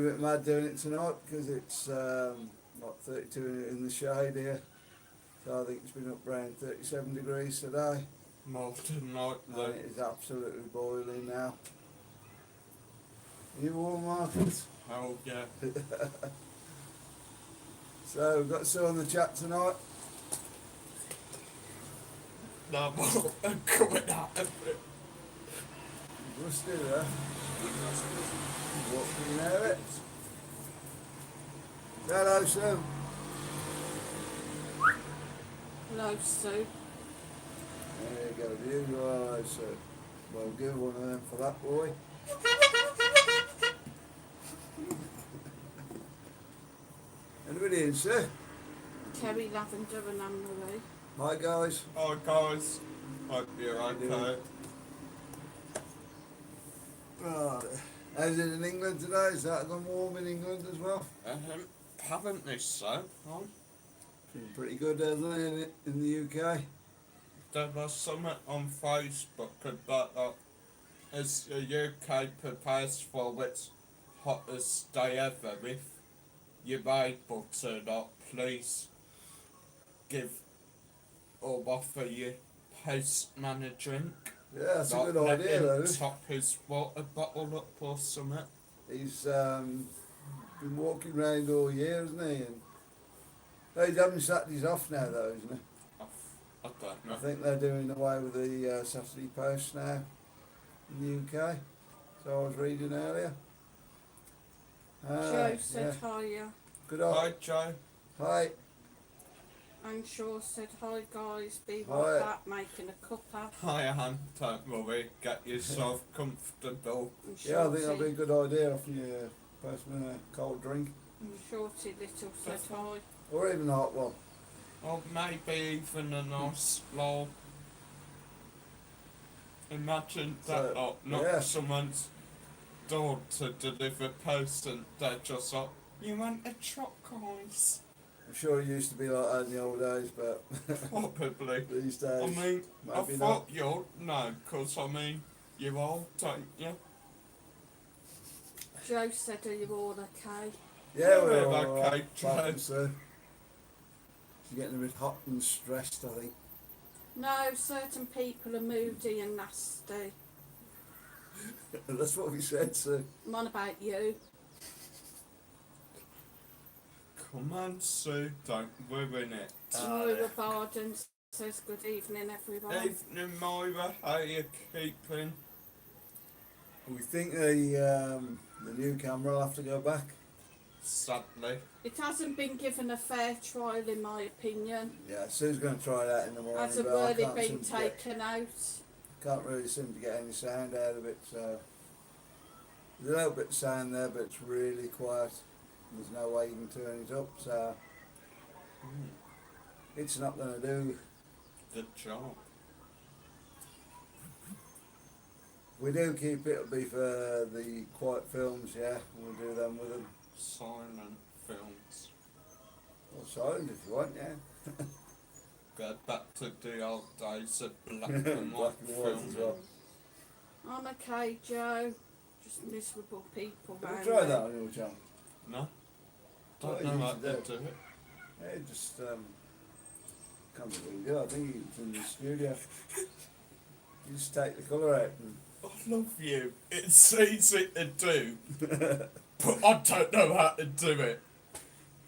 a bit mad doing it tonight because it's like 32 in the shade here. So I think it's been up around 37 degrees today. More tonight, And though. it is absolutely boiling now. Are you warm, Marcus? Oh, yeah. So we've got Sue on the chat tonight. No more coming out of it. Rusty there. What can you know it? Hello, Sue. Hello, Sue. There you go, you are, Sue. Well, give one of them for that boy. Anybody in, Sue? Kerry, Lavender and Anne-Marie. Hi, guys. Oh, guys. Hope you're okay. Right. How's it in England today? Is that gone warm in England as well? Haven't they so? Oh, Been pretty good, hasn't it, in the UK? there was something on Facebook about that as the UK prepares for its hottest day ever, if you're able to not, please give or offer your postman a drink. Yeah, that's Not a good let idea, him though. top his water bottle up or something. He's been walking around all year, hasn't he? And he's having Saturdays off now, though, isn't he? I don't know. I think they're doing away with the Saturday post now in the UK. So I was reading earlier. Joe said hiya. Good Hi, on. Joe. Hi. And Shaw said hi, guys. Be Hi. right back making a cuppa. Hi, Anne. Don't worry. Get yourself comfortable. And Yeah, I think that'd be a Shorty, good idea offering your postman a cold drink. and Shorty Little said hi. Or even a hot one. Or maybe even a nice slow. Imagine that, So, not yeah. someone's door to deliver post and they're just like, you want a chocolate? I'm sure it used to be like that in the old days, but Probably. these days, I mean, I maybe thought you'd know, because I mean, you're old, don't you? Joe said, are you all okay? yeah, We're we're all okay, right. Joe. Welcome, sir. She's getting a bit hot and stressed, I think. No, certain people are moody and nasty. That's what we said, sir. I'm on about you. Come on, Sue, don't ruin it. Moira Barden says, good evening, everyone. Evening, Moira, how you keeping? We think the new camera will have to go back. Sadly. It hasn't been given a fair trial, in my opinion. Yeah, Sue's going to try that in the morning. Hasn't but I really can't been seem to get- taken out. Can't really seem to get any sound out of it, so there's a little bit of sound there, but it's really quiet. There's no way you can turn it up, so it's not going to do. Good job. We do keep it'll be for the quiet films, yeah. We'll do them with them. Silent films. Or silent if you want, yeah. Go back to the old days of black Black and white and white as films. well. I'm okay, Joe. Just miserable people Have round you tried there. that on your channel? No? What Don't you know how should to do it. Yeah, just can't really do. I think it's in the studio. You just take the colour out and I love you. It's easy to do, but I don't know how to do it.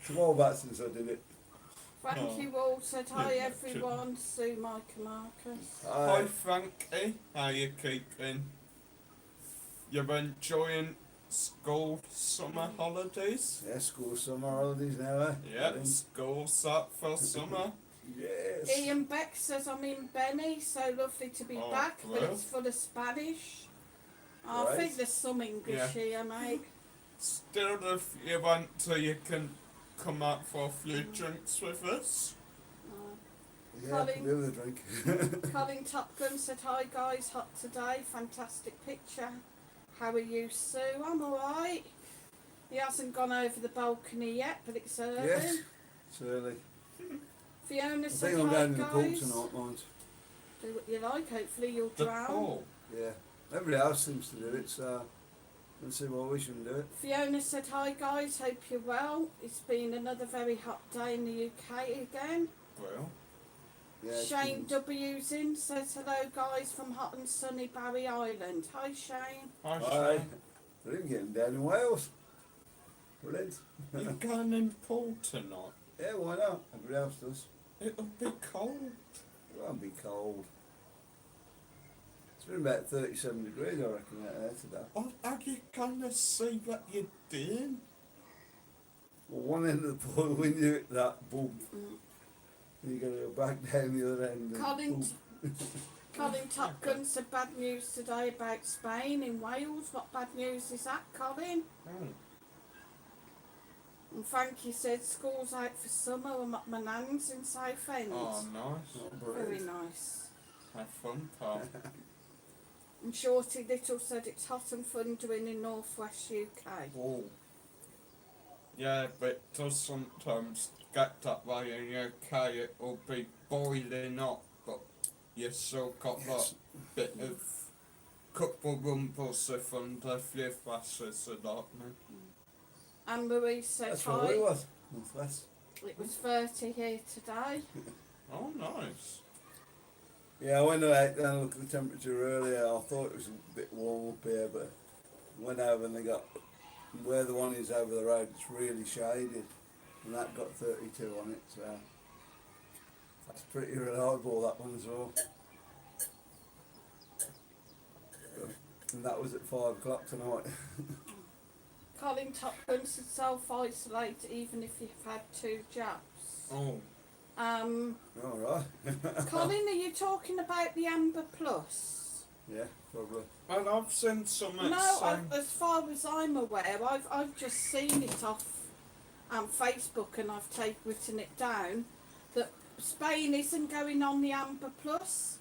it's a while back since I did it. Frankie Wall said, hi everyone. Sue, Mike and Marcus. Hi Frankie, how you keeping? You're enjoying school summer holidays? Yeah, school summer holidays now, eh? Yeah, school's up for summer. Yes. Ian Beck says, I'm in Benny, so lovely to be Oh, back, but well. it's full of Spanish. I Right. think there's some English here, mate. Still, if you want to, you can come out for a few drinks with us. Yeah, I can do with a drink. Colin Top Gun said, hi guys, hot today, fantastic picture. How are you, Sue? I'm alright. He hasn't gone over the balcony yet, but it's early. Yes, it's early. Fiona I said, think I'm hi going in the pool guys. tonight, mind. Do what you like, hopefully you'll The drown. pool. Yeah. Everybody else seems to do it, so and see why we shouldn't do it. Fiona said, hi guys, hope you're well. It's been another very hot day in the UK again. Well, Yeah, it's Shane been- W's in, says hello guys from hot and sunny Barry Island. Hi Shane. I Aye. say, I didn't get them down in Wales. Brilliant. you're going in pool tonight. Yeah, why not? Everybody else does. It'll be cold. It won't be cold. It's been about 37 degrees, I reckon, out there today. What are you gonna see what you're doing? Well, one end of the pool, when you hit that, boom, you got to go back down the other end. And Colin, boom. Colin Top Gun said bad news today about Spain in Wales. What bad news is that, Colin? Oh, And Frankie said school's out for summer. I'm at my nan's in Southend. oh nice. Oh, Very brilliant. nice. Have fun, Tom. And Shorty Little said it's hot and thundering in northwest UK. Oh. Yeah, but it does sometimes get that way in UK. It'll be boiling up, but you still got that bit of couple rumbles of thunder, few flashes of lightning. Anne Marie said That's hi. what we was. Northwest. It was 30 here today. Oh, nice. Yeah, I went out and looked at the temperature earlier. I thought it was a bit warm up here, but went over and they got, where the one is over the road, it's really shaded. And that got 32 on it, so that's pretty reliable, that one as well. And that was at 5 o'clock tonight. Colin Top Gun said self-isolate even if you've had 2 jabs. Oh, Alright. Colin, are you talking about the Amber Plus? Yeah, probably. well, I've seen some No, as far as I'm aware, I've just seen it off Facebook and I've written it down that Spain isn't going on the Amber Plus.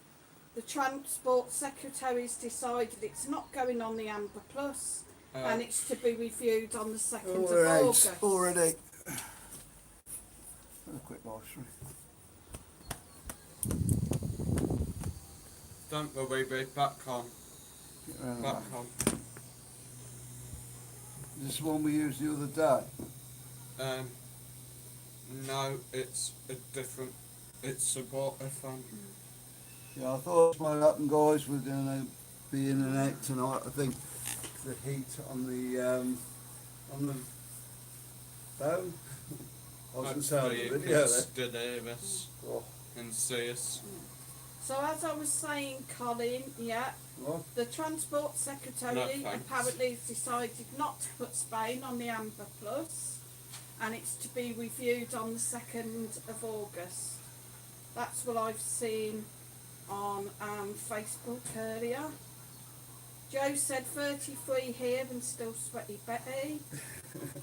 The Transport Secretary's decided it's not going on the Amber Plus and it's to be reviewed on the 2nd of August. already. A quick washroom. don't worry, we're back on. Get around Back that. on. This is one we used the other day. No, it's a different. It's a water fan. Yeah, I thought my up and guys were going to be in and out tonight. I think the heat on the phone. I was going to say on Hopefully the you video can there. still hear us Oh, and see us. So as I was saying, Colin, yeah, what? the Transport Secretary No, thanks. apparently has decided not to put Spain on the Amber Plus and it's to be reviewed on the 2nd of August. That's what I've seen on Facebook earlier. Joe said 33 here and still sweaty Betty.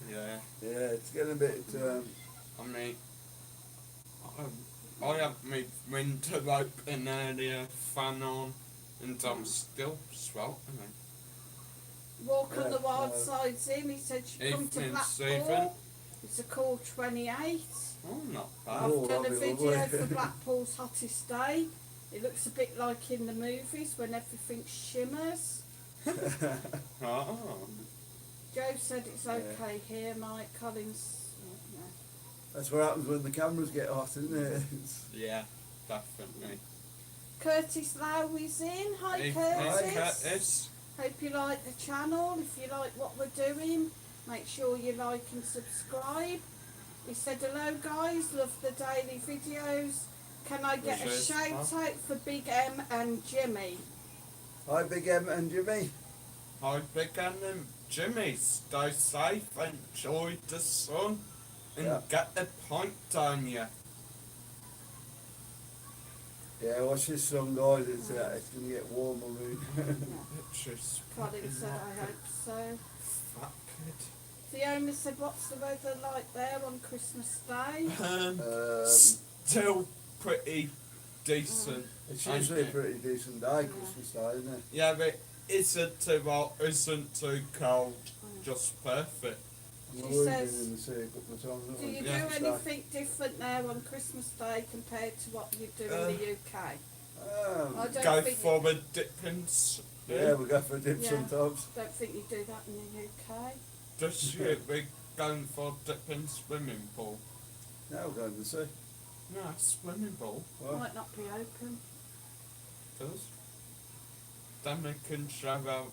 Yeah, Yeah, it's getting a bit. I mean, I have my winter open earlier, fan on, and I'm still sweltering. Walk on Yeah, the Wild Side's in, he said she'd come to Evening, Blackpool. Stephen. It's a call 28. Oh, not I've bad. Oh, done a that'll be video lovely. for Blackpool's hottest day. It looks a bit like in the movies when everything shimmers. Oh, Joe said it's okay here, Mike Collins. Yeah. That's what happens when the cameras get hot, isn't it? It's, yeah, definitely. Curtis Lowry's in. Hi Evening, Curtis. Curtis. Hope you like the channel. If you like what we're doing, make sure you like and subscribe. He said, hello guys, love the daily videos. Can I get a Yes, shout out for Big M and Jimmy? hi, Big M and Jimmy. Hi, Big Ann and Jimmy. Stay safe, enjoy the sun, and Yeah. get the pint down you. Yeah, watch this sun, guys. It's going to get warmer. It's just Colin said, I hope so. fat kid. Fiona said, what's the weather like there on Christmas Day? Still pretty decent. It's usually a pretty decent day, Christmas Day, isn't it? Yeah, but isn't too hot, isn't too cold, just perfect. She We've says, been in the sea a couple of times, do haven't you we? Yeah. do anything different there on Christmas Day compared to what you do in the UK? I don't Go think for a dip in Yeah, we go for a dip Yeah. sometimes. Don't think you do that in the UK. This year we're going for dipping swimming pool. Now we're going to the sea. No, swimming pool. Well, Might not be open. Does. Then we can show how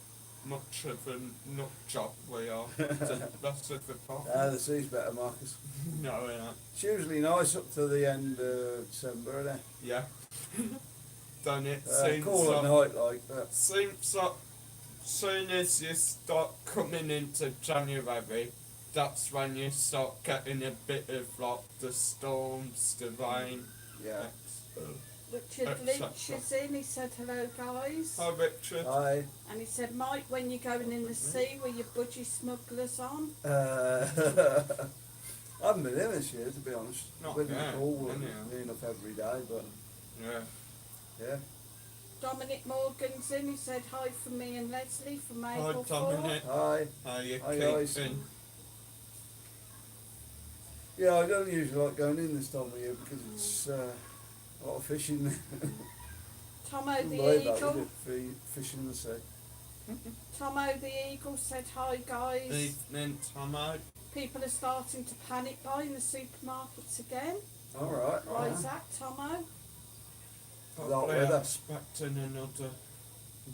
much of a nut job we are to the rest of the party. the sea's better, Marcus. No, yeah. It's usually nice up to the end of December, isn't it? Yeah. Then it seems Cool at like, night like that. seems like soon as you start coming into January, that's when you start getting a bit of like the storms, the rain. Yeah. Richard Etc. Lynch is in. He said, hello, guys. Hi Richard. Hi. And he said, Mike, when you're going in the sea, were your budgie smugglers on? I haven't been in this year, to be honest. Not Been in the yet, pool anyhow. near enough every day, but Yeah. yeah. Dominic Morgan's in. He said, hi from me and Leslie from Hi Maplethorpe. Dominic. Hi. How you Hi, guys. keeping? Yeah, I don't usually like going in this time of year because it's a lot of fishing. Tomo Wouldn't the believe that, Eagle. would it? Fishing in the sea. Tomo the Eagle said, hi, guys. Evening Tomo. People are starting to panic buying the supermarkets again. Alright. Why is that, Tomo? Hot Probably weather. expecting another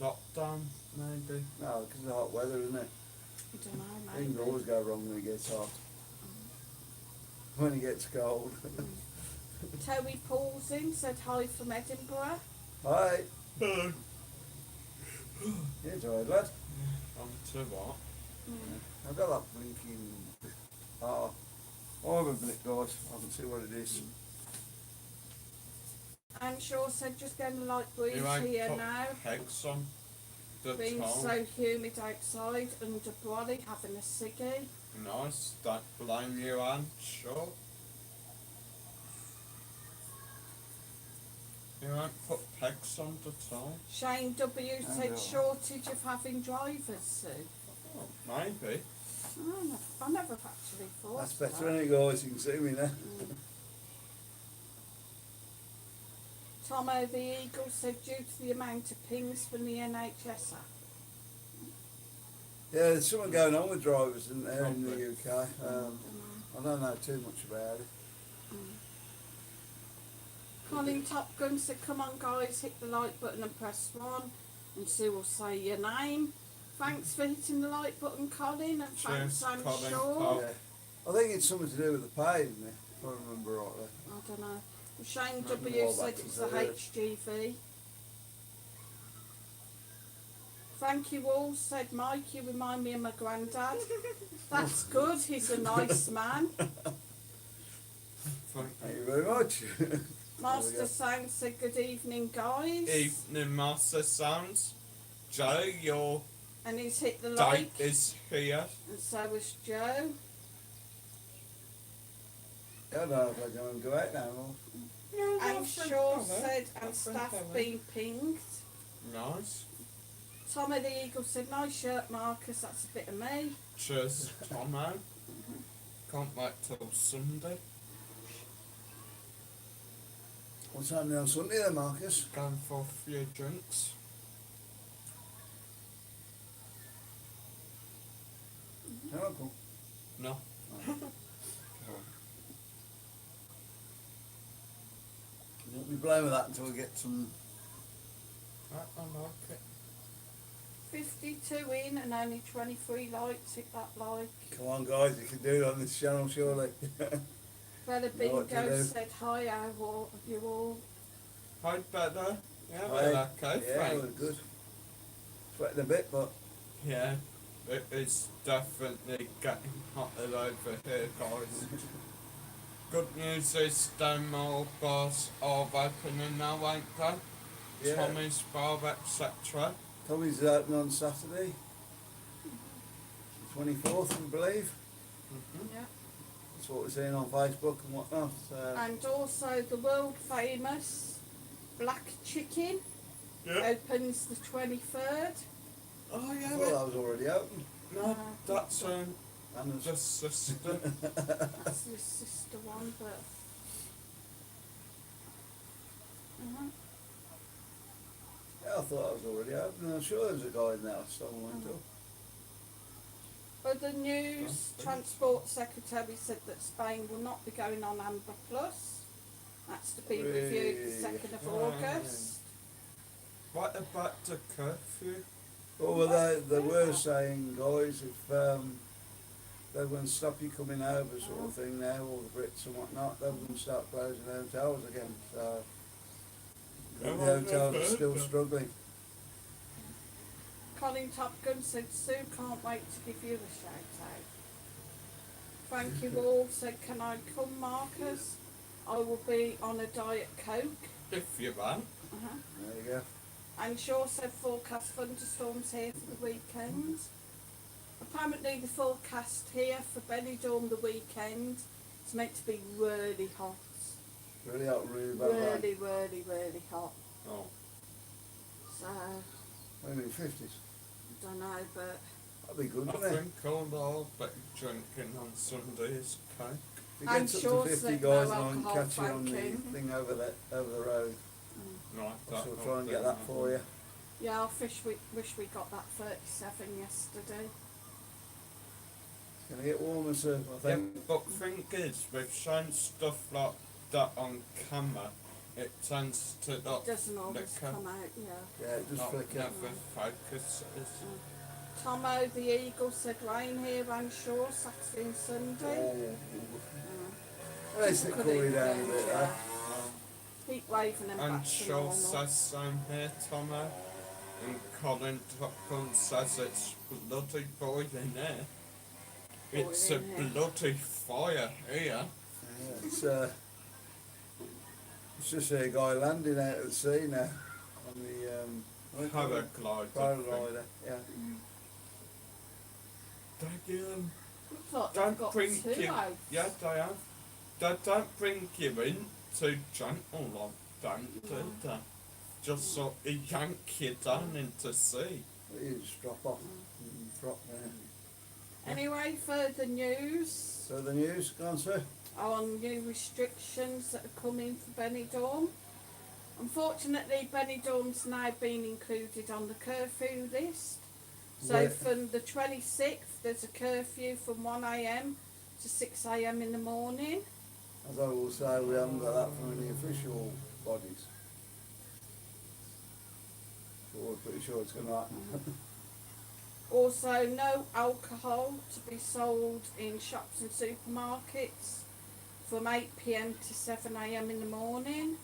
lockdown, maybe. No, because of the hot weather, isn't it? I don't know, Things maybe. always go wrong when it gets hot. When it gets cold. Toby Paul's in, said hi from Edinburgh. Hi. On You enjoyed that? to what? I've got that blinking. Oh, I have a blink, guys. I can see what it is. Anne Shaw said just getting a light breeze You ain't here put now. pegs on the Being towel. so humid outside under brolly having a ciggy. Nice, don't blame you, Anne, sure. You ain't put pegs on the towel. Shane W said no. shortage of having drivers, Sue. Oh, maybe. I never actually thought That's that. better, isn't it, guys? You can see me now. Tomo the Eagle said due to the amount of pings from the NHS app. Yeah, there's something going on with drivers in there in the Probably. UK. I don't know too much about it. Colin Top Gun said, come on guys, hit the like button and press 1 and Sue will say your name. Thanks for hitting the like button, Colin, and thanks, Cheers, I'm Colin. sure. Oh. Yeah. I think it's something to do with the pay, isn't it? If I remember rightly. I don't know. Shane Maybe W more said back it's to the the- HGV. Thank you all, said Mike, you remind me of my granddad. That's good, he's a nice man. Thank Thank you very much. Master go. Sound said good evening guys. Evening, Master Sounds. Joe, your And he's hit the date like, is here. and so is Joe. I don't know if I can go out now. Or... And Shaw said, and staff being pinged. Nice. Tommy the Eagle said, nice shirt, Marcus, that's a bit of me. Cheers, Tomo. Can't wait till Sunday. What's happening on Sunday then, Marcus? Going for a few drinks. Oh, cool. No. Don't be blaming that until we get some. I like it. 52 in and only 23 likes, hit that like. Come on, guys, you can do it on this channel, surely. Bella Know what to Bingo do. said, hi, how are you all? Hi, better. Yeah, Hi. well, okay, Yeah, thanks. we're good. Sweating a bit, but Yeah, it is definitely getting hotter over here, guys. Good news is Stonewall bars are opening now, ain't they? yeah. Tommy's bar, etc. Tommy's open on Saturday, the 24th, I believe. Yeah. That's what we're seeing on Facebook and whatnot. So. And also the world famous Black Chicken Yeah. opens the 23rd. Oh I yeah, thought that was already open. no, that's And there's just sister. That's the sister one, but... Yeah, I thought I was already open. I'm sure there's a guy in there someone went up. But the news transport secretary said that Spain will not be going on Amber Plus. That's to be reviewed the 2nd of August. What about the curfew? Oh, well, they were saying, guys, if they're going to stop you coming over, sort of thing now, all the Brits and whatnot, they're going to start closing hotels again. So the hotels are still struggling. Colin Top Gun said Sue can't wait to give you a shout out. Frankie Wall said, can I come, Marcus? I will be on a Diet Coke. If you want. There you go. And Shaw said forecast thunderstorms here for the weekend. Apparently the forecast here for Benidorm the weekend is meant to be really hot. Really hot, really bad. Really hot. Oh. So, Maybe 50s. I don't know, but That'd be good, I wouldn't it? think I'll be drinking on Sundays cake. If you I'm get up sure to 50 that guys no and alcohol, catch you on the Frankie. thing over the road, Like I that. shall try and get that for you. yeah, I wish we got that 37 yesterday. It's going to get warmer soon, I Yeah, think. but thing is, with showing stuff like that on camera, it tends to not It doesn't always flicker, come out, yeah. Yeah, it just not flicker. never focuses. Tomo the Eagle said rain here and Shaw Saturday and Sunday. Oh, Uh, nice to cool you down a bit, yeah. huh? Heat waving and And back to Shaw normal. says same here, Tomo. And Colin Topgun says it's bloody boiling there. It's a Boiling here. bloody fire here. Yeah, it's just a guy landing out at sea now on the what do you call it? Paraglider. Paraglider. Yeah. They, Looks like they've don't got bring two you. out. Yeah, they have. They don't bring you in too gentle like that, do they? Just sort of yank you down into sea. You just drop off and drop there. Anyway, further news So the news, go on, sir. on new restrictions that are coming for Benidorm. Unfortunately, Benidorm's now been included on the curfew list. So Where- from the 26th, there's a curfew from 1 a.m. to 6 a.m. in the morning. As I will say, we haven't got that from any official bodies. But we're pretty sure it's going to happen. Also, no alcohol to be sold in shops and supermarkets from 8 p.m. to 7 a.m. in the morning.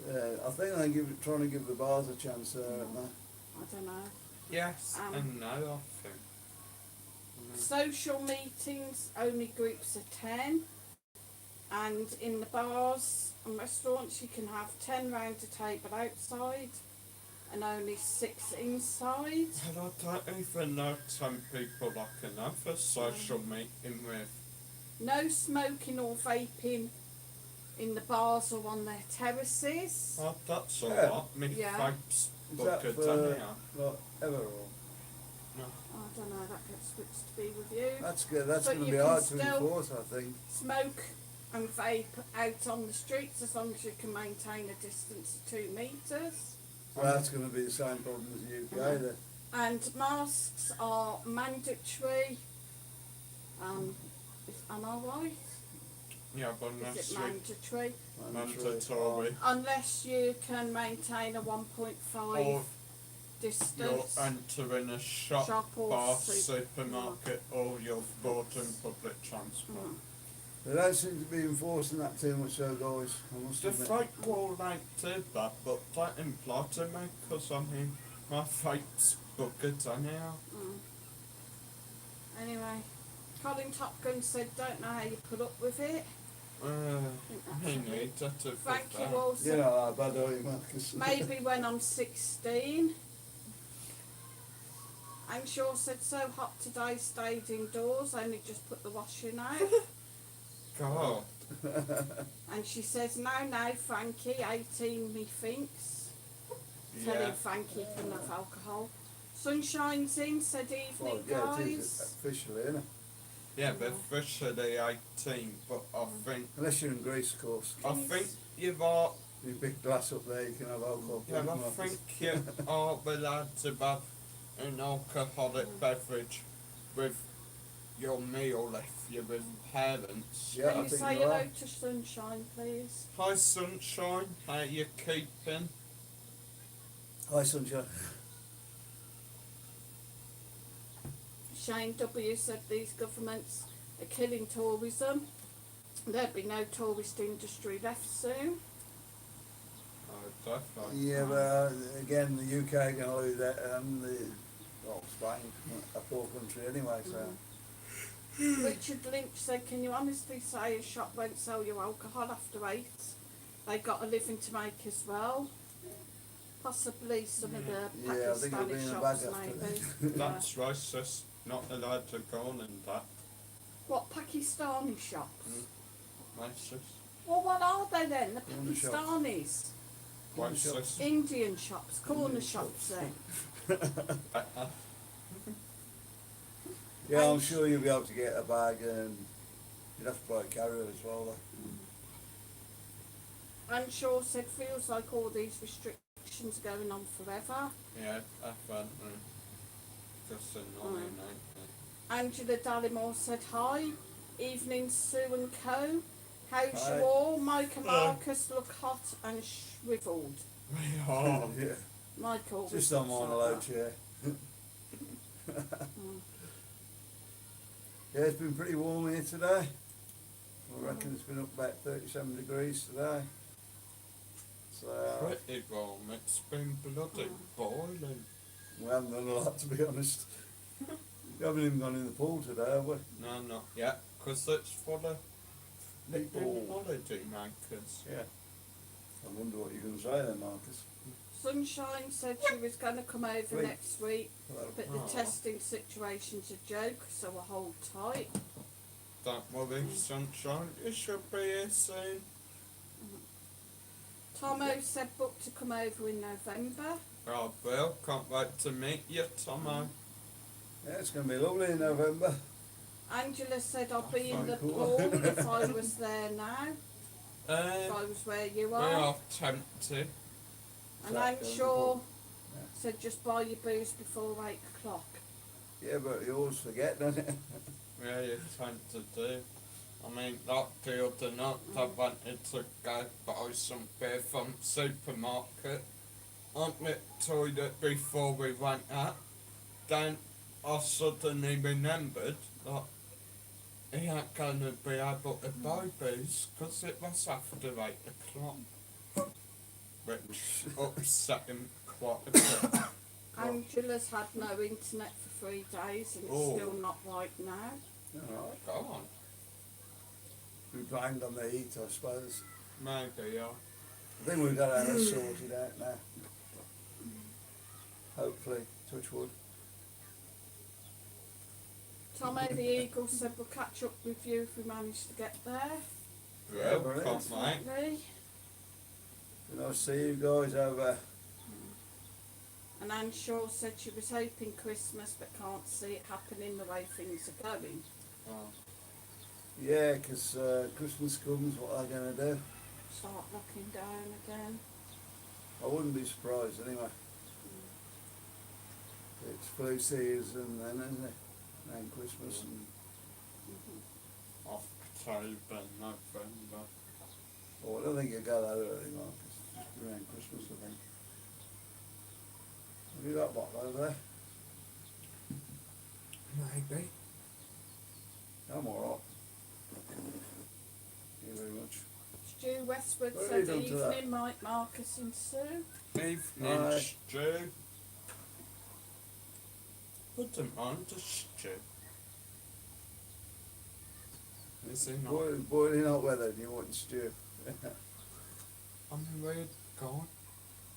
Yeah, I think they're trying to give the bars a chance there, aren't they? I don't know. Yes and no, I think. Social meetings, only groups of 10. And in the bars and restaurants, you can have 10 round a table outside and only 6 inside. And I don't even know 10 people I can have a social meeting with. No smoking or vaping in the bars or on their terraces. Oh, that's Yeah. alright. Me Yeah. vape's Is that bucket for, anyhow. like, ever or? I don't know, that gets switched to be with you. That's good. That's But going to you be can hard to still- enforce, I think. Smoke and vape out on the streets as long as you can maintain a distance of 2 metres. Well, that's going to be the same problem as the UK then. And masks are mandatory. Am I right? Yeah, but Is unless it you mandatory? mandatory, Unless you can maintain a 1.5 or you're distance. entering a shop, Shop or bar, supermarket. supermarket, or you're boarding public transport. Mm. They don't seem to be enforcing that too much though, guys. I must The admit. fake wall ain't too bad, but that implied to me, because I mean, my fake's bucket anyhow. Mm. Anyway, Colin Top Gun said, don't know how you put up with it. I think that's He it. needs it to Thank put you that. all. You know how bad are you, Marcus? Maybe when I'm 16. I'm sure said so hot today, stayed indoors, only just put the washing out. God, And she says, now, Frankie, 18 methinks. Telling yeah. Frankie for enough alcohol. Sunshine's in, said Well, evening, yeah, it is guys. officially, isn't it? Yeah, but officially 18, but I think Unless you're in Greece, of course. I Yes. think you've got Your big glass up there, you can have alcohol. Yeah, I Marcus. think you are allowed to have an alcoholic beverage with your meal if you're with parents. Yeah, Can I you think say you hello are. to Sunshine, please? Hi Sunshine, how you keeping? Hi, Sunshine. Shane W said these governments are killing tourism. There'll be no tourist industry left soon. Oh, definitely. Yeah, but again, the UK can lose that, and Spain, a poor country anyway. So Richard Lynch said, can you honestly say a shop won't sell you alcohol after 8? They got a living to make as well. Possibly some of the yeah, I think it'll be Pakistani in a shops bag after maybe. that. Yeah. That's racist. Not allowed to go on in that. What, Pakistani shops? Racist. Well, what are they then? The Corner shops. Pakistanis? Corner Racist. shops. Indian shops, corner Indian shops shops. then. Yeah, I'm sure you'll be able to get a bag, and you'd have to buy a carrier as well. Though. And Shaw said, feels like all these restrictions are going on forever. Yeah, definitely. Just annoying, ain't Angela Dallimore said, hi. Evening, Sue and Co. How's Hi. you all? Mike and Marcus look hot and shriveled. it? We are. Yeah, Michael. just on one low chair. Yeah, it's been pretty warm here today. I reckon it's been up about 37 degrees today. So Pretty warm. It's been bloody boiling. we haven't done a lot, to be honest. We haven't even gone in the pool today, have we? No, not yet, because it's full of little People. holiday makers. Yeah. I wonder what you're going to say then, Marcus. Sunshine said she was going to come over Wait. next week, but the Aw. testing situation's a joke, so we'll hold tight. Don't worry, Sunshine. You should be here soon. Tomo said book to come over in November. Oh, Bill, can't wait to meet you, Tomo. Yeah, it's going to be lovely in November. Angela said I'll be in the Cool. pool if I was there now, if I was where you We are. are tempted. And I'm sure Yeah. said just buy your booze before 8 o'clock. Yeah, but you always forget, don't you? Yeah, you tend to do. I mean, that the other night I wanted to go buy some beer from supermarket. On the toilet before we went out. Then I suddenly remembered that he ain't going to be able to buy booze because it was after 8 o'clock. Which upset him quite a bit. Angela's had no internet for 3 days and it's Oh. still not right now. Alright. Go on. We blamed on the heat, I suppose. Maybe, yeah. I think we've got our sorted out now. Hopefully, touch wood. Tomo the Eagle said we'll catch up with you if we manage to get there. Yeah, Well, brilliant. can't wait. Definitely. Good to see you guys over. And Anne Shaw said she was hoping Christmas but can't see it happening the way things are going. Oh. Yeah, 'cause Christmas comes, what are they going to do? Start locking down again. I wouldn't be surprised anyway. It's flu season then, isn't it? And Christmas and... October, November. Oh, I don't think you'll go that early, Marcus. Just around Christmas, I think. Have you got a bottle over there? Maybe. I'm alright. Thank you very much. Stu Westwood What have said you done to that? evening Mike, Marcus and Sue. Evening, Aye. Stu. Wouldn't mind a stew. Is he not? Boiling hot weather, do you want stew? I'm a weird guy.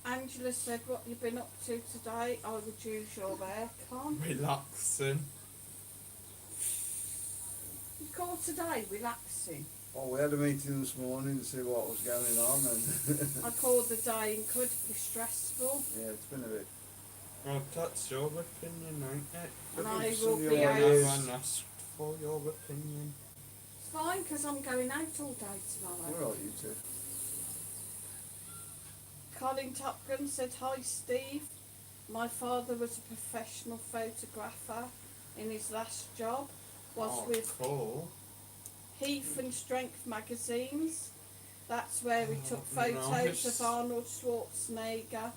Angela said what you've been up to today. I would use your aircon. Relaxing. You called today relaxing. Oh, we had a meeting this morning to see what was going on, and I called the day incredibly stressful. yeah, it's been a bit. Well, that's your opinion, ain't it? And I It's will in be your out. No ears. one asked for your opinion. It's fine because I'm going out all day tomorrow. We're all right, you two. Colin Top Gun said, "Hi Steve, my father was a professional photographer in his last job, was with cool. Heath and Strength magazines. That's where he took photos Nice. of Arnold Schwarzenegger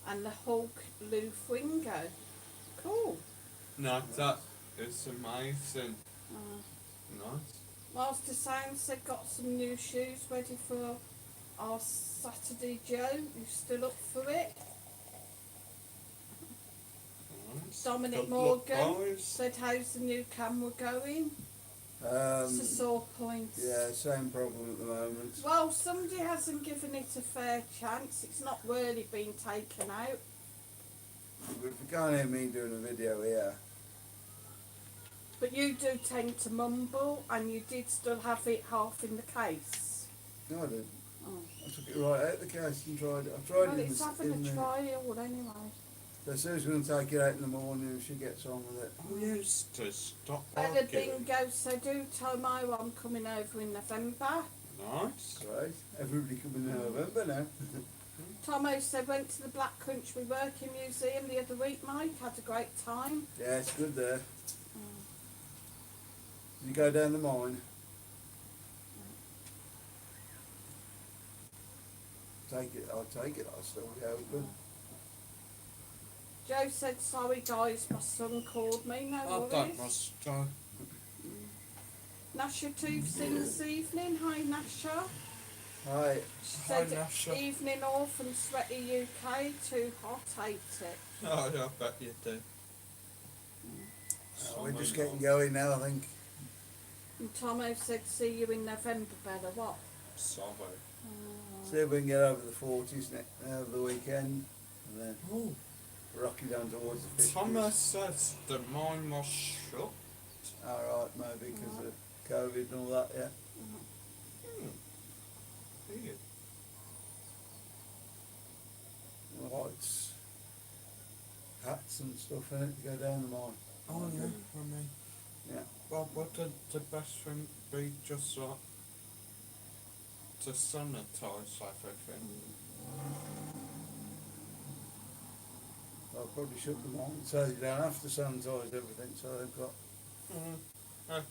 and the Hulk Lou Wingo." Cool. No, that is amazing. Nice. Master Sound said, "Got some new shoes ready for our Saturday Joe. You still up for it?" Nice. Dominic Good Morgan luck, guys. said, "How's the new camera going?" It's a sore point. Yeah, same problem at the moment. Well, somebody hasn't given it a fair chance. It's not really been taken out. But if you can't hear me doing a video here, But you do tend to mumble, and you did still have it half in the case. no, I didn't. Oh. I took it right out of the case and tried it. I tried Well, it in it's the, having in a the trial anyway. So Sue's going to take it out in the morning if she gets on with it. I used to stop Bella arguing. Bingo, so do tell Mo I'm coming over in November. Nice. Right? Everybody coming in November now. Tomo said, "Went to the Black Country Working Museum the other week, Mike. Had a great time." Yeah, it's good there. You go down the mine. I'll take it, I'll still be open. Joe said, "Sorry guys, my son called me, no I worries." don't must Nasha Tooth's in this evening. Hi Nasha. Hi. She Hi, said, Nasha. "Evening all from sweaty UK, too hot, hate it." Oh, yeah, I bet you do. We're just getting going now, I think. And Tomo said, "See you in November, Bella." What? Sorry. See if we can get over the 40s over the weekend. And then Oh, rock it down towards the 50s. Thomas says the mine was shut. Alright, maybe because of COVID and all that, yeah. Weird. Lights, hats and stuff in it to go down the mine. Oh, yeah, for me. Yeah. Well, would the best thing be just like to sanitise everything? I'll probably shut them on so you don't have to sanitise everything, so they've got.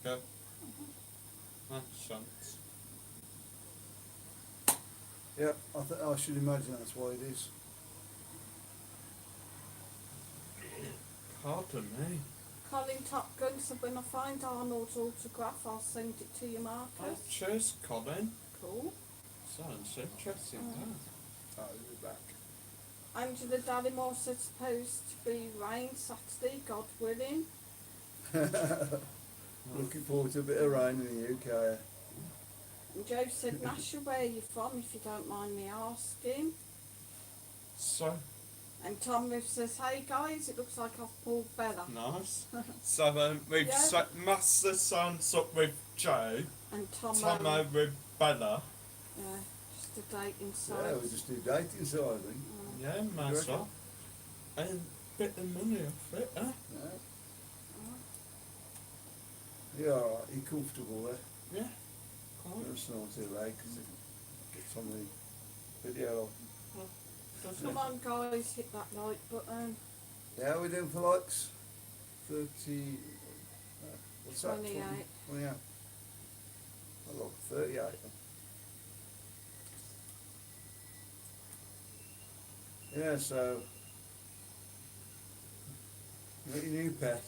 Okay. Makes sense. Yep, I should imagine that's why it is. Pardon me. Colin Top Gun said, "When I find Arnold's autograph, I'll send it to you, Oh, Marcus." cheers, Colin. Cool. Sounds interesting, I'll be back. Angela Dallimore said, "Supposed to be rain Saturday, God willing." Looking forward to a bit of rain in the UK. And Joe said, "Nasha, where are you from, if you don't mind me asking?" So And Tom says, "Hey guys, it looks like I've pulled Bella." nice. So we've Yeah. set Master Sounds up with Joe, And Tom, Tomo with Bella. yeah, just a dating Yeah, site. we just do dating side, I think. Yeah, Massa. And bit of money off it, eh? Yeah. You're alright, you're comfortable there. Yeah. Don't snore too loud because it gets on the video. Doesn't Come it? on guys, hit that like button. Yeah, we're doing for likes 30. What's that? 28. 28. I love 38. Yeah, so. You got your new pet.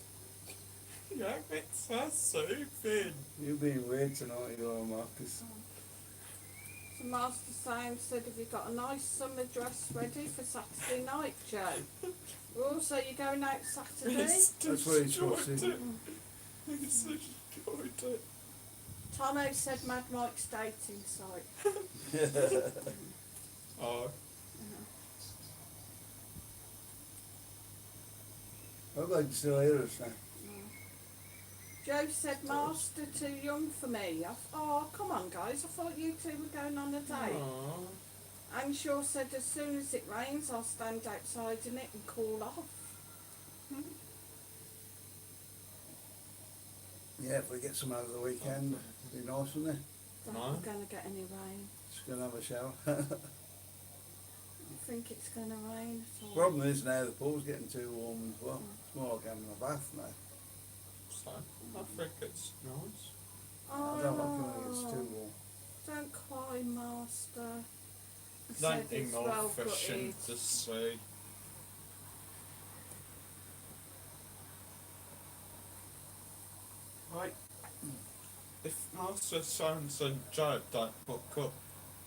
Yeah, it's so stupid. You're being weird tonight, you are, Marcus. So Master Sound said, "Have you got a nice summer dress ready for Saturday night, Joe?" Oh, so you're going out Saturday? That's where he's got destroyed to. it. He's destroyed it. Tomo said, "Mad Mike's dating site." Oh, I hope they can still hear us now. Joe said, "Master too young for me." Oh, come on guys, I thought you two were going on a date. aw. Anshaw said, "As soon as it rains, I'll stand outside in it and cool off." Yeah, if we get some over the weekend, it'd be nice, wouldn't it? Don't No. think we're going to get any rain. Just gonna have a shower. think it's going to rain at all. Problem is now the pool's getting too warm as well. It's more like having a bath now. So, I think it's nice. Oh, I don't like it when it's too warm. don't cry, Master. I said Plenty it's more well fishing gutted. to see. Right. If Master Sounds and Joe don't book up,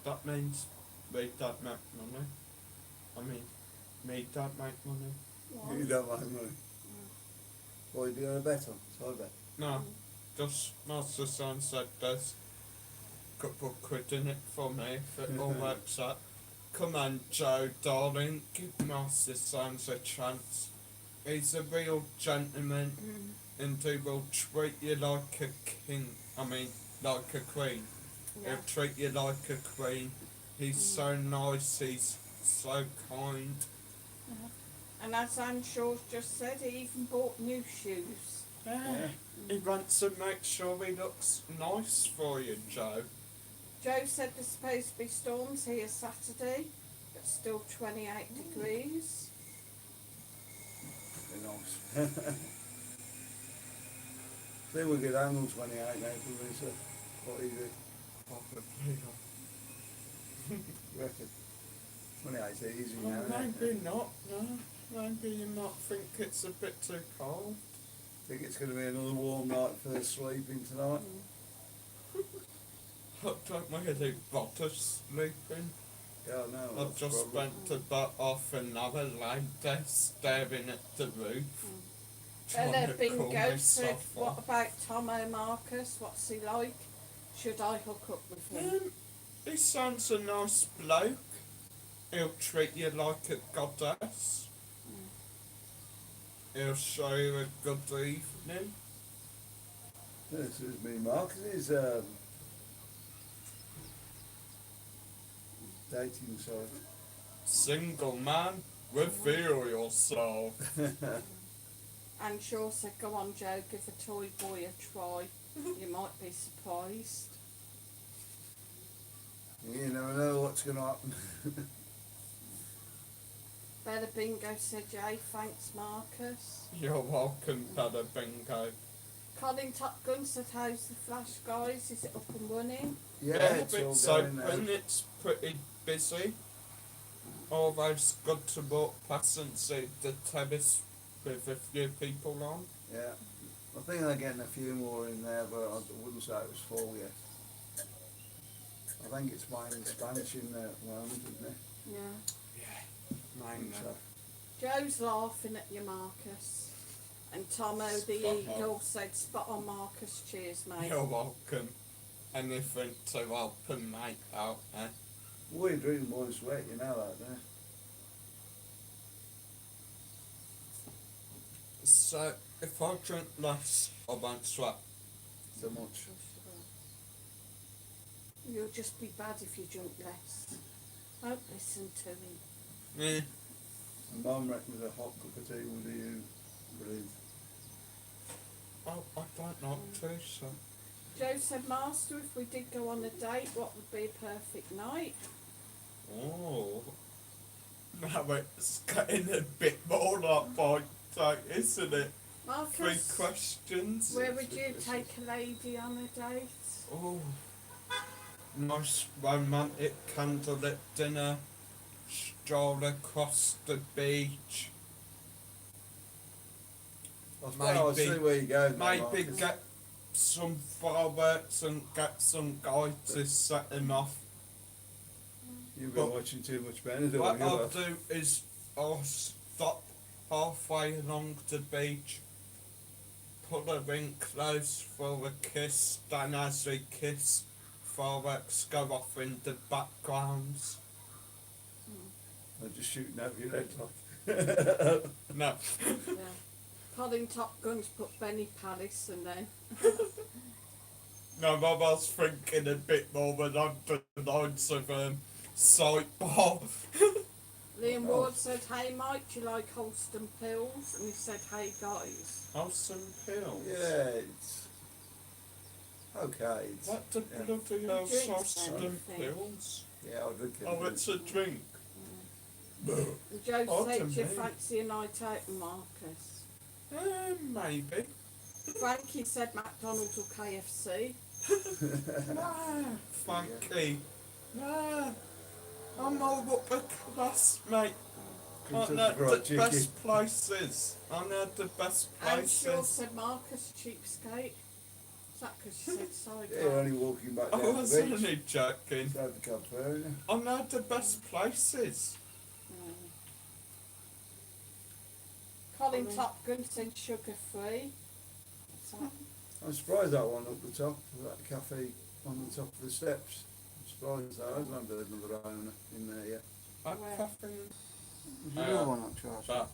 that means we don't make money. I mean, me don't make money. What? You don't like money. What, you got a bet on? Side bet? No, just Master Sounds said there's a couple of quid in it for me if it all works out. Come on, Joe, darling, give Master Sounds a chance. He's a real gentleman and he will treat you like a king. I mean, like a queen. Yeah. He'll treat you like a queen. He's so nice, he's so kind. And as Anshaw's just said, he even bought new shoes. Yeah. He wants to make sure he looks nice for you, Joe. Joe said there's supposed to be storms here Saturday, but still 28 degrees. They're nice. I think we'll get home on 28 now, so what do you do? Probably. You reckon? 28's easy now, Well, isn't maybe it? not, no. Maybe you might think it's a bit too cold. Think it's going to be another warm night for sleeping tonight? I don't really bother sleeping. Yeah, I know. I've that's just the problem. spent about half an hour lying there staring at the roof. Well, Trying they've to been cool ghosted. myself What off. about Tom O'Marcus? What's he like? Should I hook up with him? He sounds a nice bloke. He'll treat you like a goddess. He'll show you a good evening. This is me. Marcus is dating site. Single man, reveal yourself. Anshaw said, go on, Joe, give a toy boy a try. You might be surprised. You never know what's going to happen. Bella Bingo said, Jay, thanks, Marcus. You're welcome, Bella Bingo. Colin Top Gun said, how's the Flash, guys? Is it up and running? Yeah, it's it's all going open, now. it's pretty busy. Always good to walk past and see the terrace with a few people on. Yeah. I think they're getting a few more in there, but I wouldn't say it was full yet. I think it's by an expansion there at the moment, isn't it? Yeah. Mine So, Joe's laughing at you, Marcus. And Tomo the Spot on. Eagle said, spot on, Marcus. Cheers, mate. You're welcome. Anything to help a mate out there. what are you drinking, boy, sweat, you know that, don't you? So, if I drink less, I won't sweat. So much. You'll just be bad if you drink less. Don't listen to him. Yeah. And Mum reckons a hot cup of tea will do you brilliant. I don't like to, so. Joe said, Master, if we did go on a date, what would be a perfect night? Oh. Now it's getting a bit more like my date, isn't it? 3 Marcus, questions. where would you take a lady on a date? Oh. Nice romantic candlelit dinner. Stroll across the beach. I'll see where you go now, Maybe Marcus. get some fireworks and get some guy to set them off. You've been but watching too much Benidorm, What I'll haven't you? do is I'll stop halfway along the beach, pull her in close for a kiss, then as we kiss, fireworks go off in the backgrounds. I'm just shooting over your head like. No. Yeah. Colin Top Gun's put Benny Palace and then. No, I was thinking a bit more along the lines of sidebar. Liam Ward said, hey Mike, do you like Holston pills? And he said, hey guys. Have some pills. Yeah, it's okay. It's, What the yeah. bloody hell Drinks Holston anything. pills? Yeah, I'll drink it. Oh, it's a drink. And Joe Odd said, to do you me. fancy a night out with Marcus? Maybe. Frankie said McDonald's or KFC. Nah, Frankie. Nah, I'm all upper class, mate. I know Fried the chicken. best places. I know the best And Shaw places. said Marcus cheapskate. Is that because she said sorry? Yeah, you're only walking back I down the was beach. only joking. Inside the California. I know the best places. Colin Top Gun said sugar free. What's that? I'm surprised that one up the top, that cafe on the top of the steps. I'm surprised that. I don't know if there's another owner in there yet. That Where? cafe. Is there another one up Charles? But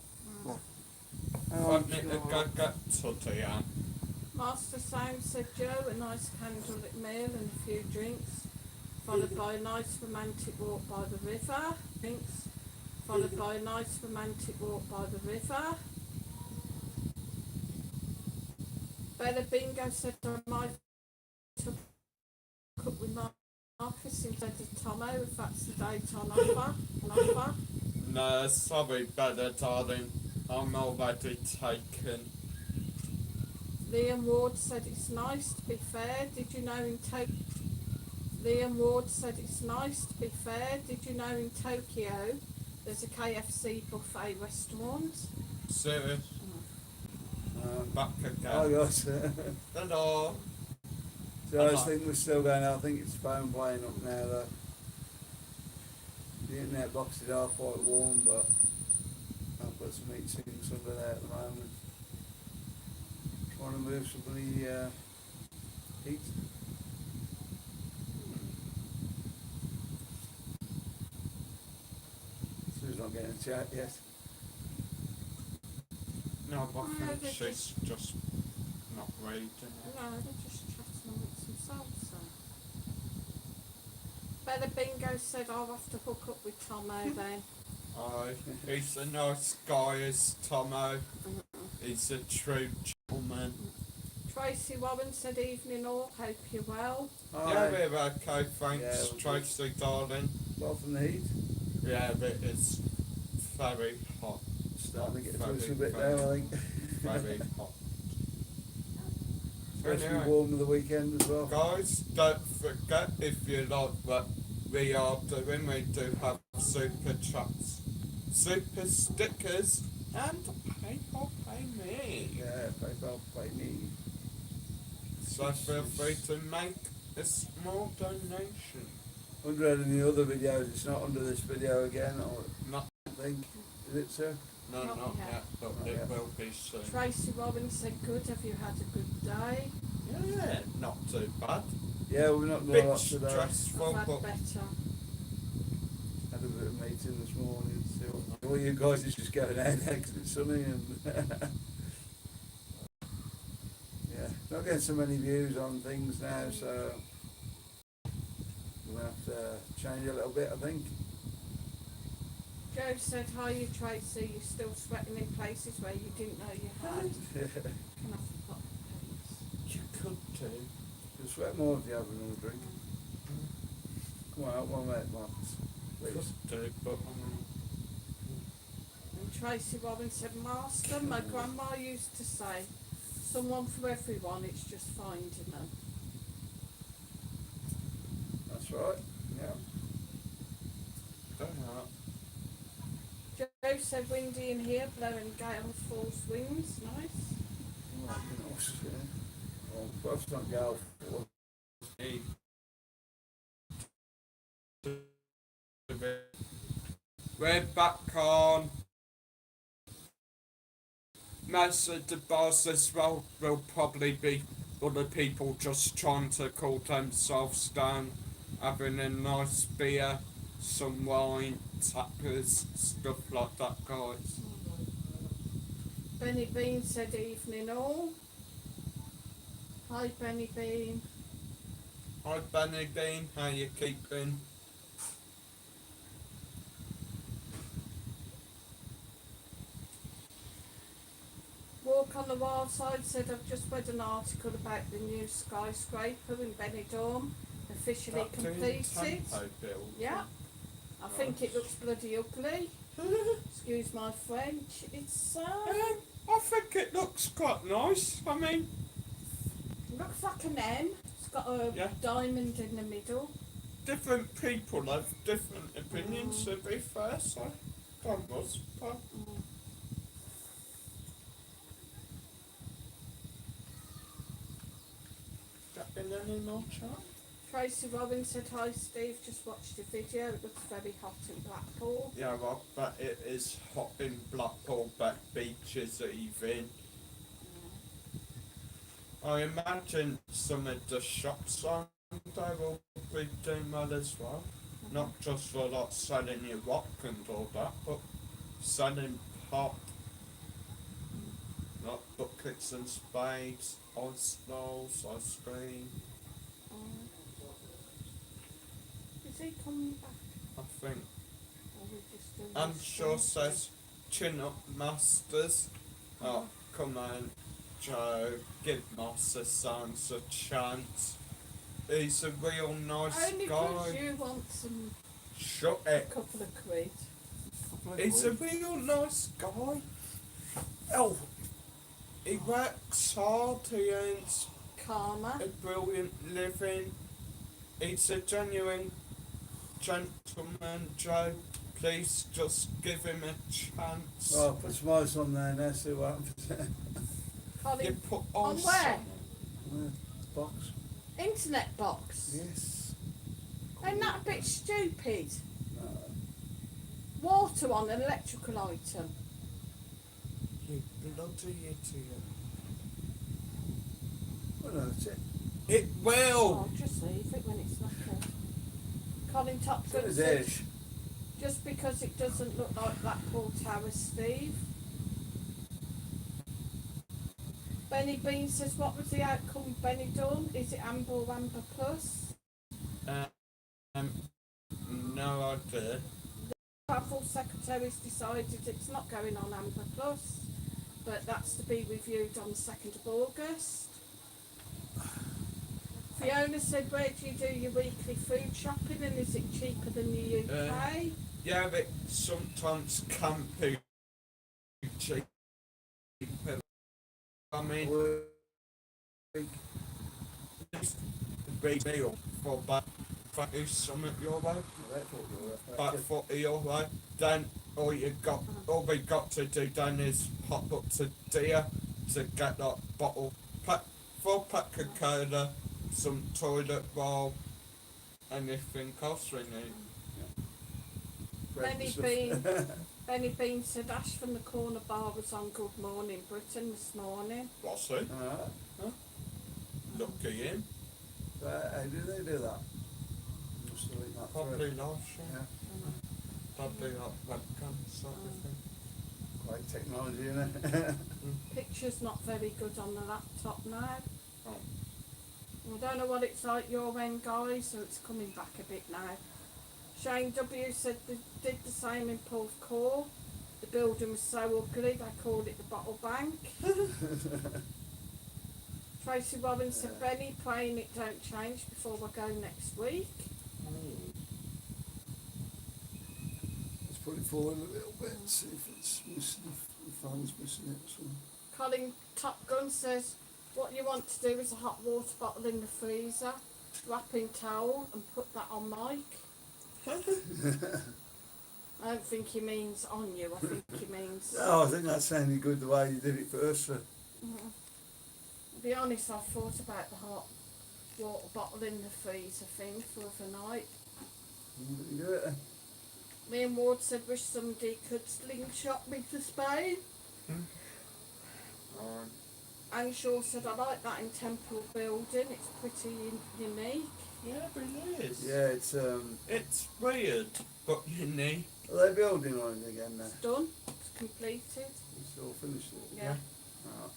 Oh, I need to go get Tutty on. Master Sound said Joe, a nice candlelit meal and a few drinks, followed by a nice romantic walk by the river. Drinks, followed by a nice romantic walk by the river. Bella Bingo said I might hook up with Marcus instead of Tomo if that's the date on offer. No, sorry, better darling. I'm already taken. Liam Ward said it's nice to be fair. Did you know in Liam Ward said it's nice to be fair. Did you know in Tokyo there's a KFC buffet restaurant? Serious. Back again. Oh gosh. Hello. So I think we're still going. I think it's phone playing up now though. The internet boxes are quite warm, but I've got some meetings under there at the moment. Trying to move some of the heat. Sue's not getting a chat yet. No, I they're think she's just not reading it. No, they're just chatting amongst themselves. So. Bella Bingo said I'll have to hook up with Tomo then. Aye, he's a nice guy, is Tomo. He's a true gentleman. Tracy Warren said evening all, hope you're well. Yeah, we're okay, thanks, Yeah, we're Tracy, darling. Apart from the heat, Yeah, but it's very hot. starting to get to Very, us a bit very, now, I think. Very hot. Supposed to be Anyway. warm of the weekend as well. Guys, don't forget, if you like what we are doing, we do have super chats, super stickers, and PayPal Pay Me. Yeah, PayPal Pay Me. So feel free to make a small donation. Under any other videos, it's not under this video again, or Not, I think. Is it, sir? no, Not not yet. yet, but Not it yet. will be soon. Tracy Warren said good, have you had a good day? Yeah, not too bad. Yeah, we're not doing a Bit lot today. stressful, I've had but better. Had a bit of meeting this morning. See what you guys is just going out there because it's sunny and yeah, not getting so many views on things now, so we'll have to change a little bit, I think. Joe said, hi you Tracy, you're still sweating in places where you didn't know you had. Can I have a pot, please? you could do. You'll sweat more if you have another drink. Come on, one minute, Marcus, please. Could do, but And Tracy Warren said, Master, my grandma used to say, someone for everyone, it's just finding them. That's right. Yeah. don't know. Joe said, windy in here, blowing gale force winds, nice. Well, you know, yeah. Well, both not go for. Hey. We're back on. Most of the bars as well will probably be other people just trying to cool themselves down, having a nice beer, some wine, tappers, stuff like that, guys. Benny Bean said, evening all. Hi Benny Bean. Hi Benny Bean, how you keeping? Walk on the Wild Side said, I've just read an article about the new skyscraper in Benidorm, officially That doing completed. tempo build. Yeah, I think it looks bloody ugly. Excuse my French. It's I think it looks quite nice. I mean, looks like an M. It's got a Yeah. diamond in the middle. different people have different opinions, to be fair, so that was fun. Got been any more chat? Tracy Robbins said, hi Steve, just watched your video. It looks very hot in Blackpool. Yeah, well, but it is hot in Blackpool, but beaches even. I imagine some of the shops on there will be doing well as well. Not just for like selling your rock and all that, but selling pop, like buckets and spades, ice rolls, ice cream. Is he coming back? I think. Or we just doing I'm this sure thing? says Chin Up Masters. Oh, come on, Joe, give Master Sans a chance. He's a real nice Only guy. because you want some Shut a it. couple of quid. He's a real nice guy. Oh, he works hard, he earns Karma. a brilliant living. He's a genuine gentleman, Joe. Please just give him a chance. Oh, put some ice on there now, see what happens. Colin, You put on ice where? Yeah, box. Internet box. Yes. Ain't that a bit stupid? No. Water on an electrical item. You bloody idiot. Well, no, that's it. It will! I'll just leave it when it's not good. Colin It's in Topgood a said, dish. just because it doesn't look like Blackpool Tower, Steve. Benny Bean says, what was the outcome of Benidorm? Is it Amber or Amber Plus? No idea. Travel Secretary's decided it's not going on Amber Plus, but that's to be reviewed on the 2nd of August. Fiona said, where do you do your weekly food shopping and is it cheaper than the UK? Yeah, but sometimes can be cheaper. I mean, it's a big deal for about €30 about €40. Then all we got to do then is pop up to Deer to get that bottle pack, full pack of cola, some toilet roll, anything else we need. Benny Bean said Ash from the Corner Bar was on Good Morning Britain this morning. Was he? Alright. Lucky him. How do they do that? Must have linked that Probably through. live show. Yeah. Probably like webcam sort of thing. Quite technology, innit? Picture's not very good on the laptop now. Oh. I don't know what it's like your end, guys, so it's coming back a bit now. Shane W said they did the same in Porthcawl. The building was so ugly they called it the Bottle Bank. Tracy Robbins said, Benny, praying it don't change before we go next week. Let's put it forward a little bit, see if it's missing, if the fan's missing it or something. Colin Top Gun says, what you want to do is a hot water bottle in the freezer, wrap in towel and put that on mic. I don't think he means on you, I think he means... Oh, I think that sounded good the way you did it first. To be honest, I've thought about the hot water bottle in the freezer thing for overnight. You do it then. Me and Ward said wish somebody could slingshot me to Spain. And Shaw said I like that in Temple building, it's pretty unique. Yeah, it is. Yeah, It's weird, but unique. are they building on it again now? It's done, it's completed. It's all finished it? Yeah. Oh.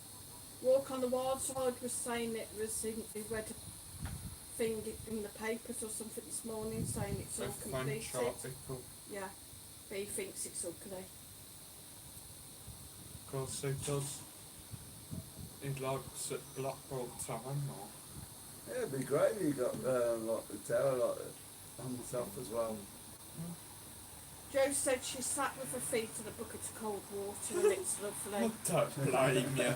Walk on the Wild Side was saying it was in, he read a thing in the papers or something this morning saying it's all A completed. French article. Yeah, but he thinks it's ugly. Of course he does. He likes it Blackpool time or... Yeah, it'd be great if you got like the tower like on the top as well. Jo said she sat with her feet in a bucket of cold water and it's I lovely. don't blame you.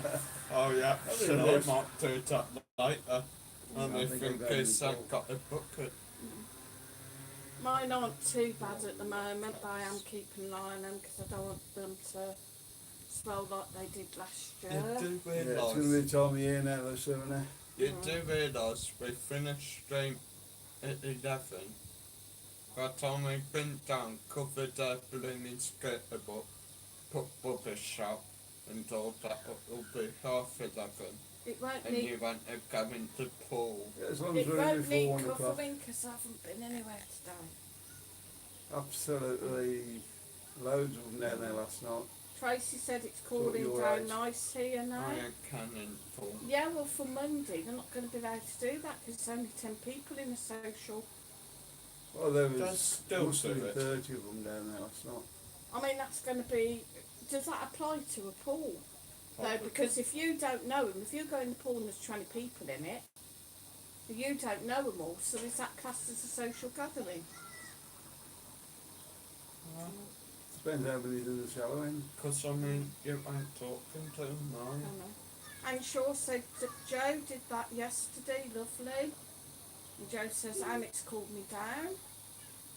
Oh yeah, That'd be actually nice. might do that later. And I if think in I'm going case to I've got a bucket. Mine aren't too bad at the moment, but I am keeping an eye on them because I don't want them to smell like they did last You year. do Yeah, it's realise, going to be time of year now, though, soon. you do realise we finished stream at 11. By the time we bent down, covered our blooming skater book, put rubbish out and all that, it'll be 11:30. It won't And need, you want to go into the pool. Yeah, as long as it we're in won't before need 1 o'clock. covering because I haven't been anywhere today. Absolutely loads of them down there last night. Tracy said it's Sort of cooling your down age. nice here now. I am cannon full. Yeah, well, for Monday they're not going to be able to do that because there's only 10 people in the social. Well, there Does was still must have do been it. 30 of them down there last night. I mean, that's going to be. Does that apply to a pool? No, Probably. because if you don't know them, if you go in the pool and there's 20 people in it, you don't know them all, so is that classed as a social gathering? Depends how many do the shadowing. Because I mean, you ain't talking to them, I are you? don't know. And Shaw said that Joe did that yesterday, lovely. And Joe says, Alex called me down.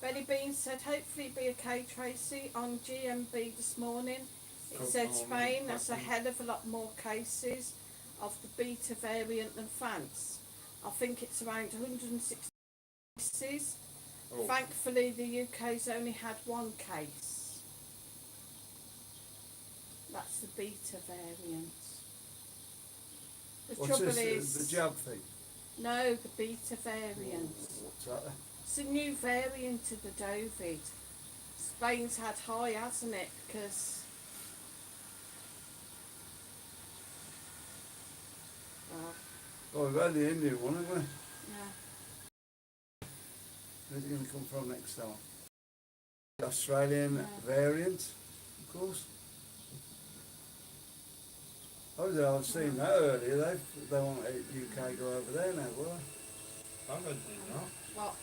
Betty Bean said, hopefully it'll be okay, Tracy, on GMB this morning. It Good said morning, Spain has a Betty. hell of a lot more cases of the beta variant than France. I think it's around 160 cases. Oh, Thankfully, the UK's only had one case. That's the beta variant. The What's trouble this? is, The jab thing? no, the beta variant. What's that? It's a new variant of the Dovid. Spain's had high, hasn't it? Because Oh, we've had the Indian one, haven't we? yeah, Where's it going to come from next time? The Australian Yeah. variant, of course. I was seeing that earlier. They want UK go over there now, will they? probably not. well,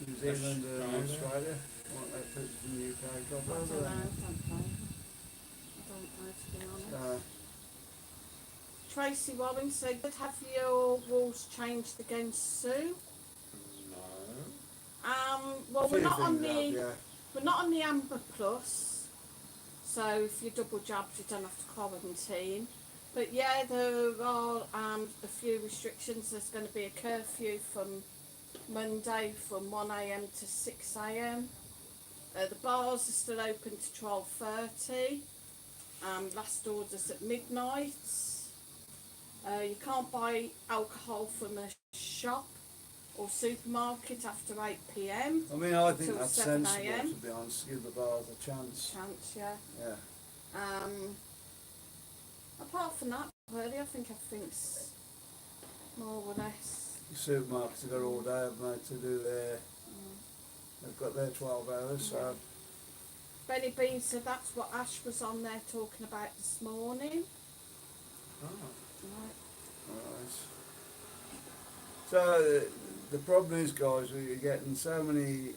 New Zealand and Australia. Australia. Want their people from the UK I go don't know, over there. I don't know. I don't know, to be honest. Tracy Warren said, have your rules changed against Sue? No. Well, we're not on the Yeah. we're not on the Amber Plus, so if you're double jabbed, you don't have to quarantine. But yeah, there are a few restrictions. There's going to be a curfew from Monday from 1 a.m. to 6 a.m. The bars are still open to 12:30. Last orders at midnight. You can't buy alcohol from a shop or supermarket after 8 p.m. I mean, I think Till that's 7 sensible, a.m. to be honest. Give the bars a chance. Chance, yeah. Yeah. Apart from that, really, I think everything's more or less. The supermarkets have got all day, haven't they, to do their. They've got their 12 hours, so. Benny Bean said that's what Ash was on there talking about this morning. Oh. Right. Right. So the problem is, guys, we're getting so many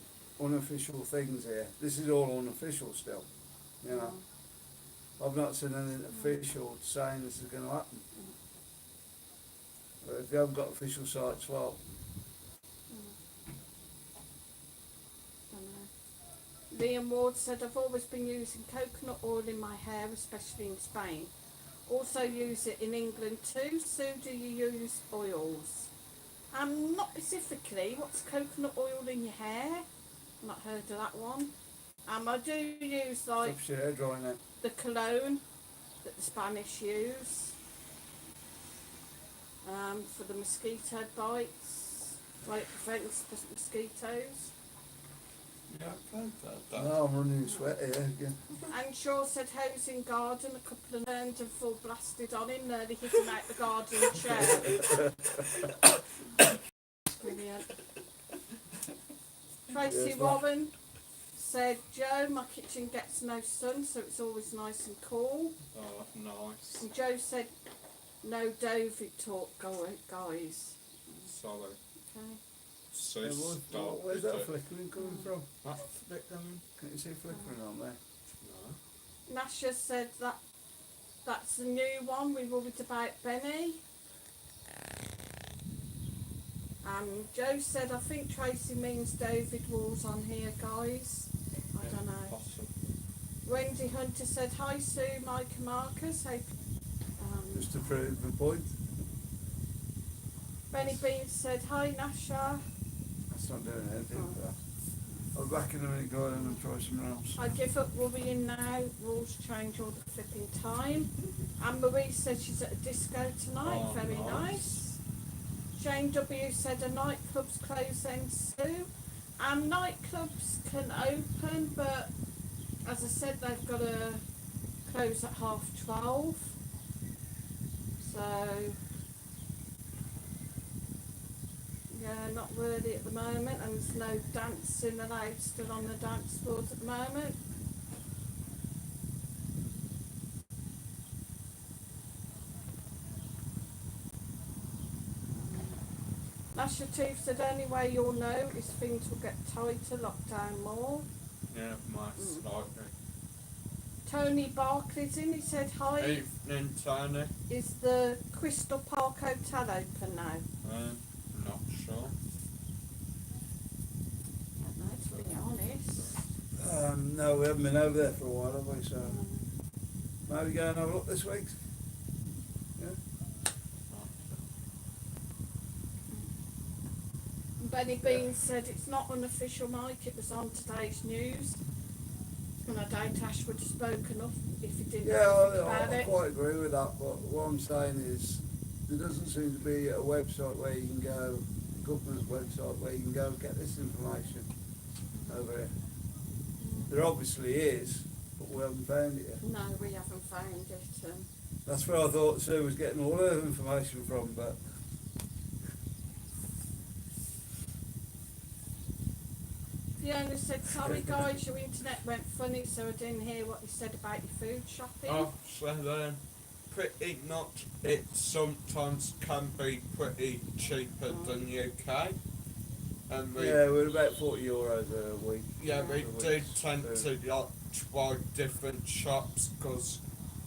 unofficial things here. This is all unofficial still, you know. I've not seen anything official saying this is going to happen. But if you haven't got official sites, well, Liam Ward said, I've always been using coconut oil in my hair, especially in Spain. Also use it in England too. Sue, do you use oils? Not specifically. What's coconut oil in your hair? Not heard of that one. I do use like stops your hair drying out. the cologne that the Spanish use for the mosquito bites. Like it prevents the mosquitoes. Yeah, I've heard that. No, I'm running sweat here again. And Shaw said housing garden, a couple of turned and full blasted on him, nearly hit him out the garden chair. Brilliant. Tracy Yes, Warren said, Joe, my kitchen gets no sun, so it's always nice and cool. Oh, nice. And Joe said, no David talk, guys. Sorry. Okay. So Yeah, start where's with that it. flickering coming from? That flickering? Can you see flickering on there? No. Nasha said that's the new one. We worried about Benny. Joe said, I think Tracy means David Wall's on here, guys. I don't know. Possible. Wendy Hunter said, hi Sue, Mike and Marcus. Hope, Just to prove the point. Benny Bean said, hi Nasha. That's not doing anything for that. I'll be back in a minute, go in and try something else. I give up worrying now. Rules change all the flipping time. Anne Marie said she's at a disco tonight. Oh, Very nice. nice. Shane W said a nightclub's closed then, Sue. Nightclubs can open, but as I said, they've got to close at 12:30. So, yeah, not really at the moment, and there's no dancing allowed still on the dance floors at the moment. Nasha Tooth said, only way you'll know is things will get tighter, lock down more. Yeah, most likely. Tony Barclay's in, he said, hi, Evening, Tony. is the Crystal Park Hotel open now? Not sure. I don't know, to be honest. No, we haven't been over there for a while, have we? So maybe go and have a look this week. Yeah. Benny Bean said, it's not unofficial, Mike, it was on today's news. And I doubt Ash would have spoken up if he didn't Yeah, know anything about I it. quite agree with that, but what I'm saying is there doesn't seem to be a website where you can go, a government website where you can go and get this information over here. There obviously is, but we haven't found it yet. No, we haven't found it. That's where I thought Sue was getting all her information from, but Fiona said, sorry guys, your internet went funny, so I didn't hear what you said about your food shopping. Oh, so pretty much it sometimes can be pretty cheaper than UK. And yeah, we're about €40 a week. yeah, we for do weeks, tend so- to like try different shops because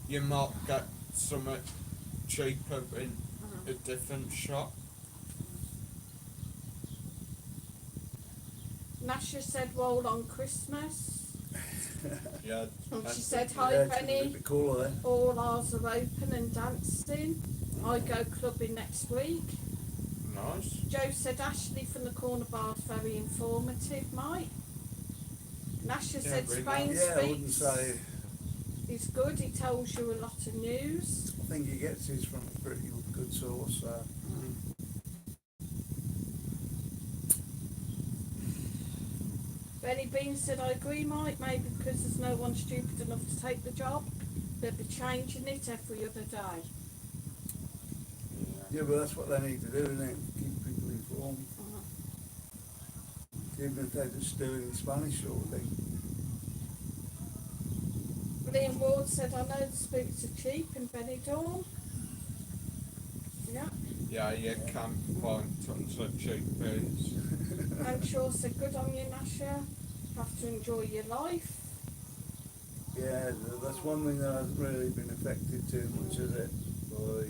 you might get something cheaper in a different shop. Nasha said, roll on Christmas. Yeah. And she that's said, it. hi Yeah, it's gonna be a Benny, bit cooler then. all ours are open and dancing. I go clubbing next week. Nice. Joe said, Ashley from the corner bar's very informative, Mike. Nasha Yeah, said, really Spain nice. Yeah, I wouldn't speaks. say. He's good, he tells you a lot of news. I think he gets his from a pretty good source. So. Benny Bean said, I agree, Mike, maybe because there's no one stupid enough to take the job. They'll be changing it every other day. Yeah, but that's what they need to do, isn't it? Keep people informed. Even if they're just doing it in Spanish sort of thing. Liam Ward said, I know the spirits are cheap in Benidorm. Yeah. Yeah, you can find tons of cheap booze. And Shaw said, good on you, Nasha. Have to enjoy your life. Yeah, that's one thing that hasn't really been affected too much, is it? By,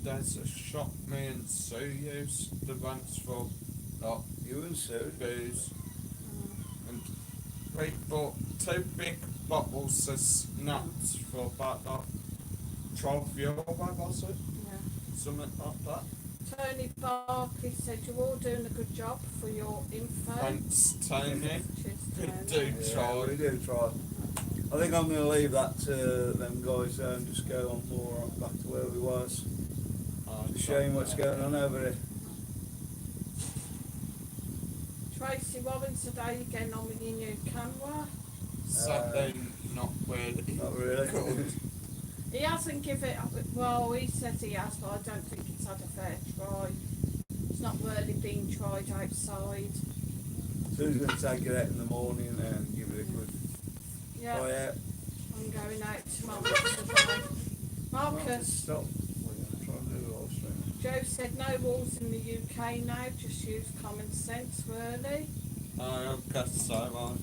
There's a shop me and Sue used the once for like you and Sue. booze, and we bought 2 big bottles of snaps for about like €12, was it? Yeah. Something like that. Tony Barkley said, you're all doing a good job for your info. Thanks, Tony. Cheers, We Tony. do Yeah, try. we do try. I think I'm going to leave that to them guys there and just go on more back to where we was. Shame what's going on over here. Tracy Warren said, how you getting on with your new camera? Sadly, not really. Not really. Good. He hasn't given it, well, he says he has, but I don't think it's had a fair try. It's not really been tried outside. Sue's going to take it out in the morning and give it a good Yeah, try out. I'm going out tomorrow today. Marcus, Stop. We're going to try and do a live stream. Joe said no rules in the UK now, just use common sense, really. I guess so,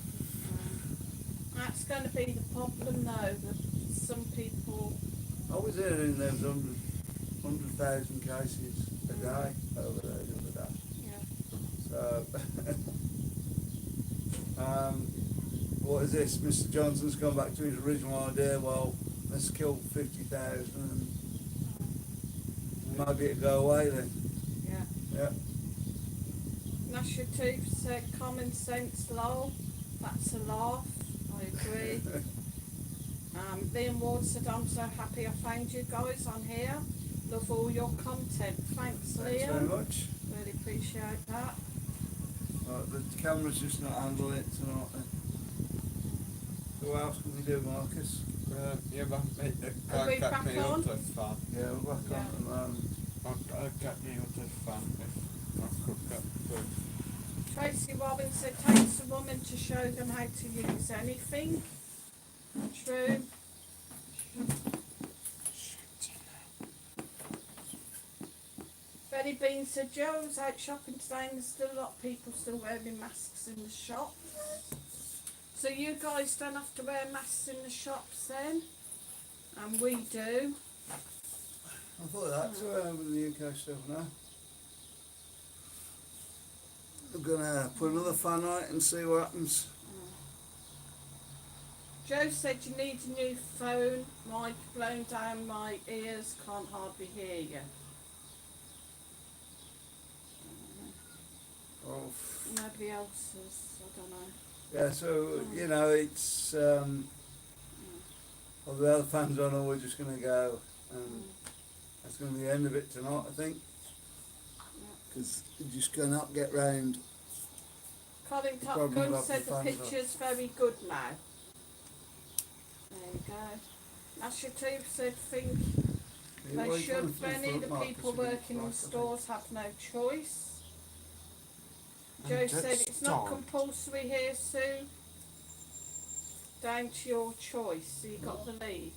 That's going to be the problem, though, that some people. I was hearing there was 100,000 cases a day over there the other day. Yeah. So, what is this? Mr. Johnson's gone back to his original idea. Well, let's kill 50,000 and maybe it'll go away then. Yeah. Yeah. Nasha Tooth said common sense, lol. That's a laugh. I agree. Liam Ward said, I'm so happy I found you guys on here. Love all your content. Thanks, Liam. Thanks very much. Really appreciate that. The camera's just not handling it tonight then. So what else can we do, Marcus? you want me to Are we go get back me on? other phone? Yeah, we're back Yeah. on at the moment. I'll get me other phone if I could get through. Tracy Robbins said, takes a woman to show them how to use anything. True. Betty Bean said, Joe was out shopping today and there's still a lot of people still wearing masks in the shop. So you guys don't have to wear masks in the shops then? And we do. I thought that's with the UK stuff now. I'm gonna put another fan on it and see what happens. Joe said you need a new phone. Mic blown down my ears, can't hardly hear you. Oh, Nobody else's, I don't know. yeah, so you know it's well, the other fans on, and we're just gonna go, and that's gonna be the end of it tonight, I think, because you just cannot get round. Colin Problem Topgun about said the the fans picture's very good now. There you go. Nasha Tooth said think they should, Benny, the people working in stores have no choice. Joe And said it's it's not done. compulsory here, Sue. Down to your choice. So you got the lead.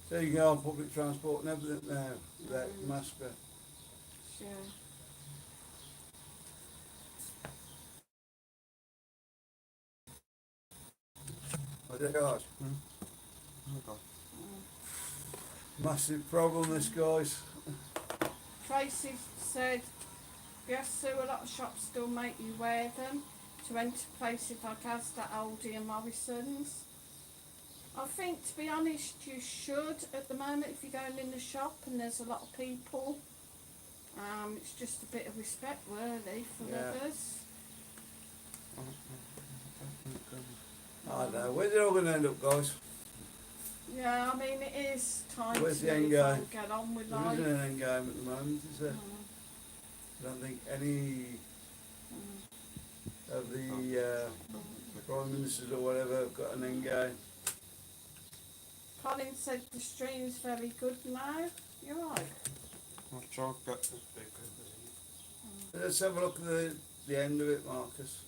So you go on public transport and everything now without mask. Sure. I don't know. Massive problem, this guys. Tracy said, yes, Sue, a lot of shops still make you wear them to enter places like Asda, Aldi and Morrison's. I think, to be honest, you should at the moment if you're going in the shop and there's a lot of people. It's just a bit of respect, really, for Yeah. others. I don't know. Where's it all going to end up, guys? Yeah, I mean, it is time Where's to the end move game? on, get on with There life. isn't an end game at the moment, is there? I don't think any of the prime ministers or whatever have got an end game. Colin said the stream's very good now. You're right. I'll try to get this bigger lead. Let's have a look at the end of it, Marcus.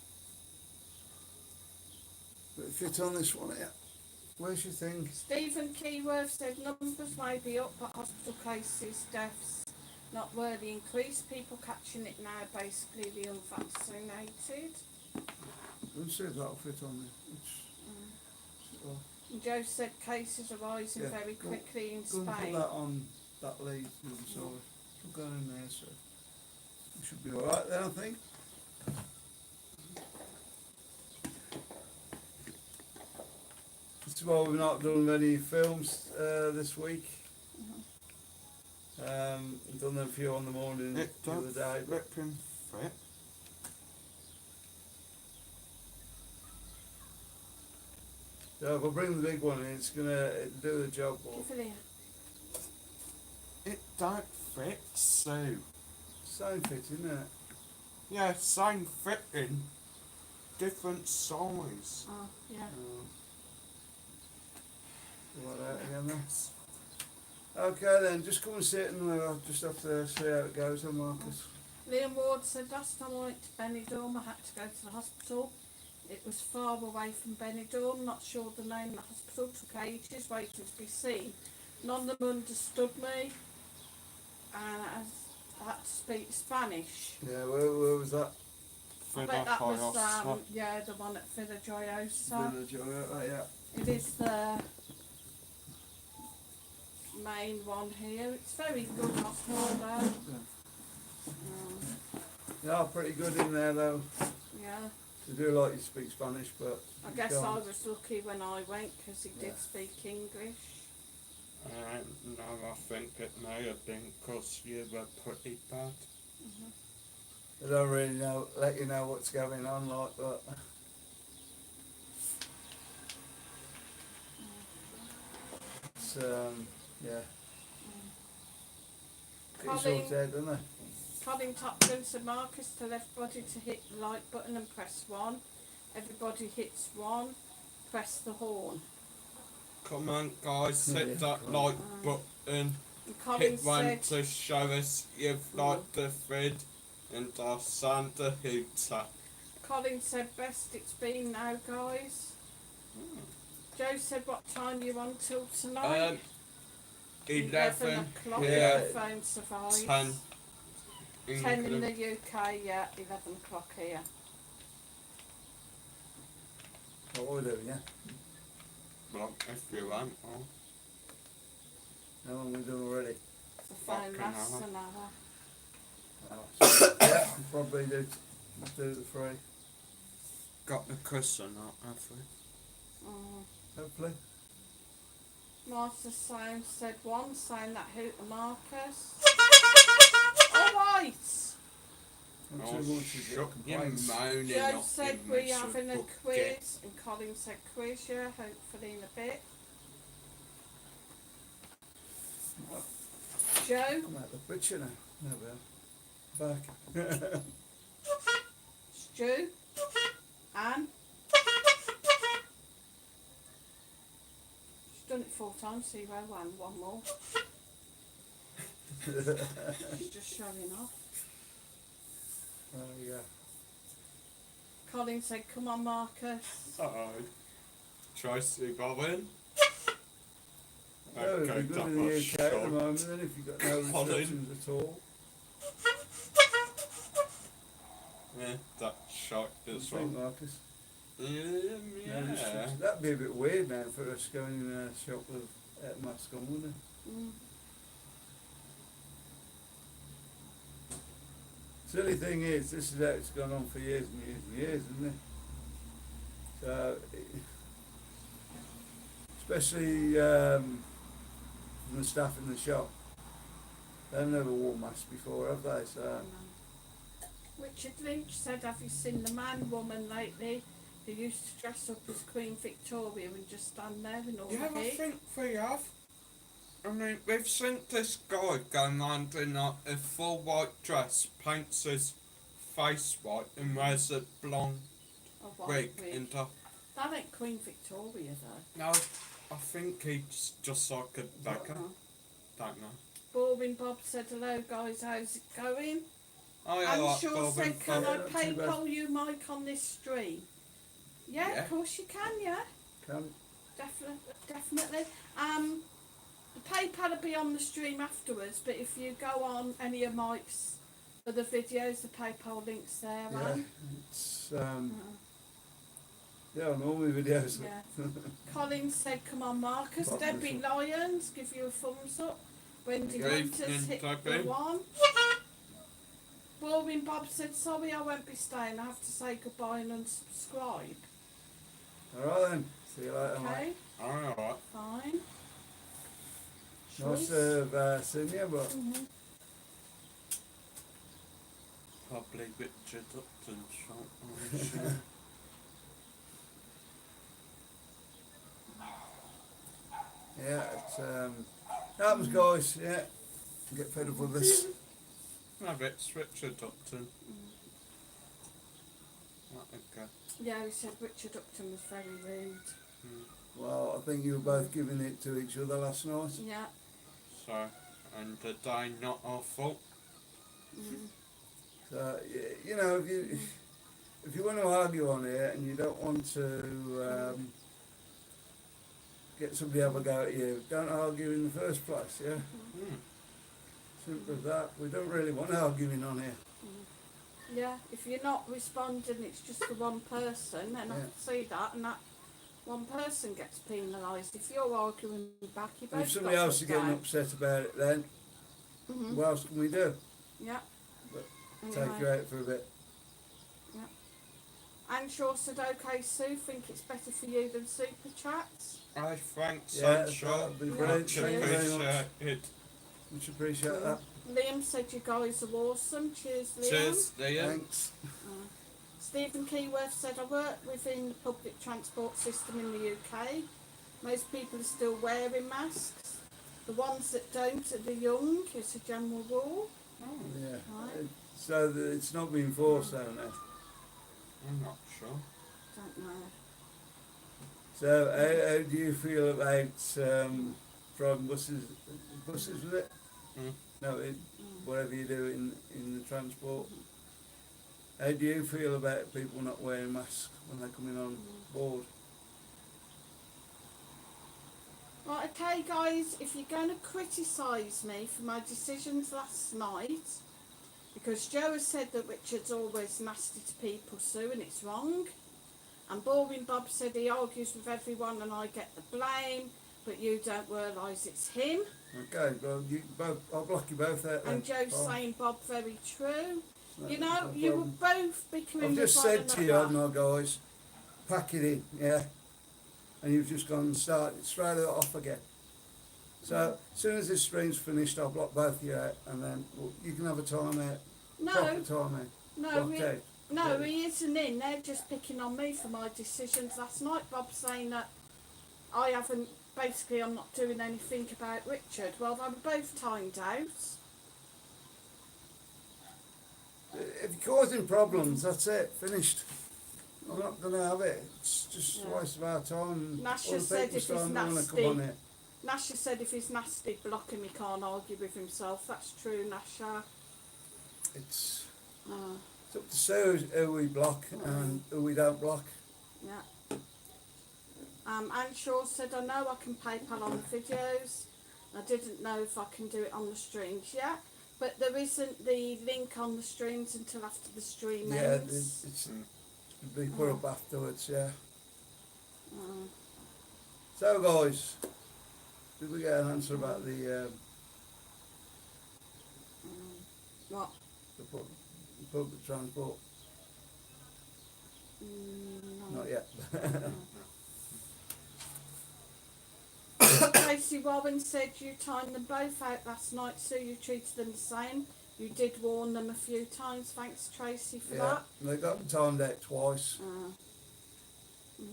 Will it fit on this one here? Where's your thing? Stephen Keyworth said numbers may be up, but hospital cases, deaths not really increased. People catching it now, basically the unvaccinated. Let's see if that'll fit on there. Oh, And Joe said cases are rising Yeah, very go- quickly in go and put Spain. that on that lead to the side. Put that in there, so we should be alright then, I think. That's why we've not done any films this week. We've done a few on the morning It the other don't day. But flipping fit. so if I bring the big one in, it's gonna do the job. But Give it here. It don't fit, Sue. same fit, isn't it? Yeah, same fitting, different size. Oh, yeah. Like that again then. Okay then, just come and sit and I'll just have to see how it goes then, Marcus. Liam Ward said last time I went to Benidorm I had to go to the hospital. It was far away from Benidorm, not sure the name of the hospital, took ages waiting to be seen. None of them understood me. And had to speak Spanish. Yeah, where was that? I bet that was, yeah, the one at Villa Joyosa. Village, yeah. It is the main one here. It's very good hospital though. Yeah, pretty good in there though. Yeah. They do like you speak Spanish, but I you guess can't. I was lucky when I went because he did speak English. No, I think it may have been because you were pretty bad. They don't really let you know what's going on like that. It's, yeah. Get you sorted out, don't they? Colin Tompkins and Marcus tell everybody to hit the like button and press 1. Everybody hits 1, press the horn. Come on, guys, hit Yeah. that like button. And Colin Hit one said, to show us you've liked the vid, and I'll send the hooter. Colin said best it's been now, guys. Joe said what time you on till tonight? 11 o'clock. here, The phone survives. 10 10 in the England. UK, yeah, 11 o'clock here. What we're doing, yeah? Well, if you want, oh. How long we done already? The phone Fucking lasts hell. an hour. Oh, yeah, probably do the 3. Got the cushion out, have we? Hopefully. Master Sound said 1, saying that hooter Marcus. Alright! Not Oh, too much to shut get your complaints. moaning Joe up, said you we miserable having a git. quiz, and Colin said quiz, yeah, hopefully in a bit. Joe, I'm out the butcher now. There we are. Back. Stu, Anne. She's done it 4 times, 0, 1 more. She's just showing off. There we go. Colin said, come on Marcus. Uh-oh. Tracy Bowen. Oh, it'd be good in the UK at the moment then if you've got no Colin. restrictions at all. Yeah, that shot What do you as think, well. Marcus? No Yeah. restrictions. That'd be a bit weird now for us going in a shop with a mask on, wouldn't it? Mm. Silly thing is, this is how it's gone on for years and years and years, isn't it? So, especially from the staff in the shop, they've never worn masks before, have they? So, Richard Lynch said, have you seen the man woman lately who used to dress up as Queen Victoria and just stand there in all Yeah, the I heat? think we have. I mean, we've seen this guy going around in a full white dress, paints his face white and wears a blonde A white wig wig. into... That ain't Queen Victoria though. No, I think he's just like a beggar. Don't know. Boring Bob said, hello guys, how's it going? Oh yeah, And like Shaw Bob said, and can Bob. I Not too bad. PayPal you Mike on this stream? Yeah, Yeah. of course you can, yeah. can Definitely. The PayPal will be on the stream afterwards, but if you go on any of Mike's other videos, the PayPal link's there, yeah, man. it's yeah, on all my videos. Yeah. Colin said, come on Marcus. Bob Debbie was- Lyons, give you a thumbs up. Wendy Good Winters evening, hit the Debbie. 1. Boring Bob said, sorry I won't be staying, I have to say goodbye and unsubscribe. Alright then, see you later, Okay, mate. Alright. fine. Nice Choice. to have seen you, but Mhm. Probably Richard Upton shot. yeah, it's happens, guys. Yeah, get fed up with this. No, it's Richard Upton. Okay. Yeah, he said Richard Upton was very rude. Well, I think you were both giving it to each other last night. Yeah. So, and the day not our fault. Mm. So you know, if you want to argue on it and you don't want to get somebody to have a go at you, don't argue in the first place. Yeah. Simple as that. We don't really want arguing on here. Yeah, if you're not responding, it's just the one person, and I Yeah. can see that, and that one person gets penalised. If you're arguing back, you both If somebody got else is put getting down. upset about it, then Mhm. what else can we do? Yeah. But Anyway. Take you out for a bit. Anne Shaw said, "Okay, Sue, think it's better for you than super chats." I think Yeah, so, sure. that'd be Yeah. brilliant. Much Thank you very much. appreciated. Much appreciate that. Liam said, "You guys are awesome." Cheers, Liam. Cheers, Liam. Thanks. Stephen Keyworth said, "I work within the public transport system in the UK. Most people are still wearing masks. The ones that don't are the young. It's a general rule." Yeah. Right. So it's not being forced down there. I'm not sure. Don't know. So how do you feel about from buses was it? Mm. No, whatever you do in the transport. How do you feel about people not wearing masks when they're coming on board? Right, okay, guys, if you're going to criticise me for my decisions last night, because Joe has said that Richard's always nasty to people, Sue, and it's wrong. And Boring Bob said he argues with everyone and I get the blame, but you don't realise it's him. Okay, well, you both, I'll block you both out then. And Joe's Fine. saying, "Bob, very true." No- You know, no you were problem. both bickering I've with just one said to you, another. haven't I, guys, pack it in, yeah? And you've just gone and started straight off again. So, as soon as this stream's finished, I'll block both of you out, and then you can have a time out, proper No, time out, no, blocked out. no, he isn't in. They're just picking on me for my decisions last night. Bob's saying that I haven't, basically I'm not doing anything about Richard. Well, they were both timed out. If you're causing problems, that's it, finished. I'm not going to have it. It's just a Yeah. waste of our time. Nasha All the said people if starting he's to wanna nasty- come on here. Nasha said if he's nasty, block him, he can't argue with himself. That's true, Nasha. It's Uh, up to Sue who we block and who we don't block. yeah. Anne Shaw said, "I know I can PayPal on the videos. I didn't know if I can do it on the streams yet. But there isn't the link on the streams until after the stream Yeah, ends." it's be put up afterwards, yeah. Uh, So guys, did we get an answer about the what? public transport? No. Not yet. Tracy Warren said you timed them both out last night, so you treated them the same. You did warn them a few times. Thanks, Tracy, for Yeah, they got timed out twice. that.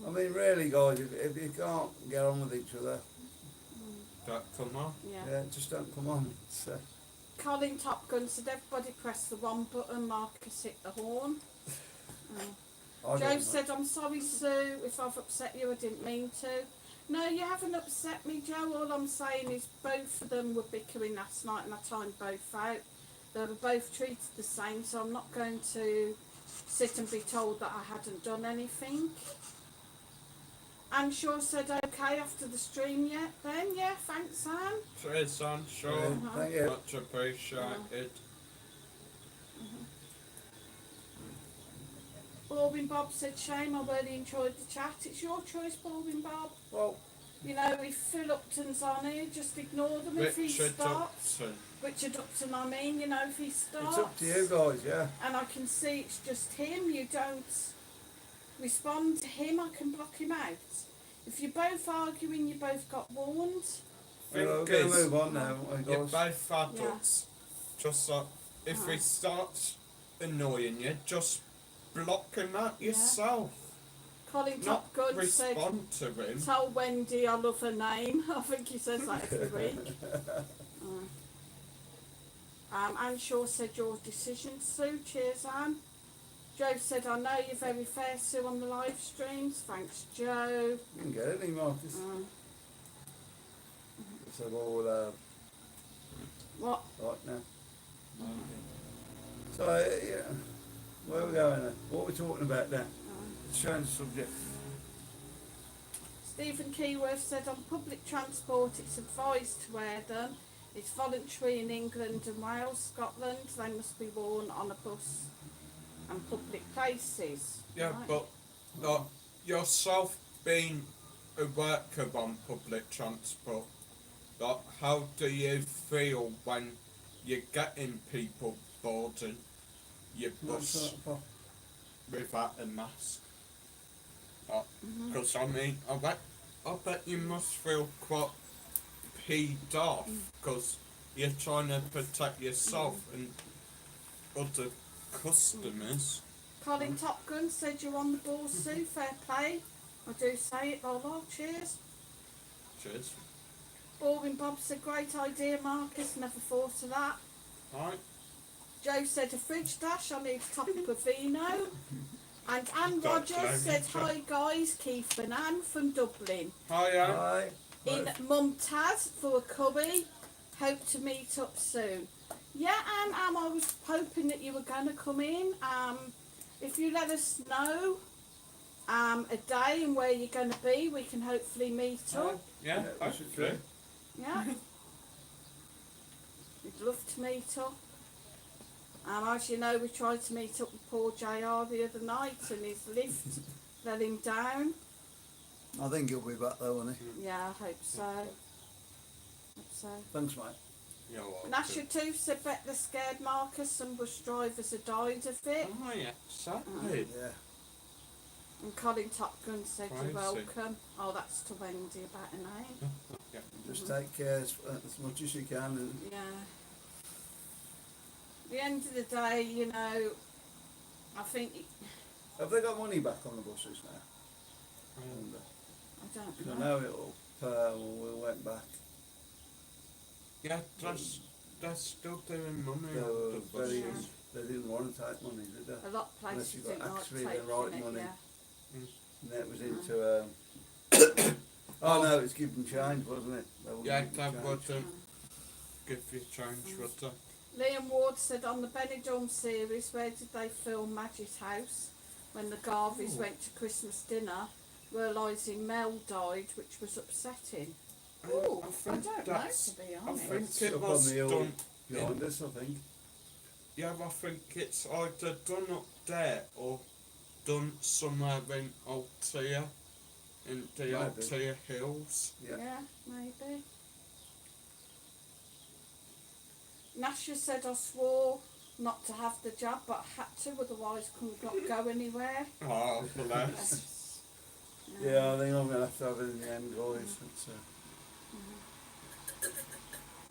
I mean, really, guys, if you can't get on with each other, Come on. Yeah. just don't come on. It's, Colin Top Gun said everybody press the one button, Marcus hit the horn. I don't Joe know. said, "I'm sorry, Sue, if I've upset you, I didn't mean to." No, you haven't upset me, Joe. All I'm saying is both of them were bickering last night and I timed both out. They were both treated the same, so I'm not going to sit and be told that I hadn't done anything. Anne Shaw said, "Okay, after the stream yet then?" Yeah, thanks, Anne. Cheers, Anne Shaw. Brilliant, thank you. Much appreciated. Boring Bob said, "Shame, I really enjoyed the chat." It's your choice, Boring Bob. Well, You know, if Phil Upton's on here, just ignore them if he Richard starts. Upton. Richard Upton, I mean, you know, if he starts. it's up to you guys, yeah. And I can see it's just him, you don't respond to him, I can block him out. If you're both arguing, you both got warned. Well, we're Thing going to is, move on now, you're guys. both adults. Just like, if he starts annoying you, just block him out Yeah. yourself. Colin Not Top Gun said, respond to him. "Tell Wendy I love her name." I think he says that every week. Anne Shaw said, "Your decision, Sue." Cheers, Anne. Joe said, "I know you're very fair, Sue, on the live streams." Thanks, Joe. You can get any, Marcus. So we'll, What? right now. So, yeah, where are we going then? What are we talking about now? Change the subject. Stephen Keyworth said, "On public transport it's advised to wear them. It's voluntary in England and Wales, Scotland. They must be worn on a bus and public places. Yeah, Right. but like yourself being a worker on public transport, like how do you feel when you're getting people boarding your bus without a mask? Because I mean, I bet you must feel quite peed off because you're trying to protect yourself and other customers. Colin Top Gun said you're on the ball, Sue. Fair play. I do say it, Lola. Cheers. Cheers. Baldwin Bob said, great idea, Marcus. Never thought of that. Right. Joe said, a fridge dash. I need a top of vino. And Anne Don't Rogers blame said, me, Joe. hi guys, Keith and Anne from Dublin. Hi, Anne. Hi. In Mumtaz for a cubby. Hope to meet up soon. Yeah, Anne, I was hoping that you were going to come in. If you let us know a day and where you're going to be, we can hopefully meet up. Yeah, Yeah, we should hopefully. do. Yeah. We'd love to meet up. As you know, we tried to meet up with poor JR the other night and his lift let him down. I think he'll be back though, won't he? Yeah, I hope so. Hope so. Thanks, mate. You're welcome. Nasha too said, bet they're scared, Marcus. Some bus drivers have died of it. Oh, yeah, sadly. Yeah. And Colin Top Gun said, you're Crazy. welcome. Oh, that's to Wendy about a name. Yeah. Just take care as much as you can. And Yeah. At the end of the day, you know, I think, have they got money back on the buses now? I wonder. I don't 'Cause I know. know it'll when we went back. Yeah, they're still doing money They on were the very. buses. They didn't want to take money, did they? A lot of Unless places you got didn't like actually the taking right it, money. yeah. And that was into. Oh no, it's giving change, wasn't it? They wouldn't Yeah, give you that change. wouldn't give you change, would they? Liam Ward said, on the Benidorm series, where did they film Maggie's house when the Garveys Ooh. went to Christmas dinner, realising Mel died, which was upsetting? I Ooh, I think don't know, that's- to be I honest. think It's it up on was the hill done. behind us, I think. Yeah, I think it's either done up there or done somewhere in Altea, in the Maybe. Altea Hills. Yeah. Yeah, maybe. Nasha said, I swore not to have the jab, but I had to, otherwise couldn't not go anywhere. Oh, bless. Yeah, I think I'm gonna have to have it in the end, guys. It's,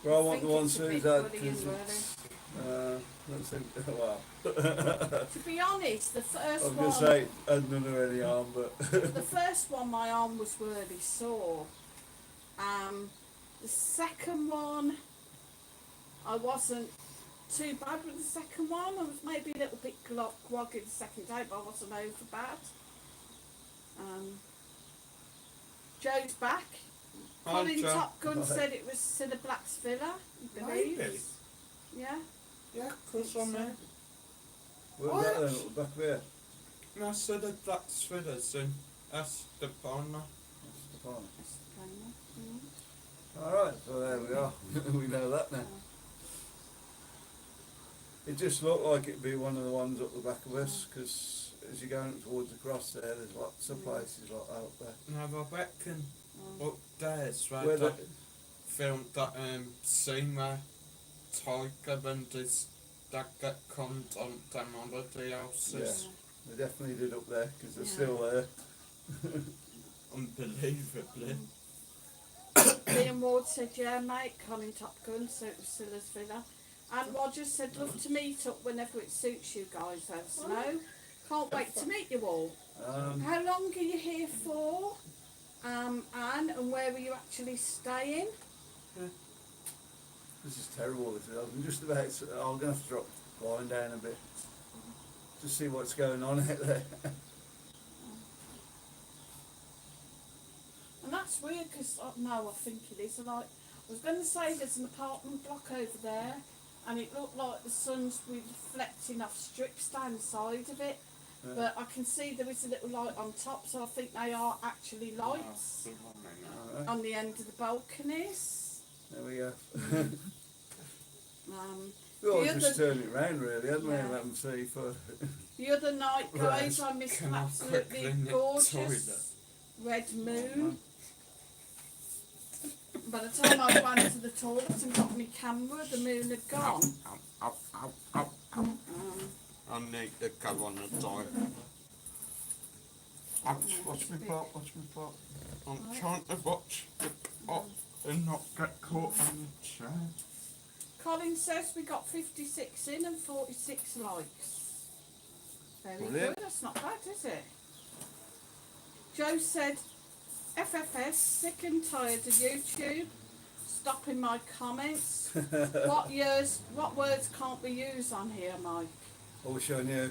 well, I want the think one it's a bit Sue's had bullying, because it's. Let's think. Wow. To be honest, the I first was one, gonna say it hadn't done her any harm, but. the first one, my arm was really sore. The second one, I wasn't too bad with the second one. I was maybe a little bit groggy the second day, but I wasn't over bad. Joe's back. Hi, Colin Joe. Top Gun Right. said it was Cinna Black's villa, he believes. Maybe. Yeah. Yeah, cause I mean, Where's that then? Back there. I said that that's for us in Estepona. That's the point. That's the plan, Alright, so there we are. We know that now. It just looked like it'd be one of the ones up the back of us, because as you're going towards the cross there, there's lots of places like that up there. Now I reckon Mm. up there's where Where they the, filmed that scene where Tiger and his dad get conned on them holiday houses. they definitely did up there, because they're Yeah. still there. Unbelievably. Liam Ward said, yeah, mate, Colin Top Gun, so it was Silla's villa. And Roger said, love to meet up whenever it suits you guys, have snow. Can't wait to meet you all. How long are you here for? Anne, and where are you actually staying? This is terrible. This is. I'm just about. I'm gonna have to drop the line down a bit. Just see what's going on out there. And that's weird because, no, I think it is. Like, I was going to say there's an apartment block over there, and it looked like the sun's reflecting off strips down the side of it. Yeah. But I can see there is a little light on top, so I think they are actually lights Alright, on the end of the balconies. there we go. We all The just other- turn it round really, hadn't we? Yeah. Let them see for. The other night, guys, Right. I missed Can an I absolutely quickly nip gorgeous red moon. By the time I ran to the toilet and got my camera, the moon had gone. Um, I need to go on the diet. Watch me pot, watch me pot. I'm trying to watch the pot and not get caught on the chair. Colin says we got 56 in and 46 likes. Very Brilliant. good, that's not bad, is it? Joe said, FFS, sick and tired of YouTube, stopping my comments. What words can't we use on here, Mike? I wish I knew.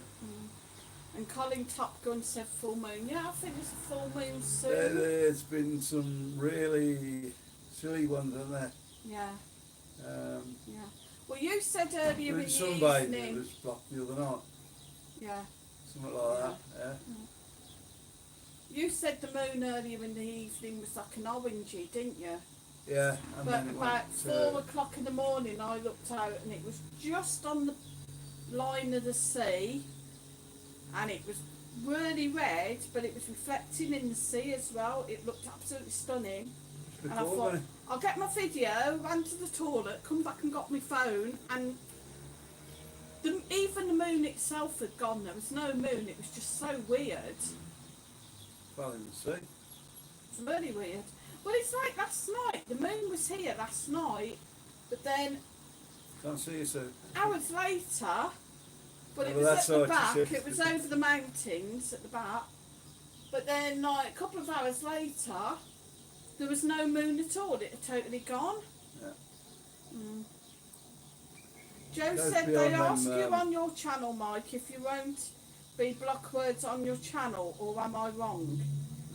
And Colin Top Gun said full moon. Yeah, I think it's a full moon There, soon. there's been some really silly ones, hasn't there? Yeah, Yeah. Well, you said earlier in the Sunbathing evening. was blocked the other night. Yeah. Something like that. Yeah. You said the moon earlier in the evening was like an orangey, didn't you? Yeah. And But then it about went, 4 o'clock in the morning, I looked out and it was just on the line of the sea, and it was really red, but it was reflecting in the sea as well. It looked absolutely stunning. it's And I cool, thought, wasn't I'll get my video, ran to the toilet, come back and got my phone, and even the moon itself had gone. There was no moon. It was just so weird. it? Well, in the sea. It's really weird. Well, it's like last night. The moon was here last night, but then Can't see you soon. hours later, but it Well, was that's at the how back. it's It was over the mountains at the back. But then, like a couple of hours later, there was no moon at all. It had totally gone. Yeah. Mm. Joe Goes said beyond they them, ask you on your channel, Mike, if you won't be block words on your channel, or am I wrong?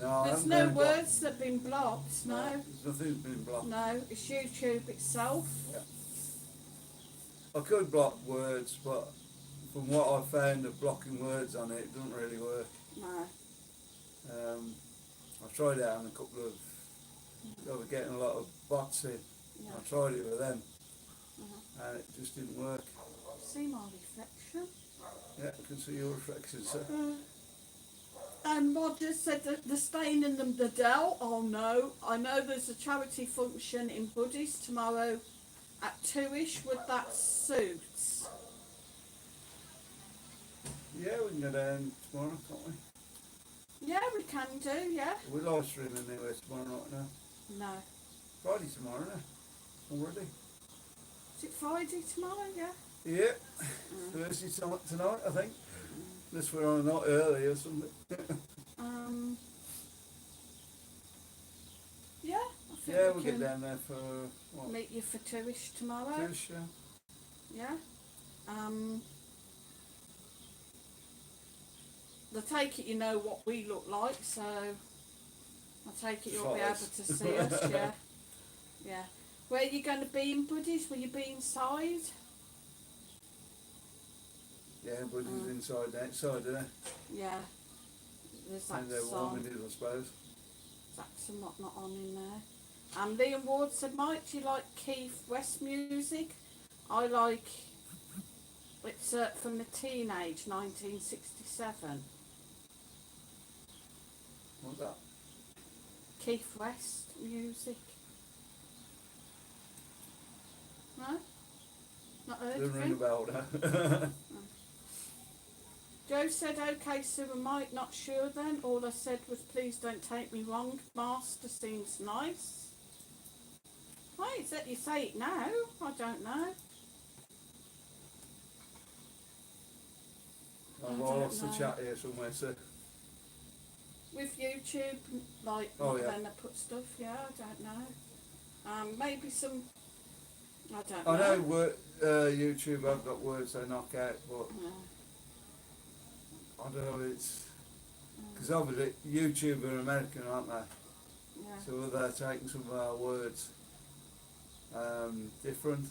No, I There's haven't no been blocked. words that have been blocked, no. There's nothing's been blocked. No, it's YouTube itself. I could block words, but from what I've found of blocking words on it, it doesn't really work. No. I've tried it on a couple of, I was getting a lot of bots in. Yeah. I tried it with them, Uh-huh. and it just didn't work. See my reflection. Yeah, I can see your reflection, sir. And Roger said that the Spain and the Dell. Oh no, I know there's a charity function in Buddies tomorrow at 2ish. Would that suit? Yeah, we can go down tomorrow, can't we? Yeah, we can do, yeah. We're live streaming anyway tomorrow night now. No. Friday tomorrow now, already. Is it Friday tomorrow, yeah? Yeah, Thursday tonight, I think. Unless we're on a night early or something. Yeah, I think Yeah, we we'll get can down there for what? meet you for 2ish tomorrow. Fish, yeah. Yeah. I take it you know what we look like, so I take it you'll be able Size. to see us, yeah. Yeah. Where are you going to be in Buddies? Will you be inside? Yeah, but it's inside and outside, isn't it? Yeah. There's that And they're song. warming it, I suppose. Sax and whatnot on in there. Liam Ward said, Mike, do you like Keith West music? I like it's from the Teenage 1967. What's that? Keith West music. No? Not heard Doesn't of ring a him? bell now. Joe said, okay, Sue and Mike, not sure then. All I said was, please don't take me wrong. Master seems nice. Why is that you say it now? I don't know. I've don't lost the know. chat here somewhere, so. With YouTube, like Oh, yeah. when they put stuff, yeah, I don't know. Maybe some, I don't know. I know YouTube, I've got words they knock out, but Yeah. I don't know, it's. Because obviously, YouTube are American, aren't they? Yeah. So they're taking some of our words different.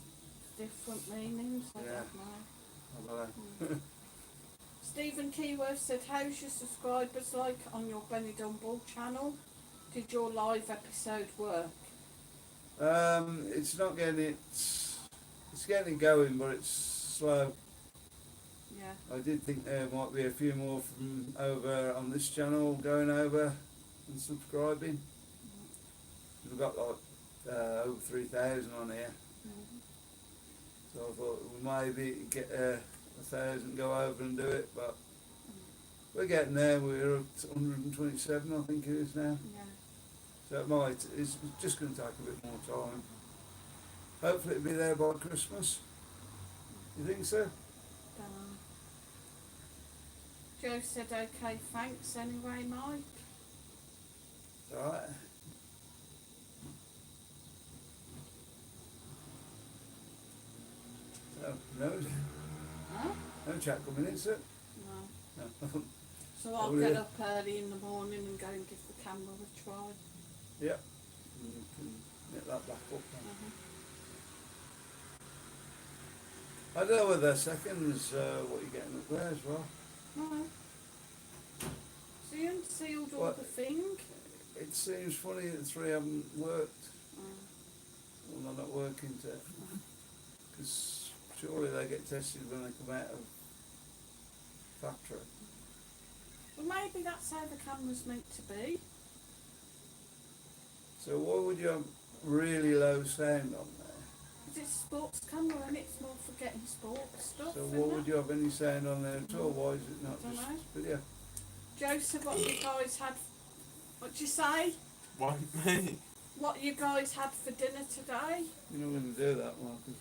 Different meanings, I Yeah. don't know. I don't know. Stephen Keyworth said, how's your subscribers like on your Benidorm Bull channel? Did your live episode work? It's not getting its It's getting going, but it's slow. Yeah. I did think there might be a few more from over on this channel going over and subscribing. We've got like over 3,000 on here, Mhm. so I thought we maybe get 1,000 go over and do it, but we're getting there. We're up to 127, I think it is now. Yeah. So it's just going to take a bit more time. Hopefully it'll be there by Christmas. You think so? Dunno. Joe said okay, thanks anyway, Mike. Alright. So, Huh? no chat coming in, sir? No. No. So I'll Oh, get yeah. up early in the morning and go and give the camera a try. Yep. You can get that back up then. I don't know whether seconds what you're getting up there as well. No. So you haven't sealed all What? the thing? It seems funny that 3 haven't worked. Mm. Well, they're not working to, because surely they get tested when they come out of factory. Well, maybe that's how the camera's meant to be. So why would you have really low sound on there? Because it's a sports camera and it's more for getting sports stuff. So isn't why it? would you have any sound on there at all? Why is it not Dunno. just video? Joe said what you guys had. What'd you say? Won't me. What you guys had for dinner today? You're not going to do that, Marcus.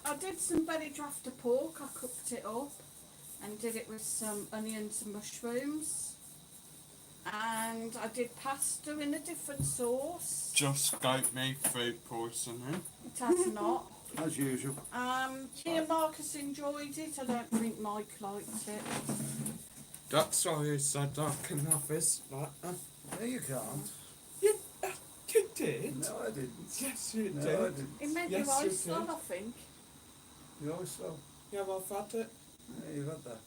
I did some belly drafter pork. I cooked it up and did it with some onions and mushrooms. And I did pasta in a different sauce. Just gave me food poisoning. It has not. As usual. Me and Marcus enjoyed it. I don't think Mike liked it. That's why you said I can have this like that. No, you can't. You did? No, I didn't. Yes, you No, did. I didn't. It meant Yes, your you eyes did. on, I think. You always saw. Yeah, I've had it. Yeah, you've had that.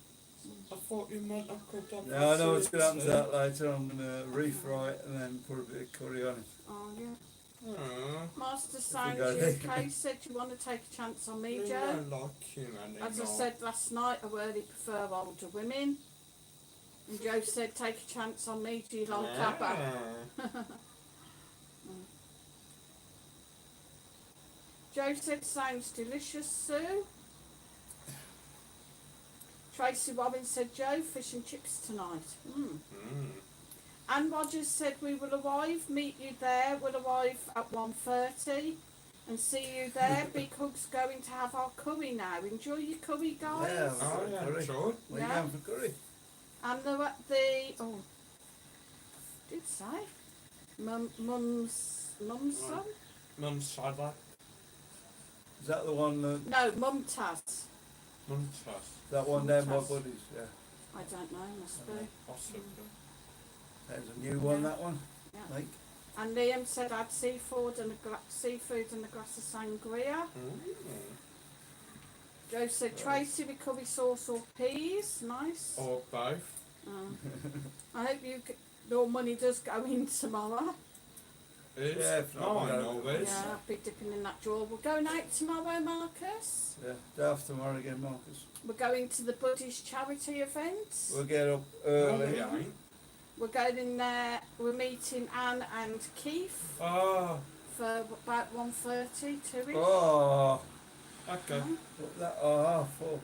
I thought you meant I could have No, I know what's going to happen to it. that later. I'm going to refry it and then put a bit of curry on it. Oh, yeah. Aww. Master we Sound go UK said you want to take a chance on me, I Joe. don't like him anymore. As I said last night, I really prefer older women. And Joe said, take a chance on me, do you like ABBA? Joe said, sounds delicious, Sue. Tracy Robbins said, Joe, fish and chips tonight. Mm. Anne Rogers said, we will arrive, meet you there, we'll arrive at 1:30 and see you there. Big Hug's going to have our curry now. Enjoy your curry, guys. Yeah, Oh, yeah, curry. sure. Where you Yeah. going for curry? And they're at the, did say? Mum's son? Mum's side like Is that the one that, No, Mumtaz. Mum's house. that one down by Mumtaz. Buddy's? Yeah. I don't know, must be. Possibly. There's a new one, Yeah. that one. Yeah. Like, And Liam said I'd seafood and a glass of sangria. Joe said Tracy with curry sauce or peas. Nice. Or both. I hope your money does go in tomorrow. Is? Yeah, if not, Oh, we'll I go know to- this. Yeah, I'll be dipping in that drawer. We're going out tomorrow, Marcus. yeah, day after tomorrow again, Marcus. We're going to the Buddies charity event. We'll get up No, early. we ain't. We're going in there. We're meeting Anne and Keith Oh, for about 1:30, 2ish. Oh, okay. what that? Oh, full.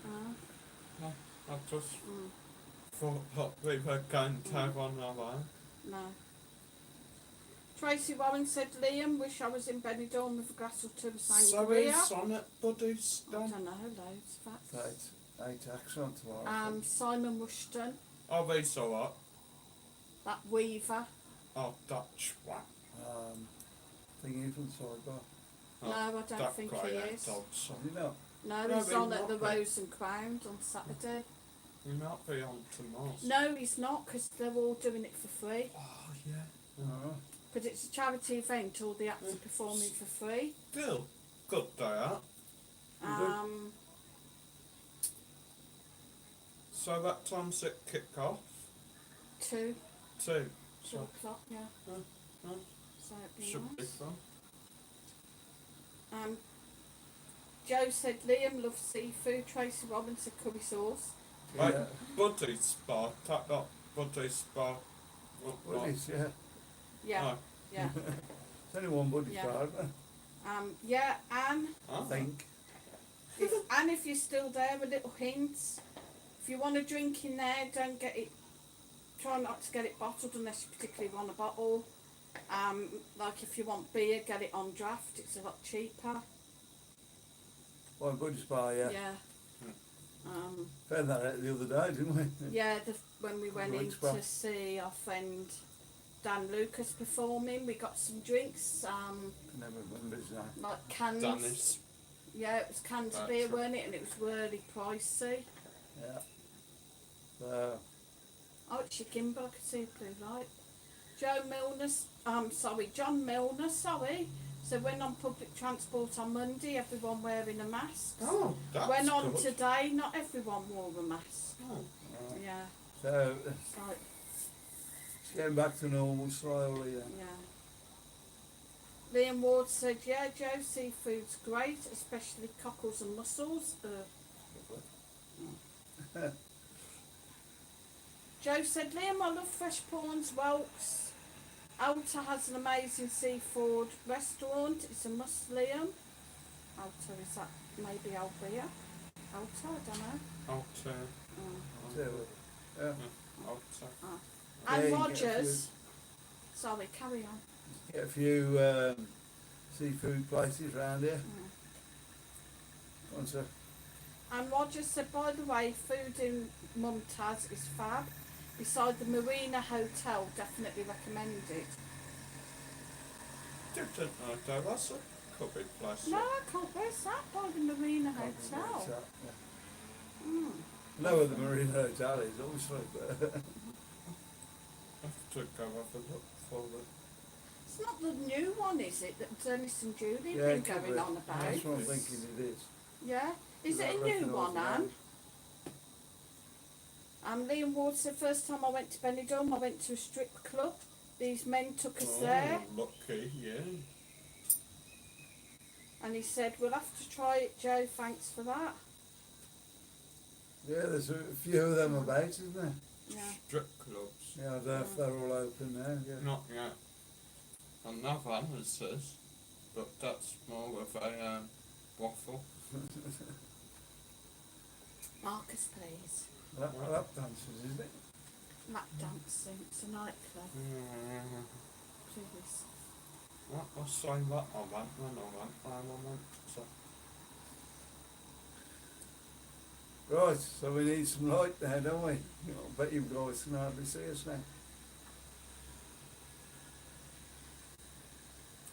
I just thought we were going to have on our own. No. Tracy Warren said, Liam, wish I was in Benidorm with a glass or two of So sangria. is Sonnet Buddies I done? don't know, loads of facts. Eight accent tomorrow. Simon Rushton, Oh, they saw what? that weaver. Oh, Dutch one. Thingy from Sidebar. Oh, No, I don't that think guy he ain't is. old son. You know? No, No, he's but on he's at the not, mate. Rose and Crown on Saturday. He might be on tomorrow. No, he's not, because they're all doing it for free. Oh, yeah. Oh. But it's a charity event, all the acts are performing for free. Still, good day out. So that time's it kick off? 2 2. 2 o'clock, yeah. no. So it'd be Should be nice. fun. Joe said Liam loves seafood. Tracy Robbins said curry sauce. Right, Yeah. Buddy Spa, tap that Buddy Spa. What is, yeah. Yeah, Oh, yeah. It's only one buddy Yeah. spa, isn't there? Yeah, and I think. if you're still there, a little hint. If you want a drink in there, don't get it. Try not to get it bottled unless you particularly want a bottle. Like if you want beer, get it on draft. It's a lot cheaper. One buddy spa, yeah. Yeah. Found that out the other day, didn't we? Yeah. When we went in Drinks bar. to see our friend Dan Lucas performing, we got some drinks. I never remember his name. Like cans. Dennis. Yeah, it was cans of That's beer, right. weren't it? And it was really pricey. Yeah. So, Oh, it's your gimbal, I could see blue light. John Milner, so when on public transport on Monday, everyone wearing a mask. Oh, that's when on good. today, not everyone wore a mask. Oh. Yeah, so it's like, it's getting back to normal slowly then. yeah. Liam Ward said, yeah, Joe, seafood's great, especially cockles and mussels. Joe said, Liam, I love fresh prawns, whelks. Alta has an amazing seafood restaurant. It's a must, Liam. Alta, is that maybe Albia? Alta, I don't know. Alter. So, yeah. Alter. And Yeah, you get a Rogers. Sorry, carry on. Get a few seafood places around here. Go on, sir. And Rogers said, by the way, food in Mumtaz is fab. Beside the Marina Hotel, definitely recommend it. Didn't know that was a cupboard place. No, I can't. Where's that? By the Marina Can't remember Hotel. where it's at, yeah. Mm. I know where the Marine Hotel is, obviously, but Have to go have a look for it. It's not the new one, is it? That Dennis and Julie yeah, have it been could going be. on about. That's what I'm thinking it is. Yeah. Is it I a new recognise one, the Anne? name. Liam Ward said, first time I went to Benidorm, I went to a strip club. These men took us there, Lucky, yeah. and he said, we'll have to try it, Joe, thanks for that. Yeah, there's a few of them about, isn't there? Yeah. Strip clubs. Yeah, I don't know if they're all open now. Yeah. Not yet. Another one says, but that's more of a waffle. Marcus, please. Lap dancers, isn't it? Lap dancing, it's a nightclub, please. What was saying what I went when I went. So Right, so we need some light there, don't we? I bet you guys can hardly see us now.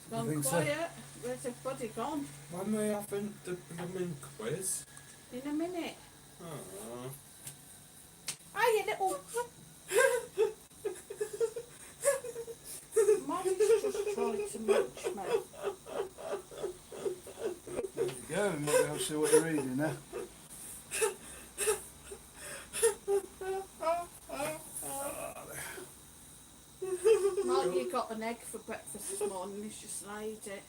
It's gone think so? quiet. Where's everybody gone? when we having the blooming quiz? In a minute. Oh. Hey, you little... Molly's just tried to munch me. There you go, we might be able to see what you're reading now. Molly got an egg for breakfast this morning, he's just laid it.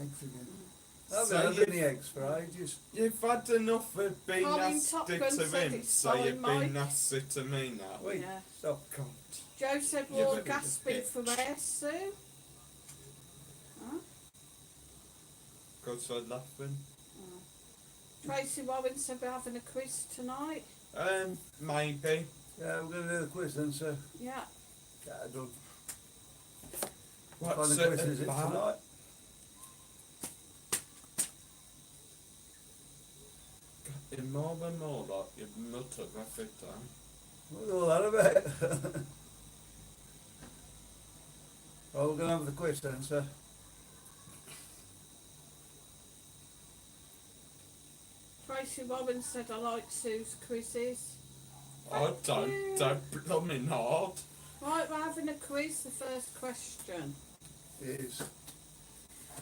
Eggs again. I haven't So had you- any eggs for ages. You've had enough of being Colin nasty Top to Gun said him, it's so fine, you've Mike. been nasty to me now. Wait, Yeah. stop. God. Joe said Yeah, we're all but it's a gasping bit- for air, Sue. Huh? Because I'm laughing. Tracy Warren said we're having a quiz tonight. Maybe. Yeah, we're going to do the quiz then, so Yeah. get it done. What's What kind of quiz is it about? tonight? In more and more like you mutter every time. What's all that about? Well, we're going to have the quiz then, so. Tracy Warren said I like Sue's quizzes. I Thank you. don't blooming hard. Right, we're having a quiz. The first question. It is.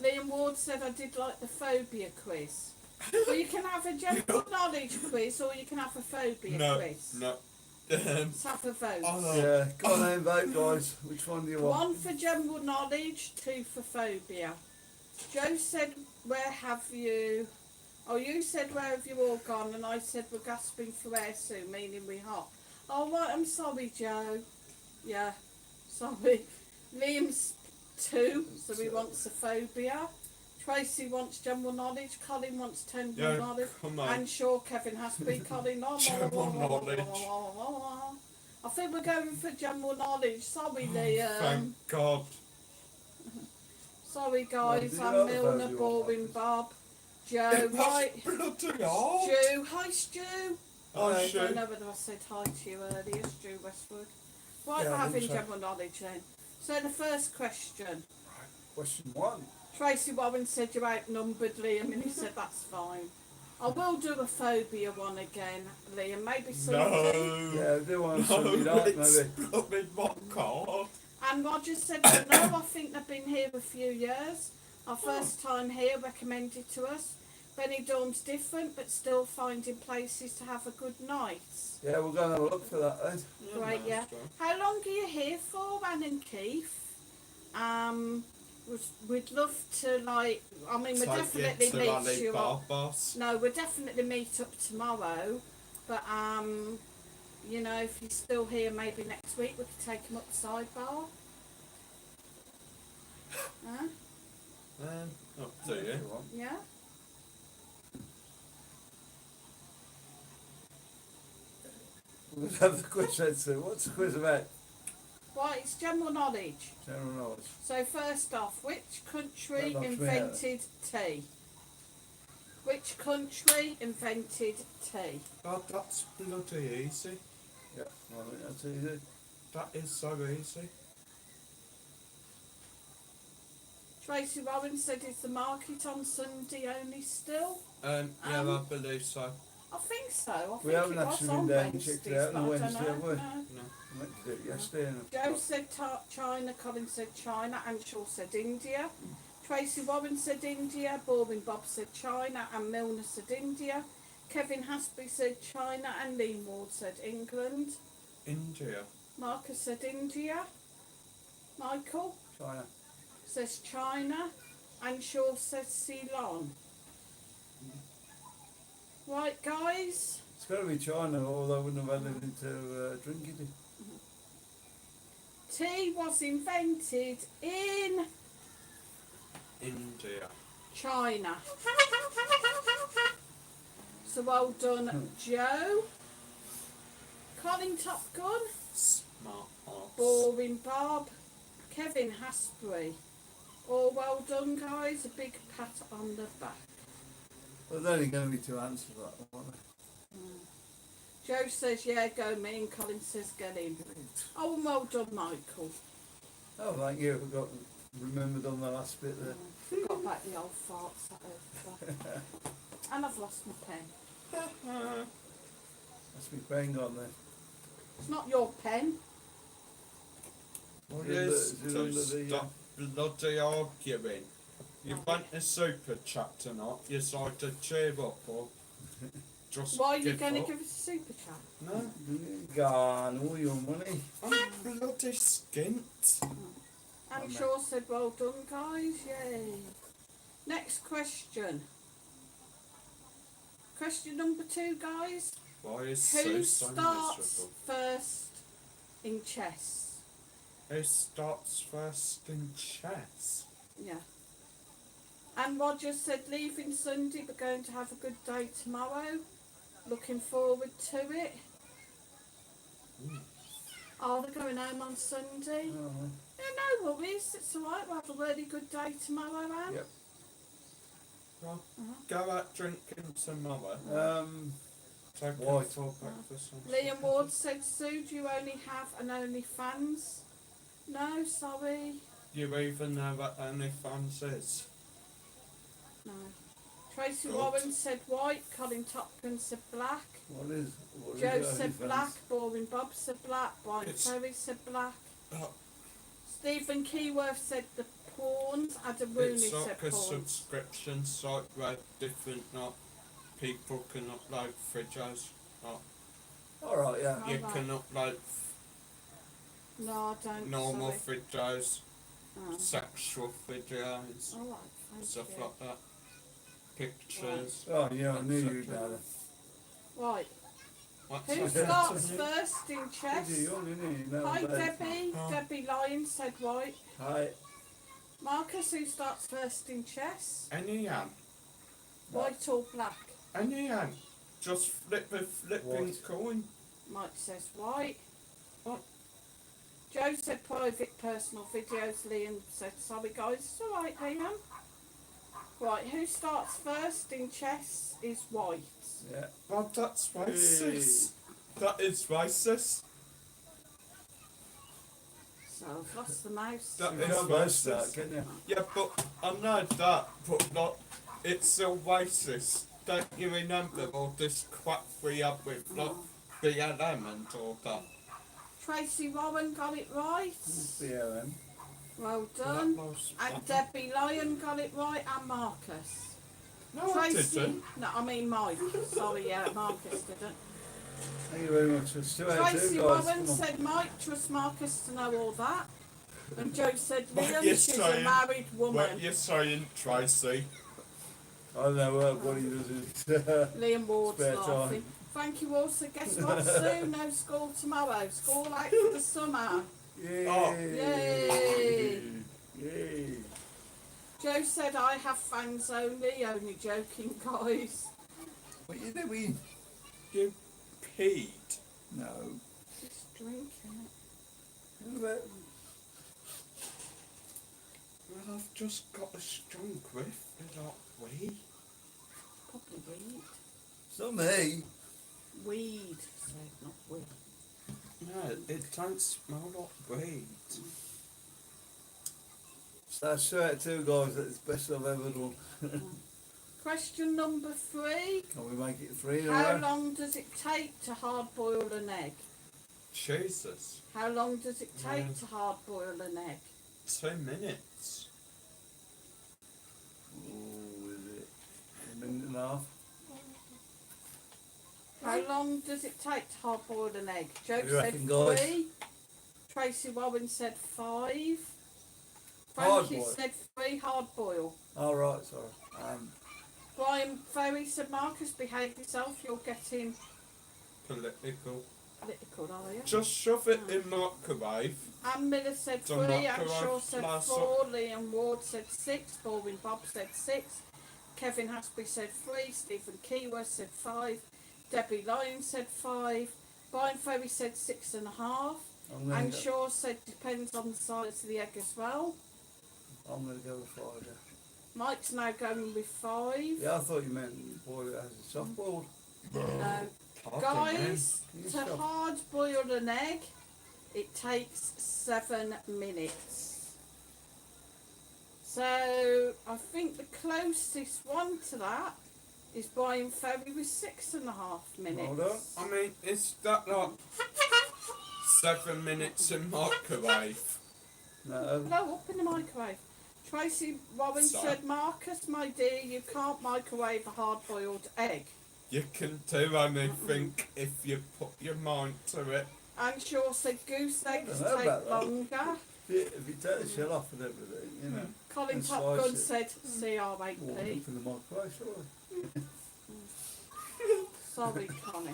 Liam Ward said I did like the phobia quiz. Well, you can have a general knowledge quiz or you can have a phobia No, quiz. no. Let's have a vote. Oh. Yeah, go on then, vote, guys. Which one do you want? One for general knowledge, two for phobia. Joe said where have you? Oh, you said where have you all gone, and I said we're gasping for air soon, meaning we hot. Oh right, I'm sorry, Joe. Yeah, sorry. Liam's 2, so he wants a phobia. Tracy wants general knowledge. Colin wants general Yeah, knowledge. come on. And sure, Kevin has to be Colin. General knowledge. I think we're going for general knowledge. Sorry, Liam. Thank God. Sorry, guys. Well, I'm did you Milner, have a Boring phobia? Bob. Joe, It was right. bloody hard. Stu, hi Stu. Oh, I Stu. don't know whether I said hi to you earlier, Stu Westwood. Right, Yeah, we're I having think so. general knowledge then. So the first question. Question 1. Tracy Warren said you're outnumbered, Liam, and he said that's fine. I will do a phobia one again, Liam. Maybe Sunday. No. Yeah, do one No, Sunday night, it's maybe. bloody rock hard. And Roger said, well, no, I think they've been here a few years. Our first time here, recommended to us. Benidorm's different, but still finding places to have a good night. Yeah, we're going to have a look for that then. Right, yeah. How long are you here for, Anne and Keith? We'd love to, like, I mean, we'll definitely meet you up. No, we'll definitely meet up tomorrow. But, you know, if you're still here, maybe next week we could take him up the sidebar. Huh? Up to you. Yeah? We'll have the quiz answer. What's the quiz about? Well, it's general knowledge. General knowledge. So first off, which country That knocks me invented tea? Which country invented tea? Oh, that's bloody easy. Yeah, I think that's easy. That is so easy. Tracy Warren said, is the market on Sunday only still? Yeah, I believe so. I think so. I We think haven't it was actually on been down and Wednesdays, checked it out but on I Wednesday, don't have know. we? No. I meant to do it yesterday. And Joe said China, Colin said China, Anshul said India. Tracy Warren said India, Boring Bob said China, and Milner said India. Kevin Hasby said China, and Liam Ward said England. India. Marcus said India. Michael China. says China, and Shaw says Ceylon. Right, guys. It's got to be China, although I wouldn't have had anything to drink it in. Tea was invented in India. China. So well done, Joe. Colin Top Gun. Smart ass. Boring Bob. Kevin Hasbury. All well done, guys. A big pat on the back. Well, there's only going to be 2 answers to that one, aren't Joe says, yeah, go me, and Colin says, get in. Oh, and well done, Michael. there? Oh, thank you. We got remembered on the last bit there. Forgot about the old farts that over. And I've lost my pen. That's me pen gone then. It's not your pen. What Yes, is it to under the, stop bloody arguing. You want a super chat tonight, you either cheer up or just Why are you give going to up. give us a super chat? No, Gone, all your money. I'm bloody skint. I'm sure said, well done, guys. Yay. Next question. Question number 2, guys. Why is Who so starts miserable? first in chess? Who starts first in chess? Yeah. And Roger said, leaving Sunday, but going to have a good day tomorrow. Looking forward to it. Oh, they're going home on Sunday. Oh, Yeah, no worries. It's alright. We'll have a really good day tomorrow, Anne. Yep. Well, go out drinking tomorrow. Take White. it for breakfast. Liam Ward said, Sue, do you only have an OnlyFans? No, sorry. You even know what OnlyFans is? No. Tracy Good. Warren said white. Colin Topkin said black. what is Joe it? said OnlyFans? black. Boring Bob said black. Brian It's- Terry said black. Oh, Stephen Keyworth said the pawns. Adam Rooney it's said like a pawns. subscription site where different people can upload videos. Alright, yeah. Oh, You right. can upload No, I don't. normal sorry. videos, Oh. sexual videos, All right, thank stuff you. like that. pictures. Oh, yeah, I knew you'd know that. Right. What's Who that? starts first in chess? You're young, innit? You know Hi about it. Debbie. Oh. Debbie Lyon said white. Hi. Marcus, who starts first in chess? Anyone. White or black? Anyone. Just flip the flipping White. coin. Mike says white. What? Joe said private personal videos. Liam said sorry guys. It's alright Liam. Right, who starts first in chess is white. Yeah. Well, that's racist. That is racist. So I've lost the mouse. That You is can't both racist. start, can you? Yeah, but I know that, but not. It's still racist. Don't you remember all this crap we had with like BLM and all that? Tracy Warren got it right. BLM. Well That done. was- And Debbie Lyon got it right, and Marcus. No, I didn't. No, I mean Mike. Sorry, yeah, Marcus didn't. Thank you very much. It's 2 out of 2, Tracy guys. Warren Come on. said Mike trusts Marcus to know all that. And Joe said What Liam, you she's a saying? married woman. What you saying, Tracy? I don't know what he does. Liam Ward's Spare time. laughing. Thank you all. So guess what, Sue? No school tomorrow. School out for the summer. Yay! Oh. Yay. Yay! Joe said I have fans only. Only joking, guys. What you doing? You peed. No. Just drinking. What about? Well, I've just got a strong whiff without weed. Probably weed. It's not me. Weed. Said not weed. No, it don't smell like weed. So that's 2 out of 2, guys. That's the best I've ever done. Question number 3. Can we make it 3 in a How row? long does it take to hard boil an egg? Jesus. How long does it take Mm. to hard boil an egg? 2 minutes. Oh, is it a minute and a half? How long does it take to hard boil an egg? Joe What do you said reckon, guys? 3. Tracy Warren said 5. Hard Frankie boil. said 3 hard boil. Oh, right, sorry. Brian Ferry said Marcus, behave yourself, you're getting Political. political, are you? Just shove it in microwave. Ann Miller said The 3, Ann microwave Shaw said plus 4, Liam Ward said 6, Baldwin Bob said 6, Kevin Hasby said 3, Stephen Keyworth said 5, Debbie Lyon said 5, Brian Ferry said 6.5, I'm Ann gonna Shaw said depends on the size of the egg as well. go with 5. Yeah. Mike's now going with 5. Yeah, I thought you meant boil it as a soft boiled. No. Pardon Guys, Can you to stop? hard boil an egg, it takes 7 minutes. So I think the closest one to that is Brian Ferry with 6.5 minutes. Hold on. I mean, is that like 7 minutes in microwave? No. Blow up in the microwave. Tracy Warren Sorry. said, Marcus, my dear, you can't microwave a hard boiled egg. You can do anything if you put your mind to it. Ann Shaw said goose eggs I don't know take about that. longer. If you take the shell off and everything, you know. Colin And Top slice Gun it. said Warm up CR8P. in the microwave, surely. Sorry, Connie.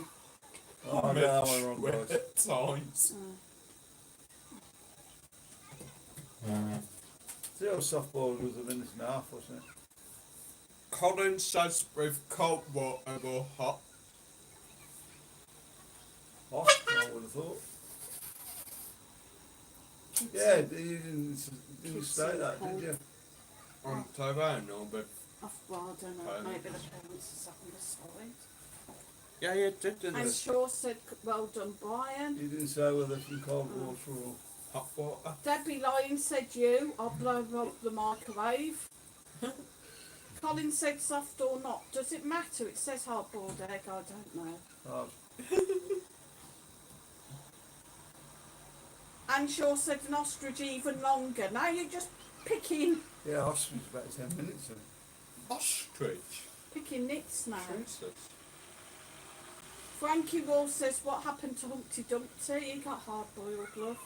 Oh, I know I went wrong, guys. At times. See how soft boiled was a minute and a half, wasn't it? Colin says with cold water or hot. Hot, I would have thought. Yeah, you didn't say that, did you? On Tyrone or with. Well, I don't know. Fine. Maybe the parents are sat on the side. Yeah, you did, didn't And you? Shaw said, well done, Brian. You didn't say whether from cold water or... Hot water. Debbie Lyon said you. I'll blow up the microwave. Colin said soft or not. Does it matter? It says hard boiled egg. I don't know. Hard. And Shaw said an ostrich even longer. Now you're just picking Yeah, ostrich about 10 minutes. Isn't it? Ostrich. nits now. Jesus. Frankie Wall says, what happened to Humpty Dumpty? He got hard boiled, love.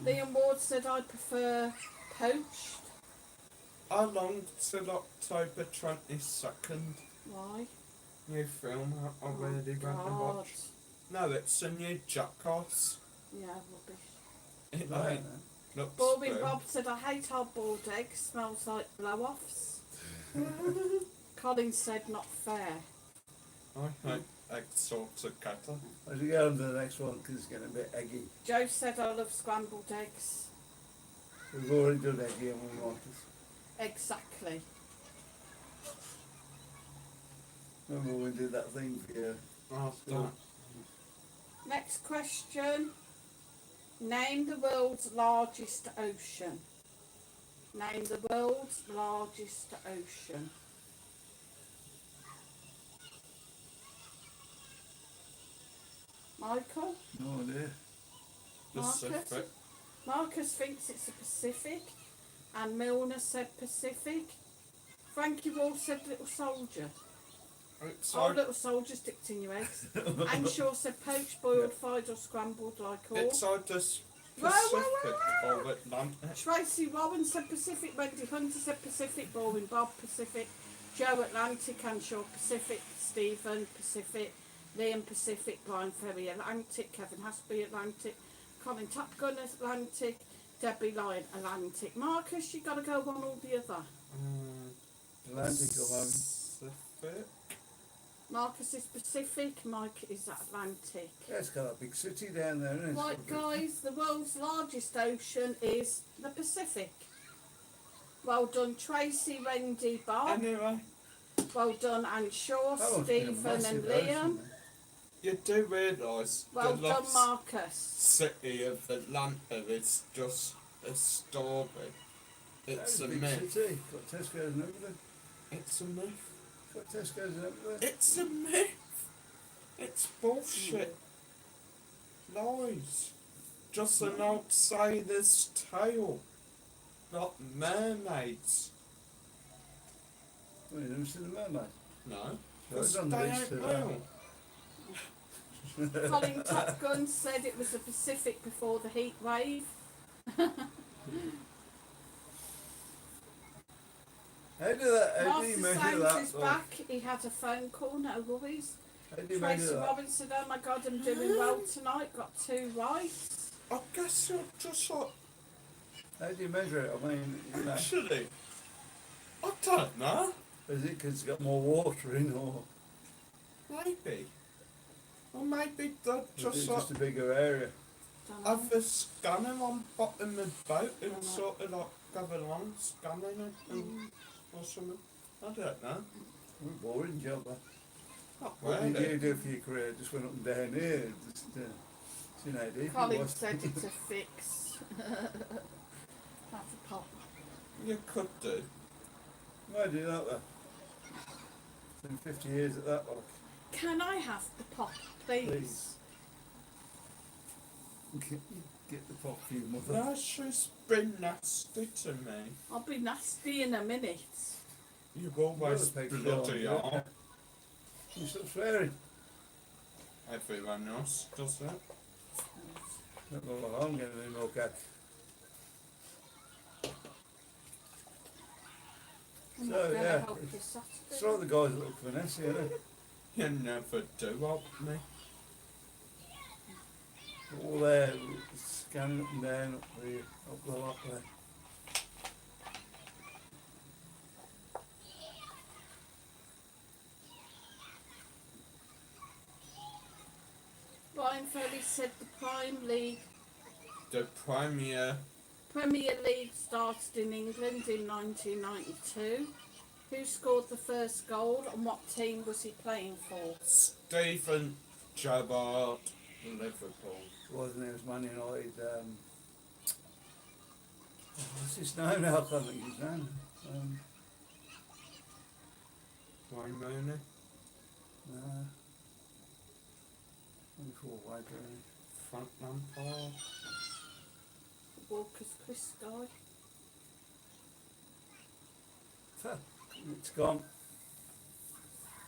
Liam Ward said, I prefer poached. How long till October 22nd? Why? New film I really went and God. watched. No, it's a new Jackass. Yeah, rubbish. It Right, ain't. Looks Boring good. Bob said, I hate hard-boiled eggs, smells like blow-offs. Colin said, not fair. I hate egg salted cattle. I should go on to the next one because it's getting a bit eggy. Joe said, I love scrambled eggs. We've already done eggy and we want it. Exactly. Remember when we did that thing for you? Oh, Cool. Next question. Name the world's largest ocean. Name the world's largest ocean. Michael? No idea. Pacific. Marcus thinks it's the Pacific. And Milner said Pacific. Frankie Wall said Little Soldier. It's Oh, like, Little Soldier sticks in your eggs. Anshaw said poached, boiled, fried or scrambled like all. it's like this Whoa, Pacific whoa, whoa, or Atlantic. Tracy Warren said Pacific, Wendy Hunter said Pacific, Boring Bob Pacific, Joe Atlantic, Anshaw Pacific, Stephen Pacific, Liam Pacific, Brian Ferry Atlantic, Kevin Hasby Atlantic, Colin Top Gun Atlantic, Debbie Lyon Atlantic. Marcus, you got to go one or the other. Atlantic alone. Pacific. Marcus is Pacific, Mike is Atlantic. Yeah, it's got a big city down there, isn't it? Right guys, the world's largest ocean is the Pacific. Well done Tracy, Wendy, Bob. Anyway, Well done Anshaw, That must be a Stephen and massive Liam. ocean, you do realise Well the done lost Marcus. city of Atlanta is just a story. It's a big myth. city. Got Tesco's and everything. It's a myth. Got Tesco's and everything. It's a myth. It's bullshit. Lies. Just an outsider's tale. Not mermaids. Well, you never seen the mermaid? No. So Because it's on they the list ain't of that. real. Colin Top Gun said it was the Pacific before the heat wave. How do you Master measure Sounds that? is Like, back. He had a phone call, no worries. how do you measure Tracy that? Robbins said, oh my God, I'm doing well tonight. Got 2 right. I guess you're just like, How do you measure it? I mean, you know, actually, I don't know. is it because it's got more water in, or Maybe. Or maybe they're is just it like just a bigger area? Dunno. have a scanner on bottom of the boat and Dunno. sort of like go along scanning it or something. I don't know. What a boring job. That. Not What really. did you do for your career? Just went up and down here. Just, seen how deep it Colin was. said it's a fix. That's a pop. You could do. Why do that then? It's been 50 years at that, like. Can I have the pop, please? Please. Get the pop for your mother. No, she's been nasty to me. I'll be nasty in a minute. You've always Well, it takes bloody long, are. You stop swearing. Everyone else does it. Don't know what I'm getting any more cat. I'm So, not gonna yeah, help you Saturday. Throw the guys a little finesse, you know. You never do help me. All there, scanning up and down, up the lot there. Brian Ferry said the The Premier League started in England in 1992. Who scored the first goal and what team was he playing for? Stephen Gerrard, Liverpool. Wasn't it? It was Man United. What's his name now? I can't think of his name. Wayne Rooney. No. Before White Rooney. Frank Lampard. Walker's Chris Guy. It's gone.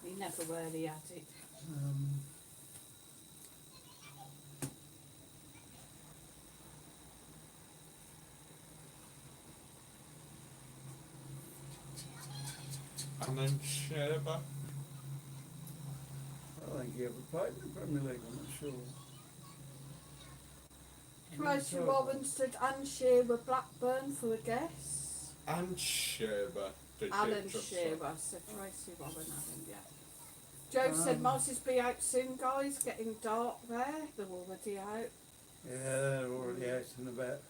He never really had it. Alan Shearer. I think he ever played in the Premier League, I'm not sure. Tracy Warren said Anne Shearer Blackburn for a guess. And Shearer. Did Alan you just say? Shearer said Tracy Warren, Alan, yeah. Joe said Moses be out soon, guys. Getting dark there. They're already out. Yeah, they're already out and about.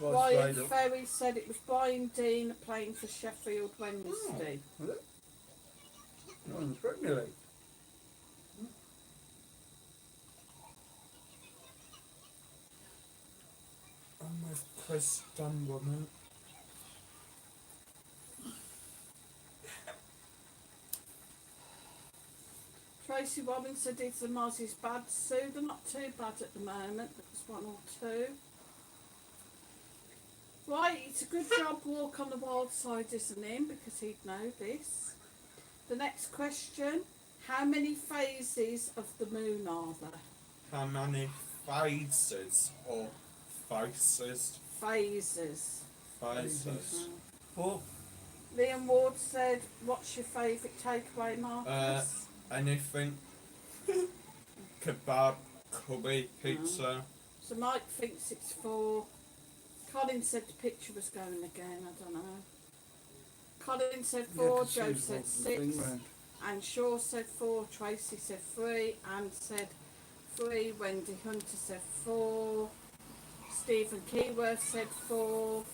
Brian Ferry said it was Brian Dean playing for Sheffield Wednesday. Was it? Not in the Premier League. I'm with Chris Dunwoman. Tracy Robbins said it's the Mozzies bad, Sue. They're not too bad at the moment. There's one or two. Right, it's a good job Walk on the Wild Side isn't in because he'd know this. The next question, how many phases of the moon are there? How many phases or faces? Phases. Faces. 4. Liam Ward said, what's your favourite takeaway, Marcus? Anything. Kebab, curry, pizza. So Mike thinks it's 4. Colin said the picture was going again, I don't know. Colin said 4, Joe said 6, and Shaw said 4, Tracy said 3, Anne said 3, Wendy Hunter said 4, Stephen Keyworth said 4,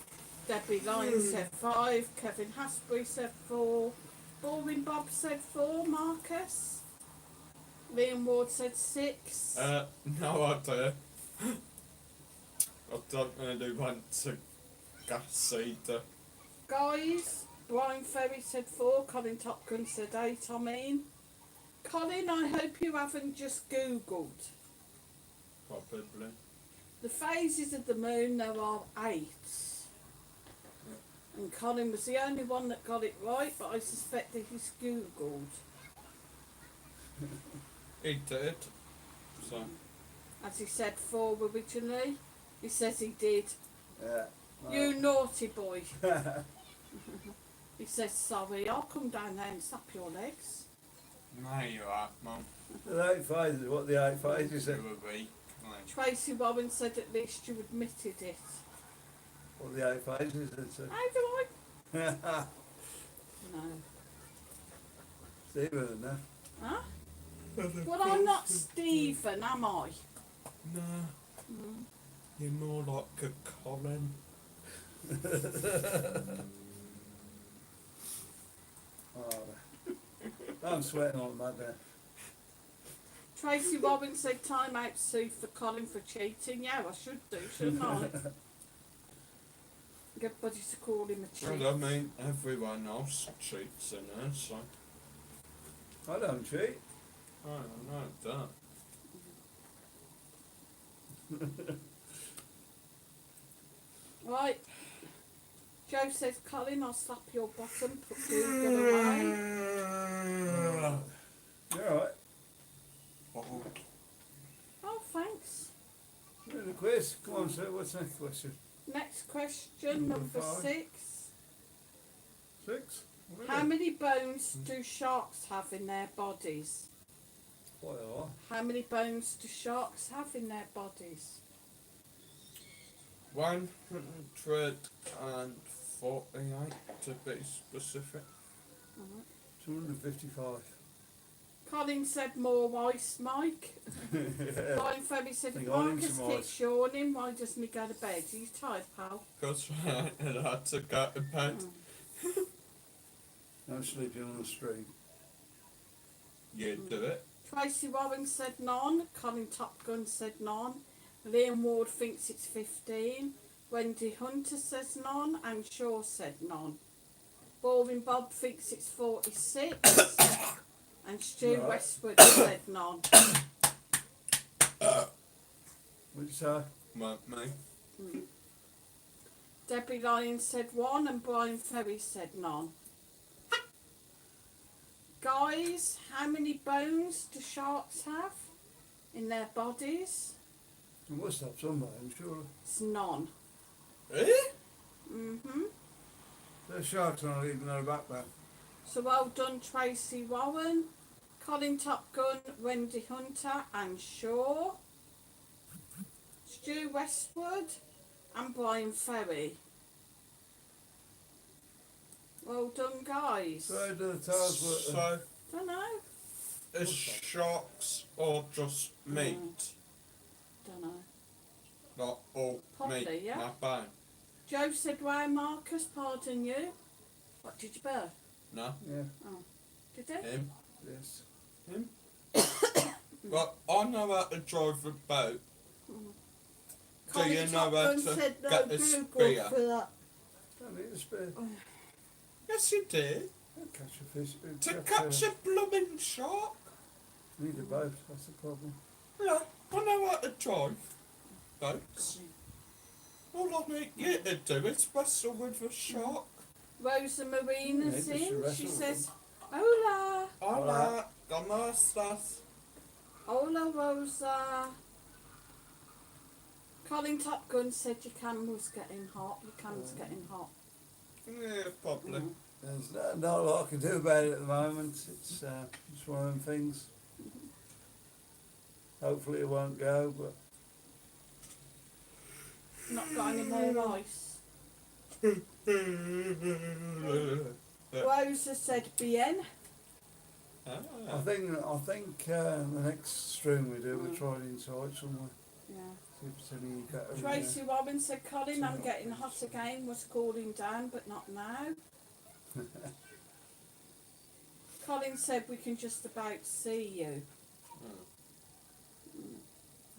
Debbie Lyons said 5, Kevin Hasbury said 4, Baldwin Bob said 4, Marcus. Liam Ward said 6. No idea. I don't really want to guess either. Guys, Brian Ferry said 4, Colin Topgun said 8, I mean. Colin, I hope you haven't just Googled. Probably. The phases of the moon, there are 8. And Colin was the only one that got it right, but I suspect that he's Googled. He did. So. As he said 4 originally, he says he did. Yeah. You naughty boy. He says, sorry, I'll come down there and snap your legs. No, you are, Mum. The 8 phases, what the 8 phases are. You were weak. Tracy Warren said at least you admitted it. What the 8 phases are. How do I? No. Stephen and that. Huh? Well, I'm not Stephen, am I? No. Mm. You're more like a Colin. I'm sweating on mad there. Tracy Robbins said time out Sue for Colin for cheating. Yeah, I should do, shouldn't I? Get Buddy to call him a cheat. Well, I mean, everyone else cheats in there, so. I don't cheat. I don't know that. Right. Joe says, Colin, I'll slap your bottom, put Google away. You're alright. Oh, thanks. We're in the quiz. Come on, sir. What's the next question? Next question, number 5. 6. 6? Really? How many bones do sharks have in their bodies? Quite a lot. How many bones do sharks have in their bodies? 148 to be specific. 255. Colin said more ice, Mike. Brian Ferry said, if Think I need Marcus some keeps yawning, why doesn't he go to bed? He's tired, pal. Because I had to go to bed. I'm sleeping on the street. You do it. Tracy Warren said none. Colin Top Gun said none. Liam Ward thinks it's 15. Wendy Hunter says none. And Shaw said none. Baldwin Bob thinks it's 46. And Stu Right. Westwood said none. What'd you say? Like me. Debbie Lyons said 1 and Brian Ferry said none. Guys, how many bones do sharks have in their bodies? You must have some bones, surely. It's none. Eh? Mm-hmm. The sharks not even their backbone. So well done, Tracy Warren, Colin Top Gun, Wendy Hunter and Shaw, Stu Westwood and Brian Ferry. Well done, guys. So do the tires work? So, Don't know. is sharks or just meat? Don't know. Not all Probably, meat, yeah. not bone. Joe said, "Why, Marcus? Pardon you. What did you birth? No, Yeah, Did it? him. yes. Him? But I know how to drive a boat. Do Colin you know Top how Gun to said no get a Google spear? for that. Don't need a spear. Yes, you did. Catch a fish. To catch a blooming shark. Need a boat, that's the problem. Yeah, I know how to drive boats. All I need you to do is wrestle with a shark. Rosa Marina's Yeah, just in. wrestle She with says, "Hola, Hola, ¿cómo estás? hola, Rosa." Colin Top Gun said your camera's getting hot. Your camera's getting hot. Yeah, probably. There's not a lot I can do about it at the moment. It's just one of them things. Hopefully it won't go, but Not got any more ice. Rosa said, "Bien." I think the next stream we do, we'll try it inside somewhere. Yeah. See if it's any better. Tracy Robbins said, "Colin, I'm getting hot again. Was cooling down, but not now." Colin said, "We can just about see you."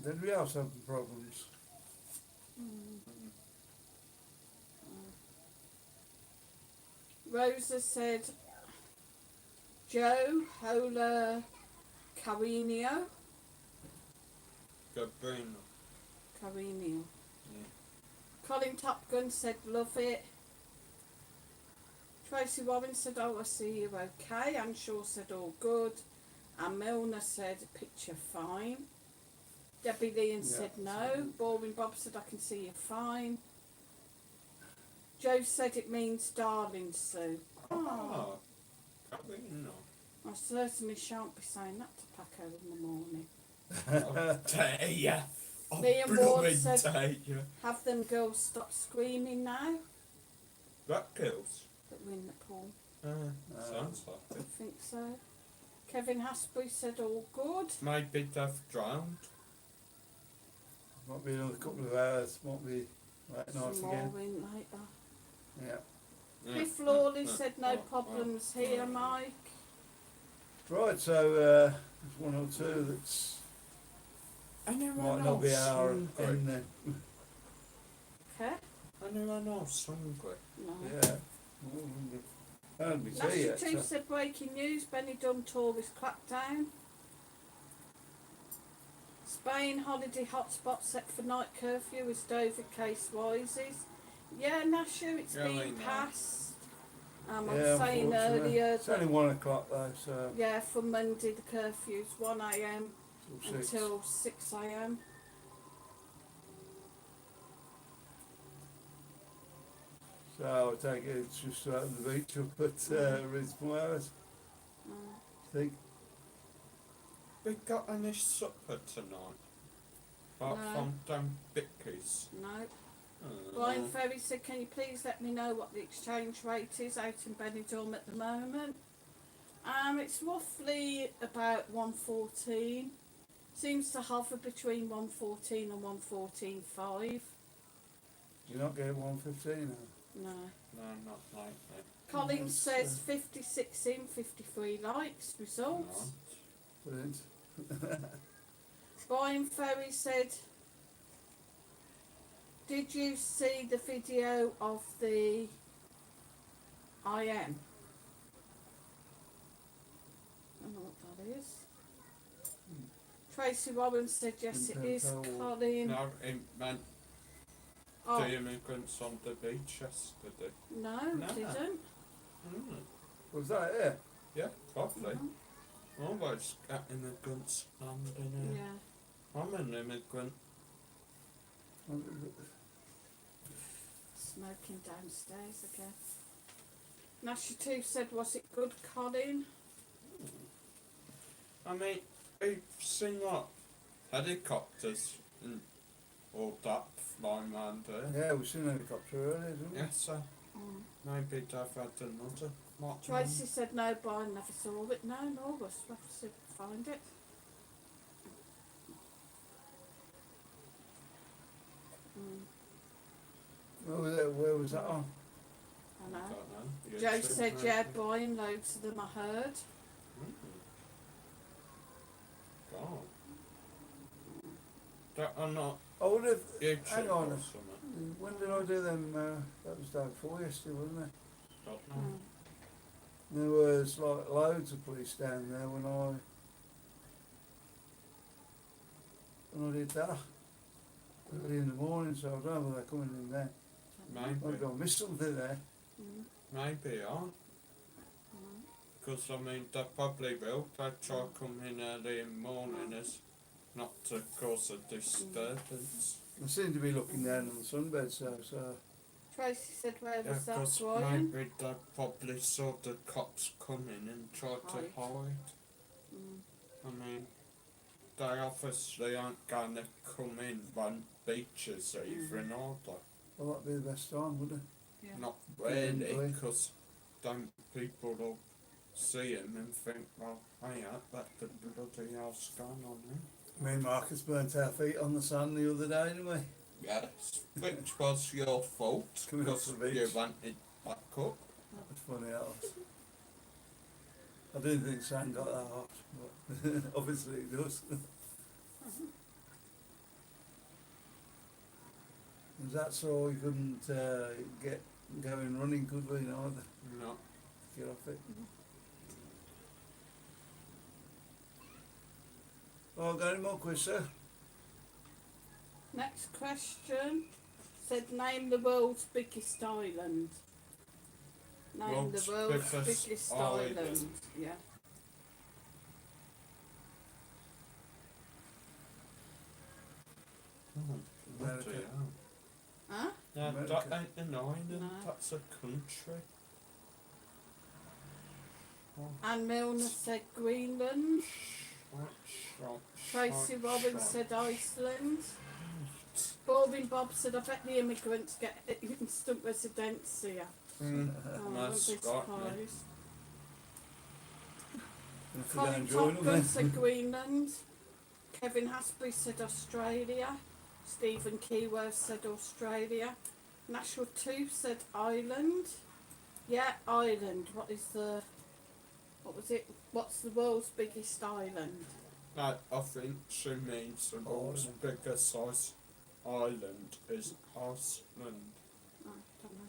Then we have some problems. Rosa said, "Joe, hola, Carinio." Gabrino. Carinio. Yeah. Colin Top Gun said, "Love it." Tracy Warren said, "Oh, I see you okay." Anne Shaw said, "All good." And Milner said, "Picture fine." Debbie Leon said, "No." Boring Bob said, "I can see you fine." Joe said, "It means darling Sue." Oh, Gabrino. I certainly shan't be saying that to Paco in the morning. I'll tell ya. I'll Liam Ward blooming said- tell ya. Have them girls stop screaming now That kills. that we're in the pool. Sounds like I it. think so. Kevin Hasbury said, "All good." Maybe they've drowned. Might be another couple of hours, might be late night Some again. more in later. Yeah. Cliff Lawley said, "No problems here, Mike." Right, so there's one or two that's Anyone might not be else our hungry? in there. Okay? Anyone else hungry? No. Yeah. Haven't been tea National yet. Chief So. said, "Breaking news, Benidorm tourist crackdown." Spain holiday hotspot set for night curfew as Dover case rises. Yeah, Nashu, it's Yeah, we been know. passed. I was Yeah, saying unfortunately. earlier It's only that, 1 o'clock though, so yeah, for Monday the curfew's 1 a.m. till 6. until 6 a.m. So I take it it's just out on the beach up at reasonable hours. I think. We got any supper tonight? Apart No. from them bickies. No. Oh. Brian Ferry said, "Can you please let me know what the exchange rate is out in Benidorm at the moment?" It's roughly about 114. Seems to hover between 114 and 114.5. You're not getting 115 now. No. No, not like that. Colin Yes, says 56 in, 53 likes. Results. Brilliant. Brian Ferry said, "Did you see the video of the IM?" I don't know what that is. Tracy Warren said, "Yes, it is." Imperial. Colin. No, it meant Oh, the immigrants on the beach yesterday. no, No. it didn't. Was that it? Yeah, probably. No. Always got immigrants landing here. Yeah. I'm an immigrant. Smoking downstairs again. Nashy 2 said, was it good, Colin? I mean, we've seen like helicopters and all that flying around there. Yeah, we've seen a helicopter earlier, didn't we? Yes, sir. Maybe they've had another lot. Tracy said, no, Brian never saw it. No, nor of us. We'll have to see if we can find it. Where was that on? I know. Don't know. Joe YouTube said, maybe. yeah, Brian, loads of them I heard. God. That are not I wonder if, YouTube hang on, or something. when did I do them? That was day before yesterday, wasn't it? Don't know. Mm. There was like loads of police down there when I did that early in the morning, so I don't know whether they're coming in there. Maybe. I missed something there. Mm. Maybe, yeah. Because, I mean, they probably will. They try coming in early in the morning as not to cause a disturbance. They seem to be looking down on the sunbed, so Tracy said, where Yeah, was that, because Brian? maybe they probably saw the cops coming and tried to hide. Mm. I mean, they obviously aren't going to come in when beaches even, are they? well, that'd be the best time, wouldn't it? Yeah. Not Really? really, because then people will see him and think, well, hey, what the bloody hell's going on here? Me and Marcus burnt our feet on the sand the other day, didn't we? Yes, which was your fault, Coming off because the beach. you wanted back up. That's funny, that was. I didn't think sand got that hot, but obviously it does. Was that so we couldn't get going running, could we, neither? No. Get off it. Oh, got any more quiz, sir? Next question said, name the world's biggest island. Name World's the world's biggest biggest island. island. Yeah. Oh, America. bloody hell. Huh? No, America. that ain't an island, No. that's a country. Anne Milner said Greenland. Tracy Robbins said Iceland. Bobbin Bob said, I bet the immigrants get instant residency here. Mm, Oh, I that's wouldn't be right, surprised. If we go Colin and join Top them, Gun said Greenland. Kevin Hasbury said Australia. Stephen Keyworth said Australia. Nashua 2 said Ireland. Yeah, Ireland. What was it? What's the world's biggest island? No, I think she means the world's biggest island is Iceland. I don't know.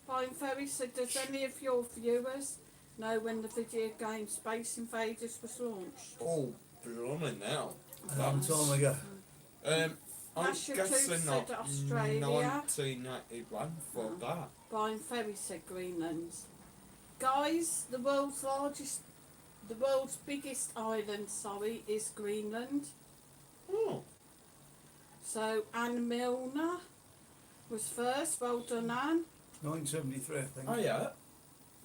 Brian Ferry said, does any of your viewers know when the video game Space Invaders was launched? Oh, blimey now. a long time ago. I'm Nashua 2 guessing said not Australia. 1981 for that. Brian Ferry said Greenland. Guys, the world's biggest island, is Greenland. Oh, So Anne Milner was first. Well done, Anne. 1973, I think. oh yeah.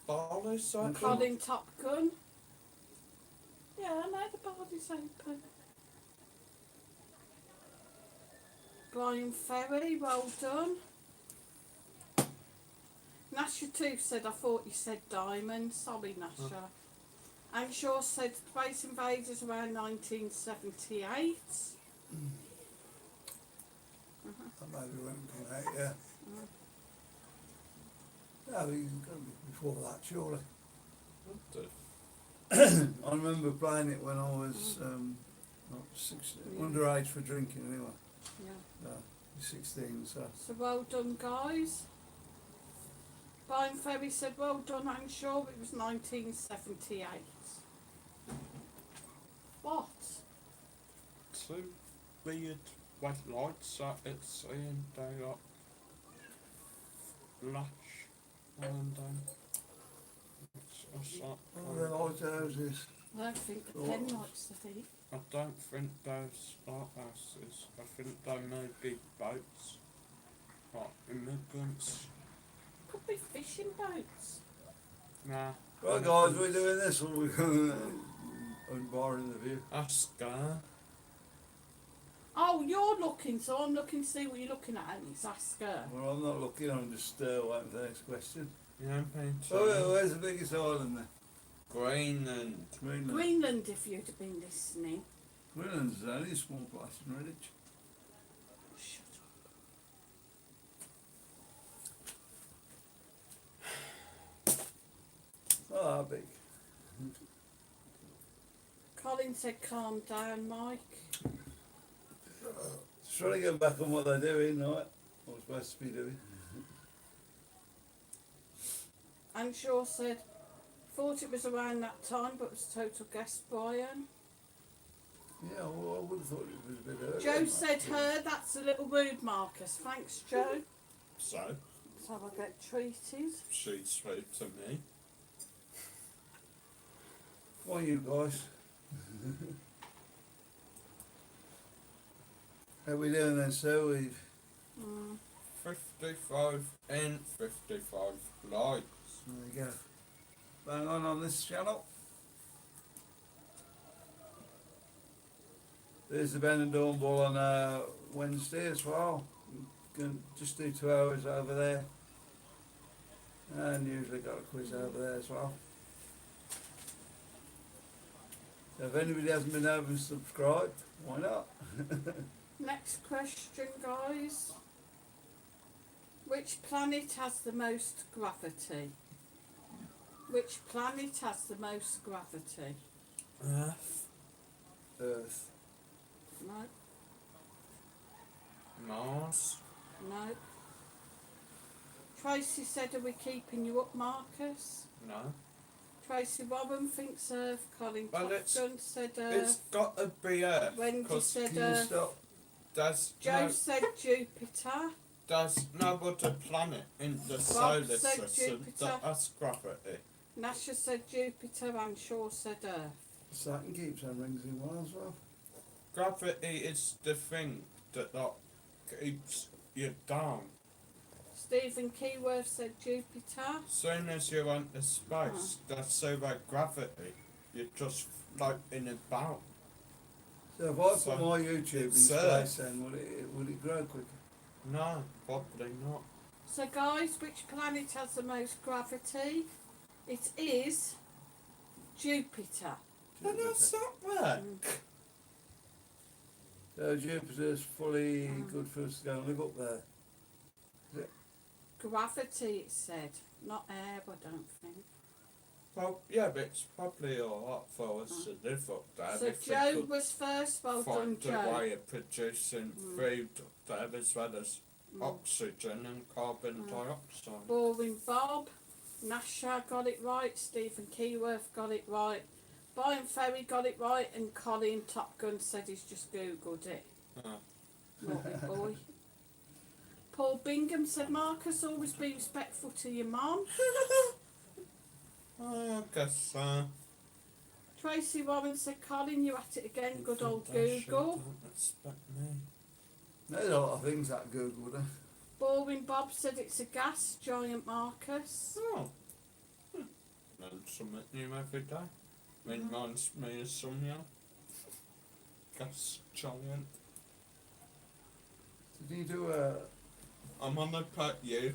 Barley's open. Colin Top Gun. Yeah, I know the body's open. Brian Ferry, well done. Nasha 2 said, I thought you said diamond. Sorry, Nasha. And Shaw said Space Invaders around 1978. That maybe when it came out, yeah. No, it's got to be before that, surely. What the- I remember playing it when I was not 16, underage for drinking anyway. Yeah. 16, so. So well done, guys. Brian Ferry said, well done, I'm sure it was 1978. What? Two weird white lights at it saying they got flash and what's that Oh, the called? lighthouses. I don't think the pen likes the heat. I don't think those lighthouses. I think they may be boats. Like immigrants. Could be fishing boats. Nah. Right guys, we're doing this or we're going to borrowing the view. Oscar. Oh, you're looking, so I'm looking to see what you're looking at, and it's ask her. Well, I'm not looking, I'm just waiting for the next question. Yeah, I'm paying Oh, where's the biggest island there? Greenland. Greenland. Greenland, if you'd have been listening. Greenland's only a small place in Redditch. Shut Oh, big. Colin said, calm down, Mike. Just trying to get back on what they're doing, right? What we're supposed to be doing. And Shaw said, thought it was around that time, but was total guess, Brian. Yeah, well, I would have thought it was a bit earlier. Joe said her, that's a little rude, Marcus. Thanks, Joe. So, That's how I get treated. she spoke to me. Come on, you guys. How we doing then, sir? We've 55 and 55 likes. there you go. Bang on this channel. There's the Benidorm ball on Wednesday as well. Can just do 2 hours over there. And usually got a quiz over there as well. So if anybody hasn't been over and subscribed, why not? Next question, guys. Which planet has the most gravity? Which planet has the most gravity? Earth. Earth. No, Mars. no. Tracy said, are we keeping you up, Marcus? No. Tracy Robin thinks Earth. Colin Well, Topgun said It's Earth. got to be Earth. Wendy 'cause said Can you Earth. stop? there's Joe said Jupiter. no other planet in the solar said system Jupiter. that has gravity. Nasha said Jupiter and Shaw said Earth. Saturn keeps on rings in one as well. Gravity is the thing that keeps you down. Stephen Keyworth said Jupiter. Soon as you're into space, that's zero gravity. You're just floating about. So if I So, put my YouTube in it's space, Earth. then would it grow quicker? No, probably not. So guys, which planet has the most gravity? It is Jupiter. Then that's not right. So Jupiter's fully good for us to go and live up there. Gravity, it said, not air, I don't think. Well, yeah, but it's probably alright for us to live up there. So if we Joe could was first, well done find a Joe. way of producing food up there as well as oxygen and carbon dioxide. Boring Bob, Nasha got it right, Stephen Keyworth got it right, Brian Ferry got it right, and Colin Top Gun said he's just googled it. Oh. Naughty boy. Paul Bingham said, Marcus, always be respectful to your mum. I guess so. Tracy Warren said, Colin, you at it again, good old They should, Google. don't expect me. There's a lot of things that Google does. Boring Bob said it's a gas giant, Marcus. Oh. Learn something new every day. Reminds me of some young gas giant. Did you do a I'm on the pet you.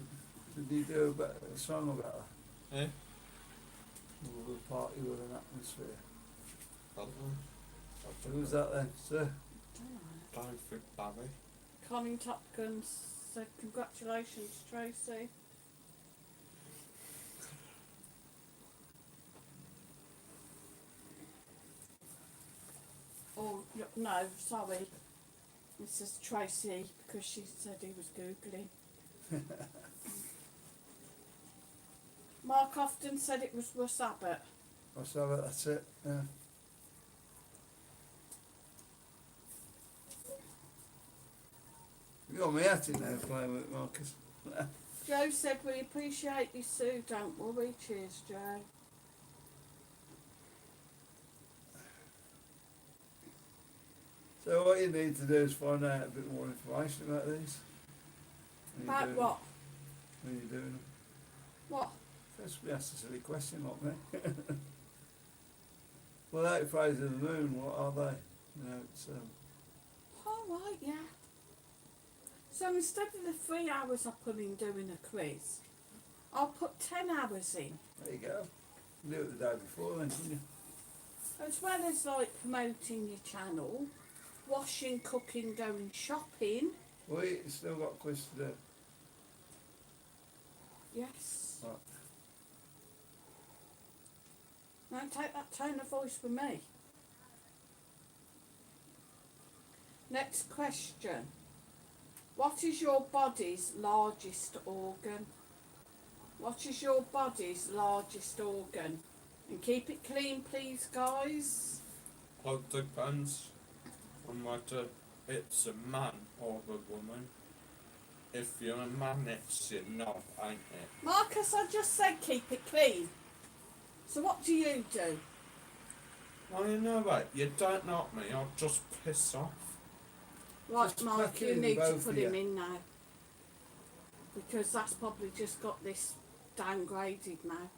a song about her? Eh? Or a party with an atmosphere? Who's Who's that then, sir? David Barry. Colin Top Gun said, congratulations, Tracy. Oh, no, sorry. Mrs. Tracy, because she said he was Googling. Mark Often said it was Russ Abbott. I'll have it, that's it, yeah. You got me at it now playing with it, Marcus. Joe said, we appreciate you, Sue, don't worry. Cheers, Joe. So what you need to do is find out a bit more information about these. About what? When you're doing them. What? That's me asked a silly question, not me. Well, that phrase of the moon, what are they? You know, it's All right, yeah. So instead of the 3 hours I put in doing a quiz, I'll put 10 hours in. there you go. You do it the day before then, didn't you? As well as like promoting your channel, washing, cooking, going shopping. Well, you still got a quiz to do. Yes. Right. Don't take that tone of voice with me. Next question. What is your body's largest organ? What is your body's largest organ? And keep it clean, please, guys. Well, depends on whether it's a man or a woman. If you're a man, it's your knob, ain't it? Marcus, I just said keep it clean. So what do you do? Well, you know what? You don't knock me, I'll just piss off. Right, Just Mark, crack it you in need to both put of you. him in now. Because that's probably just got this downgraded now.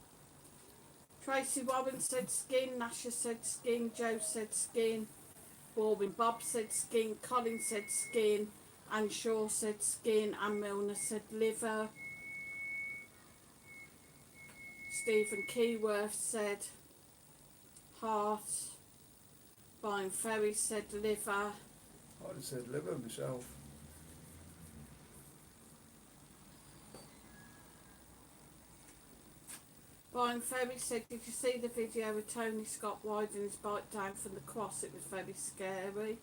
Tracy Warren said skin, Nasha said skin, Joe said skin, Baldwin Bob said skin, Colin said skin, Anne Shaw said skin, Anne Milner said liver, Stephen Keyworth said heart, Brian Ferry said liver, I'd have said liver myself. Brian Ferry said, did you see the video with Tony Scott riding his bike down from the cross? It was very scary.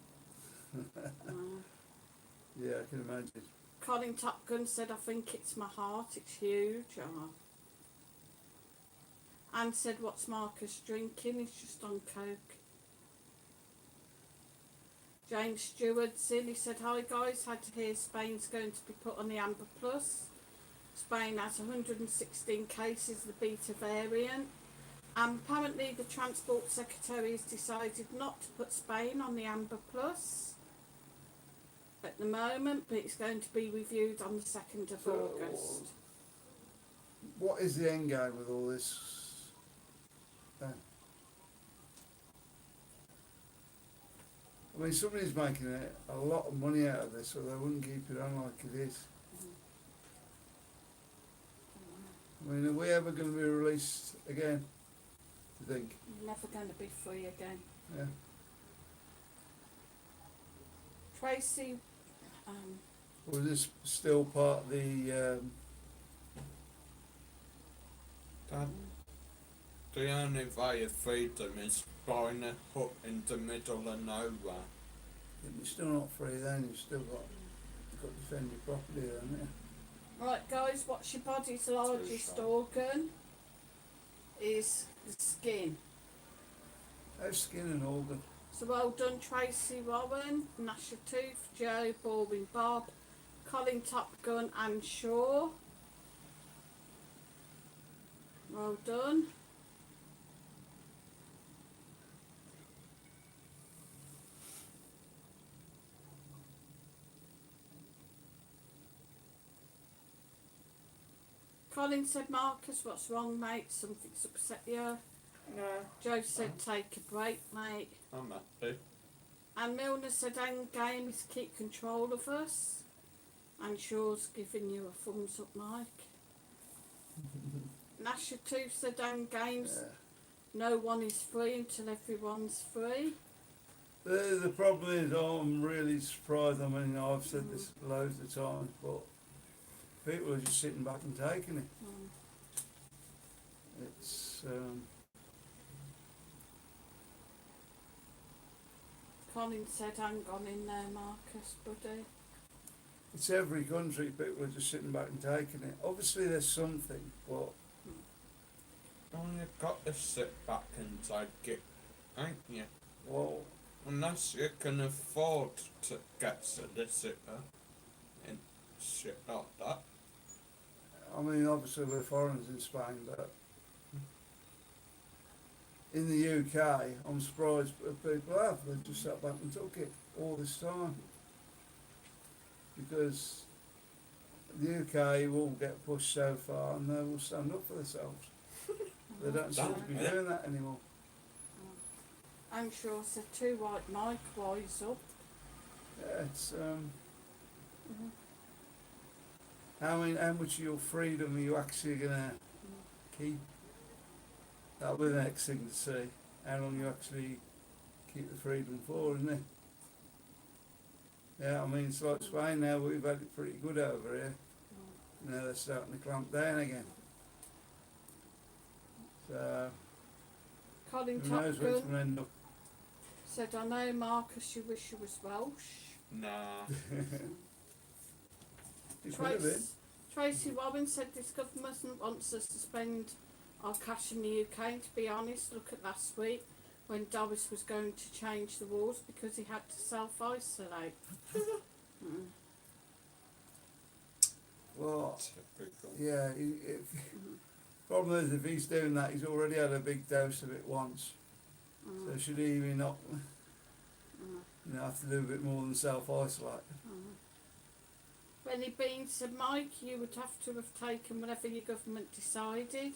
Yeah, I can imagine. Colin Top Gun said, I think it's my heart, it's huge. Anne said, what's Marcus drinking? He's just on coke. James Stewart Zilly said, hi guys, had to hear Spain's going to be put on the Amber Plus. Spain has 116 cases of the beta variant. Apparently the Transport Secretary has decided not to put Spain on the Amber Plus at the moment, but it's going to be reviewed on the 2nd of August. What is the end game with all this? Then? I mean, somebody's making a lot of money out of this, or they wouldn't keep it on like it is. I mean, are we ever going to be released again, do you think? Never going to be free again. Yeah. Tracy, Or is this still part of the... The only way of freedom is buying a hut in the middle of nowhere. You're still not free then, you've still got to defend your property then, haven't you? right guys, what's your body's largest organ? Is the skin. How's skin and organ? So well done Tracy Warren, Nasha Tooth, Joe, Baldwin Bob, Colin Top Gun and Shaw. Well done. Colin said, Marcus, what's wrong, mate? Something's upset you. No, Joe said, take a break, mate. I'm happy. And Milner said, end game is keep control of us. And Shaw's giving you a thumbs up, Mike. Nasha Tooth said, end games. Yeah. No one is free until everyone's free. The problem is, I'm really surprised. I mean, I've said this loads of times, but people are just sitting back and taking it. It's Colin said, hang on in there, Marcus, buddy. it's every country. People are just sitting back and taking it. Obviously, there's something, but Well, you've got to sit back and take it, ain't you? well, Unless you can afford to get solicitor and shit like that. I mean, obviously we're foreigners in Spain, but in the UK, I'm surprised people have. They've just sat back and took it all this time because the UK will get pushed so far and they will stand up for themselves. They don't seem to be doing that anymore. I'm sure said too, right, Mike, wise up. Yeah, it's how much of your freedom are you actually gonna keep? That'll be the next thing to see. How long you actually keep the freedom for, isn't it? Yeah, I mean it's like Spain now, we've had it pretty good over here. Now they're starting to clamp down again. So Colin who knows where it's Topgun gonna end up. said, I know, Marcus, you wish you was Welsh. Nah. It could have been. Tracy Robbins said this government wants us to spend our cash in the UK, and to be honest, look at last week when Doris was going to change the rules because he had to self-isolate. Well, Typical. yeah, problem is if he's doing that, he's already had a big dose of it once. So should he even not, have to do a bit more than self-isolate? Benny Bean said, Mike, you would have to have taken whatever your government decided.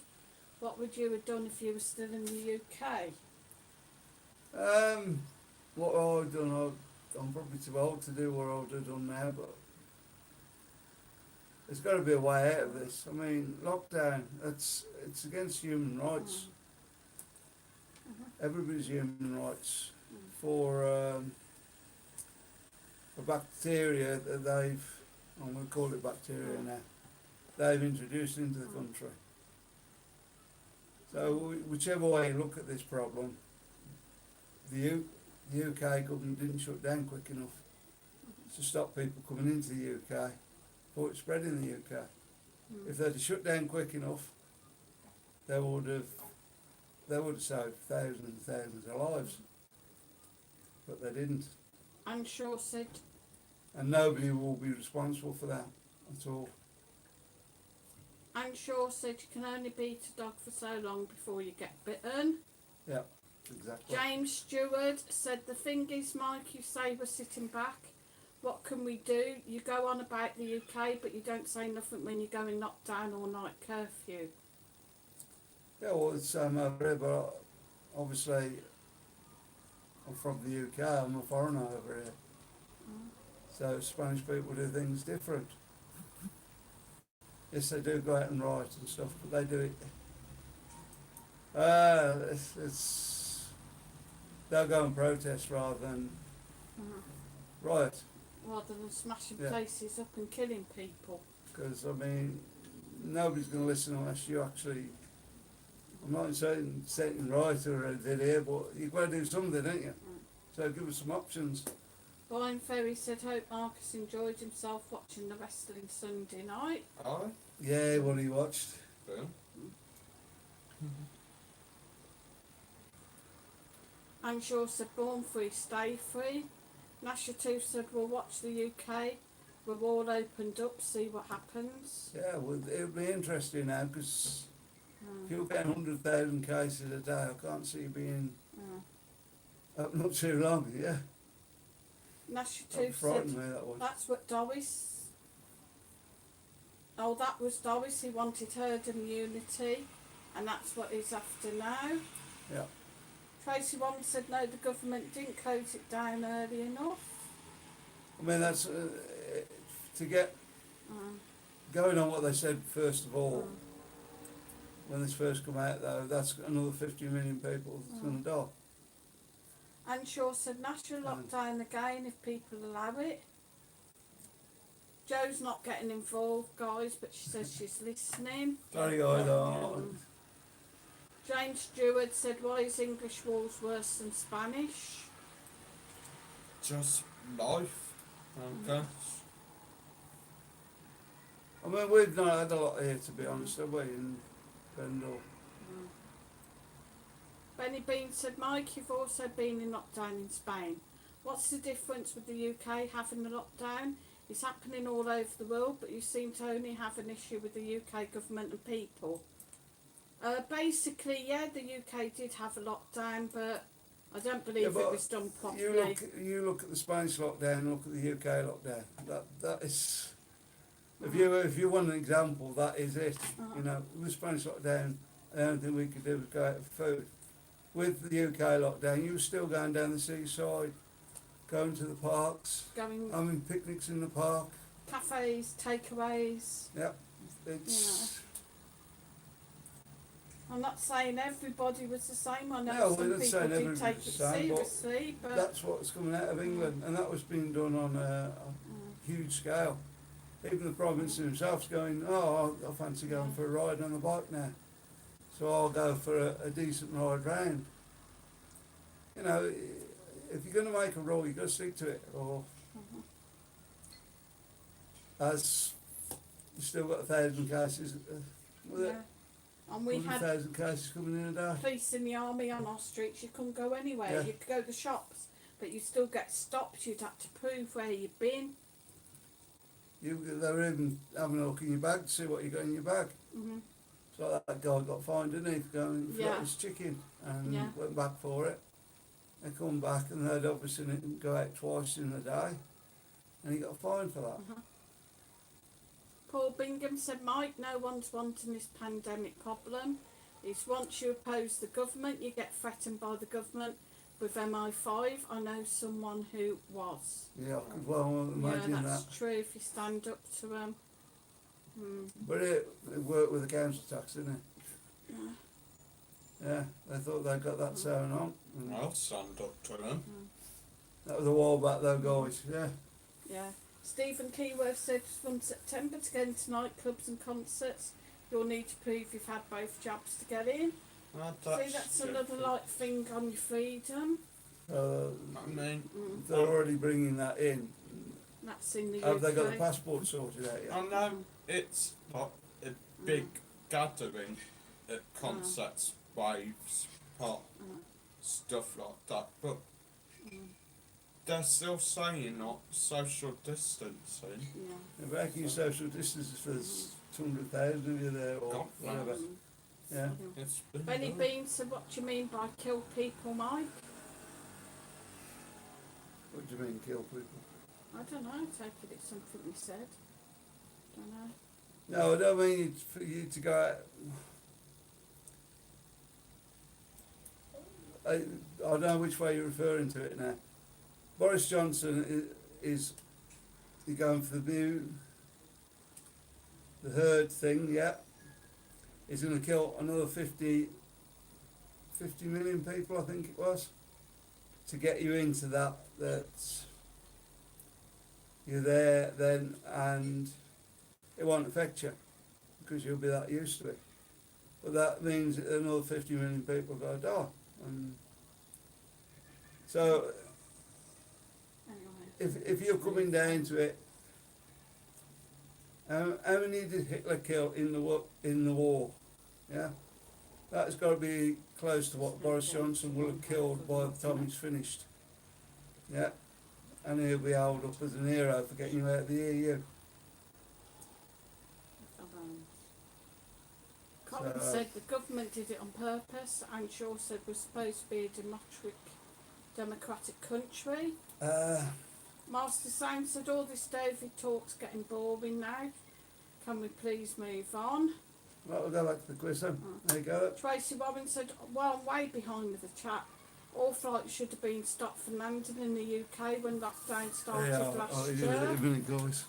What would you have done if you were still in the UK? What I've done, I'm probably too old to do what I would have done now, but there's got to be a way out of this. I mean, lockdown, it's against human rights. Everybody's human rights for a bacteria that I'm going to call it bacteria now, they've introduced into the country. So whichever way you look at this problem, the UK government didn't shut down quick enough to stop people coming into the UK before it spread in the UK. If they'd shut down quick enough, they would have saved thousands and thousands of lives. But they didn't. And Shaw said, And nobody will be responsible for that at all. And Shaw said you can only beat a dog for so long before you get bitten. Yeah, exactly. James Stewart said, the thing is, Mike, you say we're sitting back. What can we do? You go on about the UK, but you don't say nothing when you're going lockdown or night curfew. Yeah, well, it's over here, but obviously I'm from the UK, I'm a foreigner over here. So Spanish people do things different. Yes, they do go out and riot and stuff, but they do it. They'll go and protest rather than riot. Rather than smashing Yeah. places up and killing people. Because, I mean, nobody's going to listen unless you actually. I'm not saying setting right or anything here, but you've got to do something, don't you? So give us some options. Brian Ferry said, hope Marcus enjoyed himself watching the wrestling Sunday night. Aye. Yeah, what he watched. Boom. I'm sure said, born free, stay free. Nasha too said, we'll watch the UK. We're all opened up, see what happens. Yeah, well, it'll be interesting now because if you're getting 100,000 cases a day, I can't see you being up not too long, yeah. Nasha That too said, frightened me, that was. that's what Doris. Oh, that was Doris. He wanted herd immunity, and that's what he's after now. Yeah. Tracy One said, no, the government didn't close it down early enough. I mean, that's to get going on what they said first of all. When this first come out, though, that's another 50 million people that's going to die. And Shaw said, national lockdown again if people allow it. Joe's not getting involved, guys, but she says she's listening. Sorry, guys. James Stewart said, why is English rules worse than Spanish? Just life, I guess. I mean, we've not had a lot here, to be honest, have we, in Benidorm? Benny Bean said, Mike, you've also been in lockdown in Spain. What's the difference with the UK having a lockdown? It's happening all over the world, but you seem to only have an issue with the UK government and people. Basically, yeah, the UK did have a lockdown, but I don't believe it was done properly. You look at the Spanish lockdown, look at the UK lockdown. That is, If you want an example, that is it. You know, with the Spanish lockdown, the only thing we could do was go out for food. With the UK lockdown, you were still going down the seaside, going to the parks, Going having picnics in the park. cafes, takeaways. Yep, it's. I'm not saying everybody was the same. I know No, we're some not people saying do everybody's take the it same, but seriously, but That's what's coming out of England, and that was being done on a huge scale. Even the Prime Minister himself's going, oh, I fancy going for a ride on the bike now, so I'll go for a decent ride round. You know, if you're going to make a rule, you've got to stick to it, or as you've still got 1,000 cases, was it? And we had 100,000 cases coming in a day. police in the army on our streets. You couldn't go anywhere. Yeah. You could go to the shops, but you still get stopped. You'd have to prove where you'd been. They were even having a look in your bag to see what you got in your bag. Mhm. So that guy got fined, didn't he, for going and forgot Yeah. his chicken, and Yeah. went back for it. They come back and they'd obviously go out twice in a day, and he got fined for that. Paul Bingham said, Mike, no one's wanting this pandemic problem. It's once you oppose the government, you get threatened by the government. With MI5, I know someone who was. Yeah, I could well imagine yeah, that's that. true if you stand up to them. But it worked with the council tax, didn't it? Yeah, they thought they got that sewn on. And I'll stand up to them. that was a while back though, guys. Yeah. Yeah. Stephen Keyworth said from September to get into nightclubs and concerts, you'll need to prove you've had both jabs to get in. See, that's another like thing on your freedom. I mean, They're already bringing that in. That's in the Have UK. they got the passport sorted out yet? I know it's like a big gathering at concerts, waves, pop, stuff like that, but they're still saying not social distancing. Yeah. They're making social distances for 200,000 of you there, or God whatever. knows. Yeah. It's been Benny done. Bean said, what do you mean by kill people, Mike? What do you mean, kill people? I don't know, take it it's something we said. Don't know. No, I don't mean it for you to go out. I don't know which way you're referring to it now. Boris Johnson is he going for the herd thing, yeah. He's going to kill another 50 million people, I think it was, to get you into that you're there then, and it won't affect you because you'll be that used to it. But that means that another 50 million people are going to die. And so Anyway. if you're coming down to it, how many did Hitler kill in the war? Yeah, that's got to be close to what Boris Johnson will have killed by the time he's finished. Yeah, and he'll be held up as an hero for getting you out of the EU. Colin said the government did it on purpose, and Shaw said we're supposed to be a democratic country. Master Sound said all this David talk's getting boring now. Can we please move on? Right, we'll go back to the quiz then. There you go. Tracy Warren said, well, I'm way behind with the chat. All flights should have been stopped from London in the UK when lockdown started last I'll year. a minute, guys.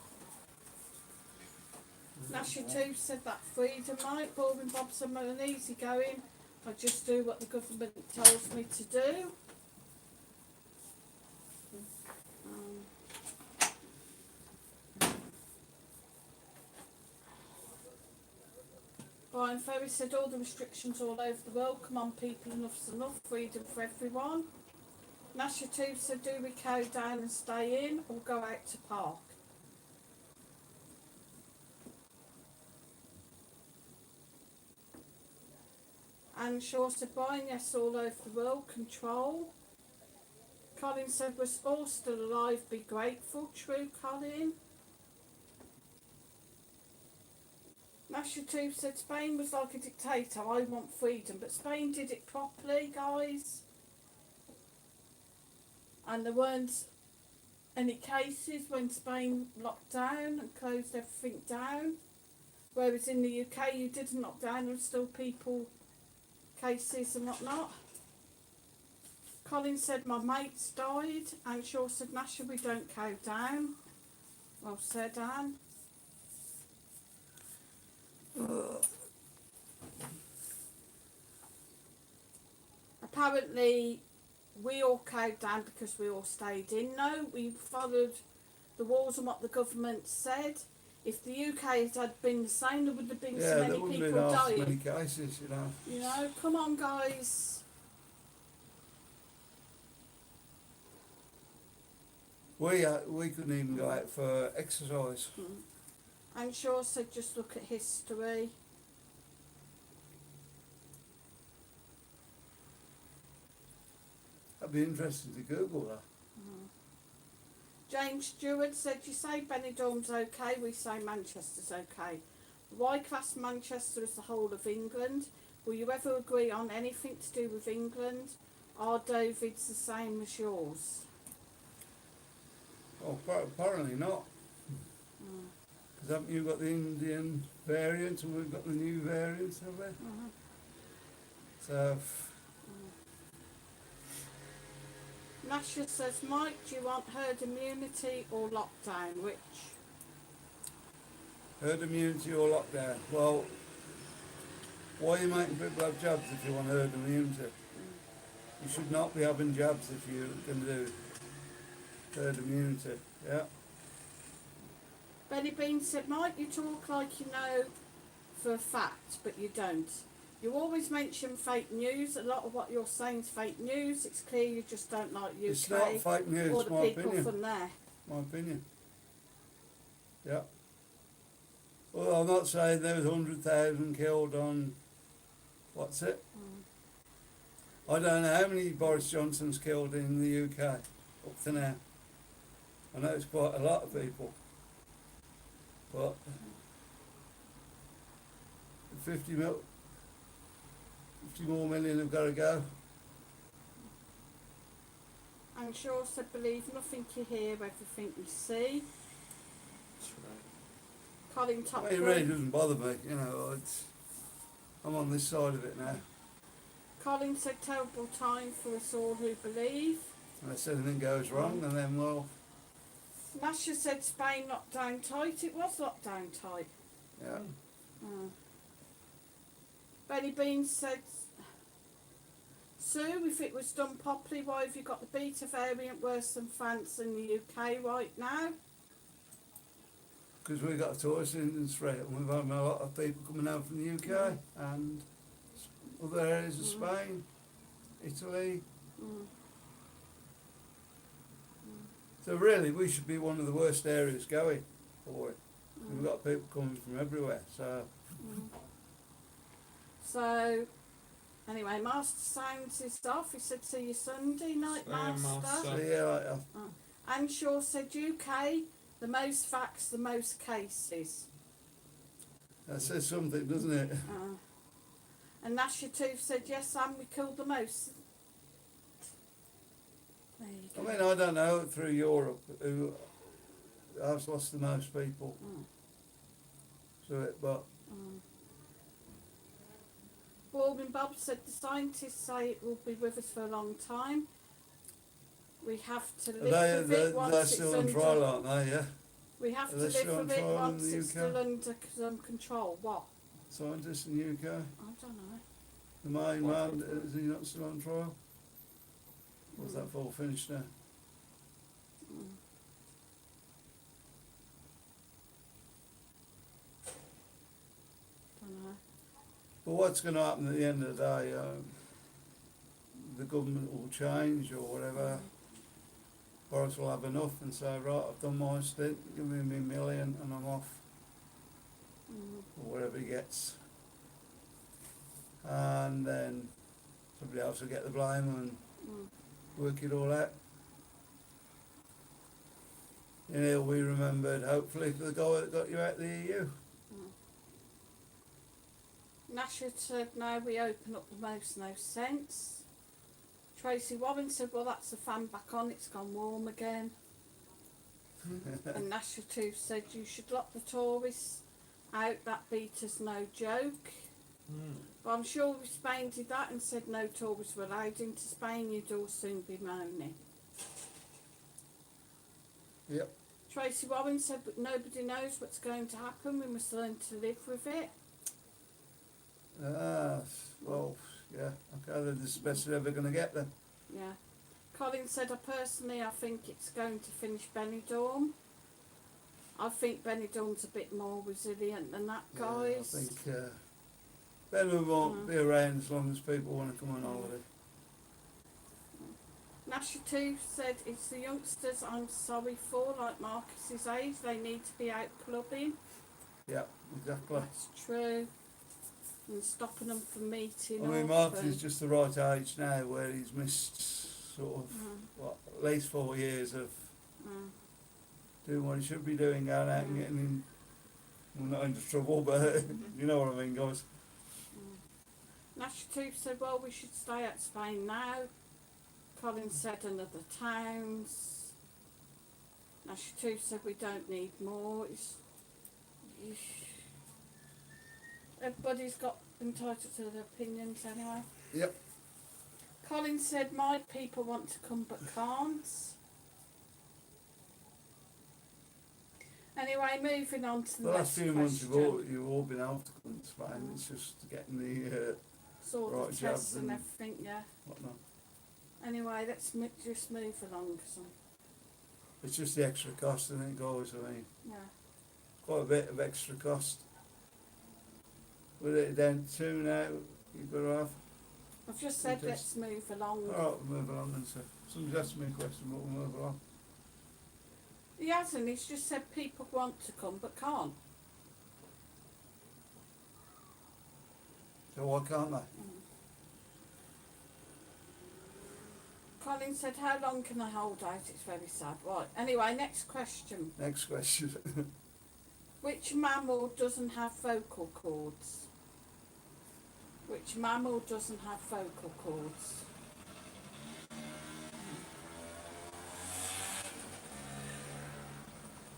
Nasher too said that freedom, Mike. Boring Bob said, well, an easy going. I just do what the government tells me to do. Brian Ferry said all the restrictions all over the world. Come on, people, enough's enough. Freedom for everyone. Nasher too said, do we cow down and stay in or go out to park? And Shaw said, Brian, yes, all over the world. Control. Colin said, we're all still alive. Be grateful. True, Colin. Nasher too said Spain was like a dictator. I want freedom, but Spain did it properly, guys. And there weren't any cases when Spain locked down and closed everything down? Whereas in the UK you didn't lock down and still people, cases and whatnot. Colin said my mate's died. And Shaw said, Nasha, we don't cow down. Well said, Anne. Apparently we all cowed down because we all stayed in. No, we followed the rules and what the government said. If the UK had been the same, there would have been so Yeah, there many wouldn't people have been half as dying. many cases, you know. You know, come on, guys. We couldn't even go out for exercise. And Shaw said, just look at history. That'd be interesting to Google that. James Stewart said, you say Benidorm's okay, we say Manchester's okay. Why class Manchester as the whole of England? Will you ever agree on anything to do with England? Are David's the same as yours? Oh, apparently not. Because haven't you got the Indian variant and we've got the new variants, have we? So, Nasha says, Mike, do you want herd immunity or lockdown? Which? herd immunity or lockdown? Well, why are you making people have jabs if you want herd immunity? You should not be having jabs if you're going to do herd immunity, yeah? Benny Bean said, Mike, you talk like you know for a fact, but you don't. You always mention fake news. A lot of what you're saying is fake news. It's clear you just don't like UK It's not fake news, or it's the my people opinion. from there. My opinion. Yeah. Well, I'm not saying there was 100,000 killed on, what's it? I don't know how many Boris Johnson's killed in the UK up to now. I know it's quite a lot of people. But 50 more million have got to go. And Shaw said, believe nothing you hear, everything you see. That's right. Colin Top. It really doesn't bother me, you know. I'm on this side of it now. Colin said, terrible time for us all who believe. Unless anything goes wrong, and then, well, Nasha said Spain locked down tight. It was locked down tight. yeah. Benny Bean said, Sue, if it was done properly, why have you got the beta variant worse than France and the UK right now? Because we've got a tourist industry and we've had a lot of people coming out from the UK and other areas of Spain, Italy. So really we should be one of the worst areas going for it. We've got people coming from everywhere, so... So, anyway, Master Sounds is off. He said, see you Sunday night, See you, Master. Master. So yeah, And Shaw said, UK, the most facts, the most cases. that says something, doesn't it? And Nasha Tooth said, yes, Sam, we killed the most. There you I go. mean, I don't know through Europe who has lost the most people to it, but Baldwin Bob said, the scientists say it will be with us for a long time. We have to live with it once they're it's still on under... trial, aren't they, yeah? We have to Are they live still on with it trial in once the it's UK? still under control. What? Scientists in the UK? I don't know. The main What man, people? is he not still on trial? Or is that all finished now? Don't know. But what's going to happen at the end of the day? The government will change or whatever. Boris will have enough and say, right, I've done my stint, give me $1 million and I'm off. Or whatever he gets. And then somebody else will get the blame and work it all out. And he'll be remembered, hopefully, for the guy that got you out of the EU. Nasha said, no, we open up the most no sense. Tracy Warren said, well, that's the fan back on, it's gone warm again. And National 2 said you should lock the tourists out, that beat us no joke. But I'm sure if Spain did that and said no tourists were allowed into Spain, you'd all soon be moaning. Yep. Tracy Warren said, but nobody knows what's going to happen, we must learn to live with it. Well, yeah, okay, then this is the best we're ever going to get then. Yeah. Colin said, I think it's going to finish Benidorm. I think Benidorm's a bit more resilient than that, guys. Yeah, I think Benidorm won't be around as long as people want to come on holiday. Nasha 2 said, it's the youngsters I'm sorry for, like Marcus's age, they need to be out clubbing. Yeah, exactly. That's true. And stopping them from meeting. I mean, Martin's just the right age now where he's missed sort of, at least 4 years of doing what he should be doing, going out and getting in, well, not into trouble, but you know what I mean, guys. Nasha 2 said, well, we should stay at Spain now. Colin said, another towns. Nasha 2 said, we don't need more. Everybody's got entitled to their opinions anyway. Yep. Colin said, my people want to come but can't. Anyway, moving on to the last next few months question. you've all been able to come to Spain, it's just getting the Saw right the jobs tests and everything, yeah. whatnot. Anyway, let's just move along. It's just the extra cost, isn't it, guys? I mean, Yeah. quite a bit of extra cost. With it down to 2 now, you've got to have. I've just said let's move along. Alright, we'll move along then, sir. Somebody's asked me a question, but we'll move along. He hasn't, he's just said people want to come but can't. So why can't they? Colin said, how long can I hold out? It's very sad. Right, anyway, next question. Next question. Which mammal doesn't have vocal cords? Which mammal doesn't have vocal cords?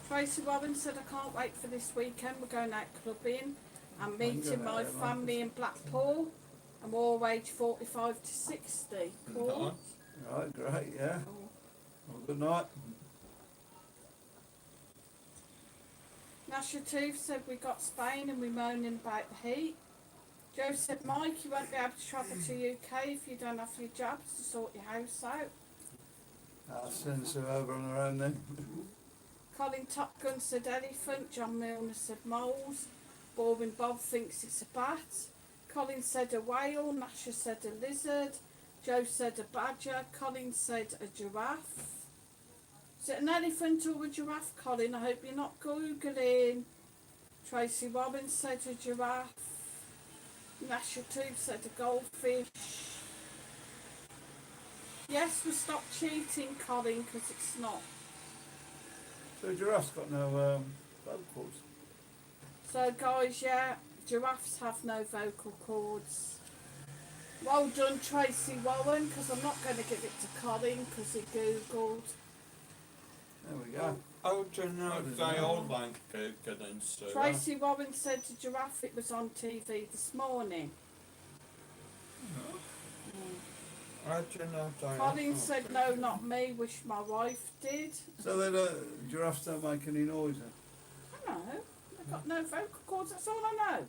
Tracy Warren said, I can't wait for this weekend. We're going out clubbing and meeting my family in Blackpool. And we're all age 45 to 60. Cool. Right, great, yeah. Well, good night. Nasha 2 said we got Spain and we're moaning about the heat. Joe said, Mike, you won't be able to travel to UK if you don't have your jobs to sort your house out. I'll send Sue over on her own then. Colin Top Gun said elephant. John Milner said moles. Boring Bob thinks it's a bat. Colin said a whale. Nasha said a lizard. Joe said a badger. Colin said a giraffe. Is it an elephant or a giraffe, Colin? I hope you're not Googling. Tracy Robbins said a giraffe. Nasha 2 said a goldfish. Yes, we stop cheating, Colin, because it's not. So giraffe's got no vocal cords. So guys, yeah, giraffes have no vocal cords. Well done, Tracy Warren, because I'm not going to give it to Colin because he googled. There we go. Oh, do you know they all like Googling, so Tracy Warren said to giraffe it was on TV this morning. how do you know they Colin said no, not me, wish my wife did. So then giraffes don't make any noise then? I know, they've got no vocal cords, that's all I know.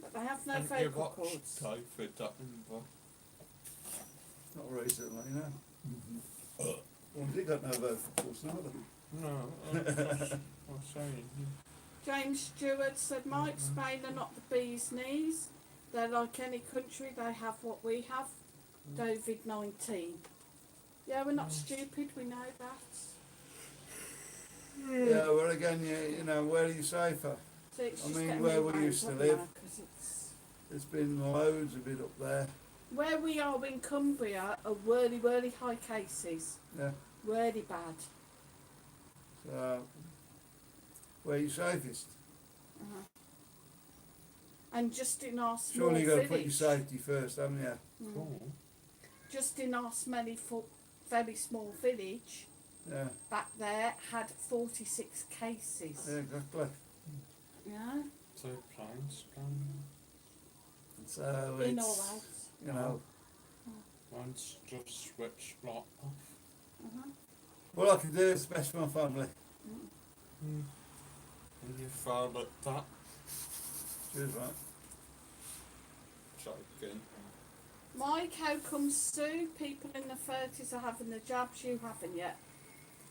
But they have no Have you vocal watched cords. David Attenborough? Not recently, no. Well, they got no vocal cords now, then. No, I'm saying. James Stewart said, Mike, Spain are not the bee's knees. They're like any country, they have what we have. COVID-19. Yeah, we're not stupid, we know that. Yeah, well again, you know, where are you safer? So it's I just mean, getting where me we used to wound live. up now, 'cause it's There's been loads of it up there. where we are in Cumbria are really, really high cases. Yeah. Really bad. So, where are you safest? And just in our small Surely you've got to village, put your safety first, haven't you? Cool. just in our very small village, Yeah, back there had 46 cases. yeah, exactly. Yeah, 2 planes going. So in or it's, out. you know, Mine's just switched right off. Uh-huh. all I can do is best for my family. And you failed at that. Cheers, mate. Joking. Mike, how come Sue, people in the 30s are having the jabs, you haven't yet?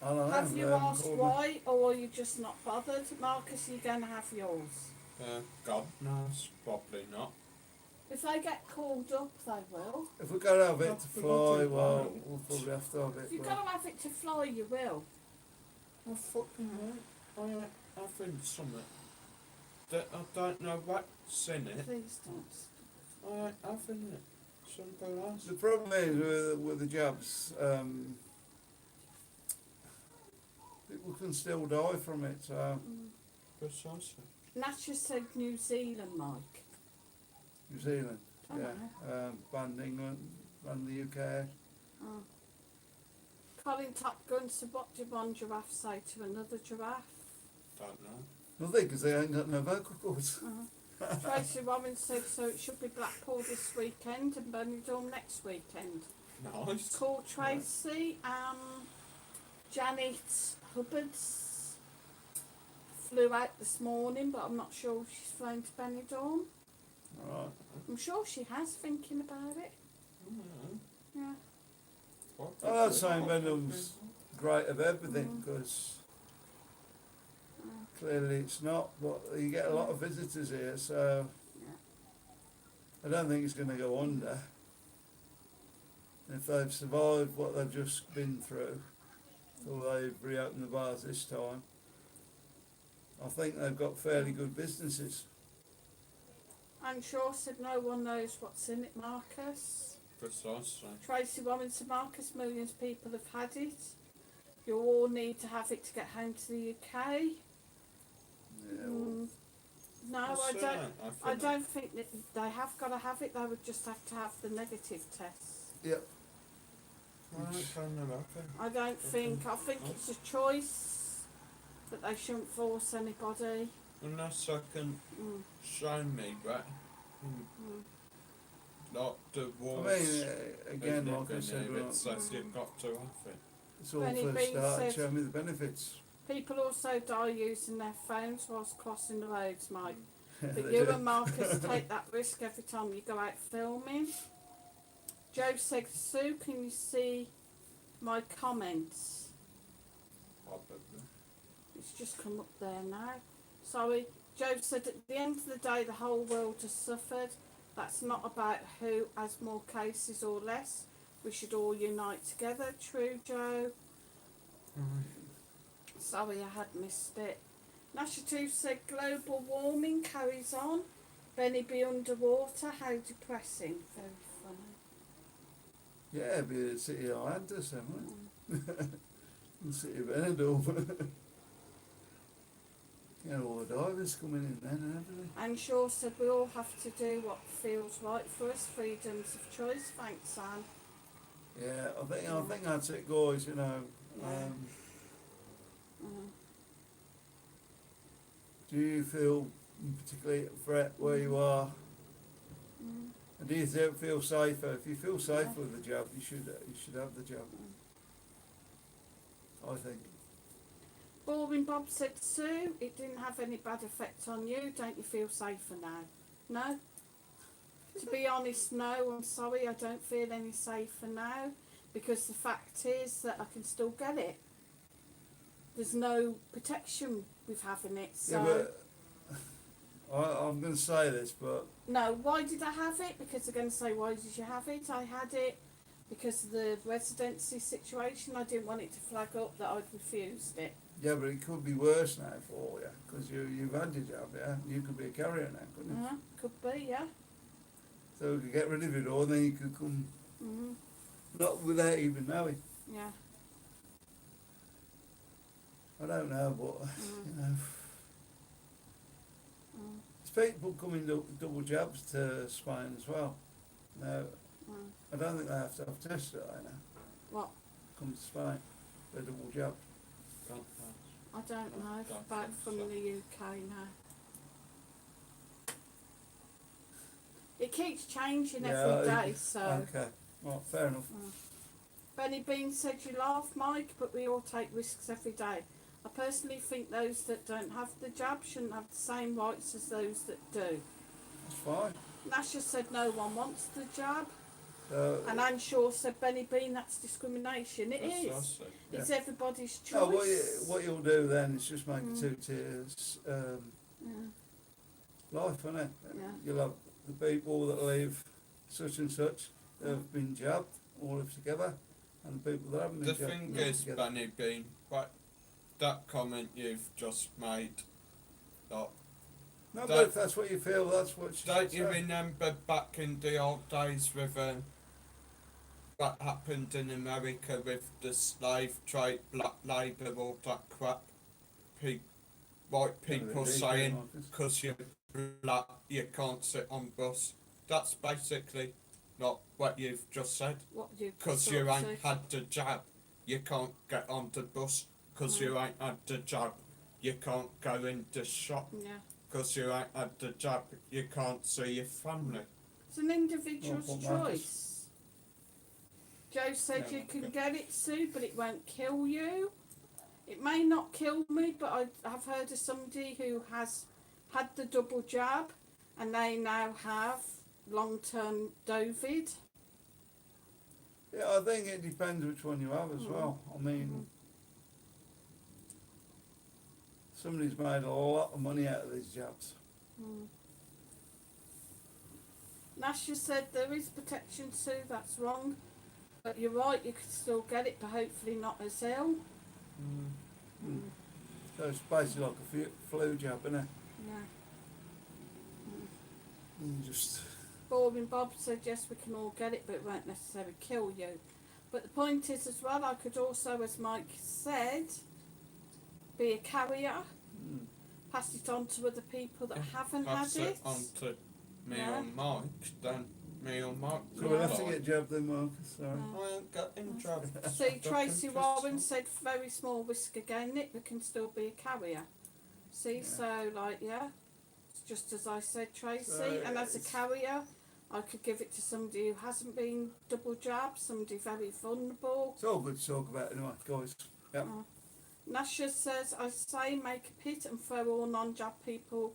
I don't know. Have you they haven't asked called me. why, or are you just not bothered? Marcus, are you going to have yours? God knows, probably not. If they get called up, they will. If we're going to have it Not to for fly, nothing, well, no. we'll probably have to have If it. you've But got to have it to fly, you will. I fucking hell. I think something that I don't know what's in it. Please don't. I think it. Something else. the problem is with the jabs, people can still die from it. So Precisely. Natcha said New Zealand, Mike. New Zealand, Oh, yeah, banned England, banned the UK. Oh. Colin Top Gun, so what did one giraffe say to another giraffe? Don't know. Nothing, because they ain't got no vocal cords. Tracy Robbins said so it should be Blackpool this weekend and Benidorm next weekend. Nice. Call Tracy. Janet Hubbards flew out this morning, but I'm not sure if she's flown to Benidorm. Alright. I'm sure she has, thinking about it. Yeah. I'm not saying Benidorm's great of everything, because clearly it's not, but you get a lot of visitors here, so I don't think it's going to go under. If they've survived what they've just been through, till they've reopened the bars this time, I think they've got fairly good businesses. I'm sure said no one knows what's in it, Marcus. Precisely. Tracy Robinson, Marcus, millions of people have had it. You all need to have it to get home to the UK. Yeah, well, No, What's I don't think that they have got to have it. They would just have to have the negative test. yep. I don't think. I think it's a choice, but they shouldn't force anybody. Unless I can show me that. Not the I walls. mean, again, like I said, it says you've got to have it. it's all Benny first Bean start, said- show me the benefits. People also die using their phones whilst crossing the roads, Mike. But They you do. and Marcus take that risk every time you go out filming. Joe said, Sue, can you see my comments? Probably. It's just come up there now. Sorry. Joe said, at the end of the day, the whole world has suffered. That's not about who has more cases or less. We should all unite together. True, Joe. Sorry, I had missed it. Nasha2 said, global warming carries on. Benny be underwater. How depressing. Very funny. Yeah, it'd be the city of Atlantis, then, wouldn't it? The city of Benidorm. You know, all the divers coming in then and everything. And Shaw said, we all have to do what feels right for us. Freedoms of choice. Thanks, Anne. Yeah, I think that's it, guys. You know. Do you feel particularly a threat where you are? And do you feel safer? If you feel safer with the job, you should have the job. I think. Boring Bob said, Sue, it didn't have any bad effect on you. Don't you feel safer now? No? To be honest, no. I'm sorry, I don't feel any safer now. Because the fact is that I can still get it. There's no protection with having it. So Yeah, but I'm going to say this, but no, why did I have it? Because they're going to say, why did you have it? I had it because of the residency situation. I didn't want it to flag up that I'd refused it. yeah, but it could be worse now for you because you've had your job, yeah. You could be a carrier now, couldn't you? Could be, yeah. So we could get rid of it all, then you could come not without even knowing. Yeah. I don't know, but you know, there's people coming double jabs to Spain as well. No, I don't think they have to have tests, do they now? What? Come to Spain. a double jab? Don't know. I don't know Don't about think from so. the UK now. It keeps changing every day, so. Okay, well, fair enough. Benny Bean said, you laugh, Mike, but we all take risks every day. I personally think those that don't have the jab shouldn't have the same rights as those that do. That's fine. Nasha said no one wants the jab. So, And Anne Shaw said, Benny Bean, that's discrimination. It That's is. what I said. It's everybody's choice. no, what you'll do then is just make a two-tiers Yeah. life, isn't it? Yeah. You'll have the people that live such and such that have been jabbed, all live together, and the people that haven't been The jabbed thing live is, together. Benny Bean, but that comment you've just made, that, No, but if that's what you feel, that's what you don't should you say. remember back in the old days with what happened in America with the slave trade, black labour, all that crap? White people saying, because you're black, you can't sit on bus. That's basically not what you've just said. What you Because you ain't had the jab, you can't get on the bus. Because you ain't had the jab, you can't go in the shop. Yeah. Because you ain't had the jab, you can't see your family. It's an individual's Well, what matters? choice. Joe said Yeah, you can okay. get it, Sue, but it won't kill you. It may not kill me, but I have heard of somebody who has had the double jab and they now have long-term COVID. Yeah, I think it depends which one you have as well. I mean, somebody's made a lot of money out of these jabs. Nasha said there is protection, Sue, that's wrong. But you're right, you could still get it, but hopefully not as ill. So it's basically like a flu jab, isn't it? Yeah. And just Boring Bob said yes, we can all get it, but it won't necessarily kill you. But the point is as well, I could also, as Mike said, be a carrier, pass it on to other people that haven't had Pass it. it on to me Yeah. or Mike, then me or Mike. so Yeah. we'll have to get jabbed then, Marcus. Sorry. I ain't getting jabbed. See, Tracy Fucking Warren pissed said very small risk again, Nick, but can still be a carrier. See, so like, yeah, it's just as I said, Tracy, So and as a it's- carrier, I could give it to somebody who hasn't been double jabbed, somebody very vulnerable. It's all good to talk about anyway, guys. Yep. Nasha says, I say make a pit and throw all non-jab people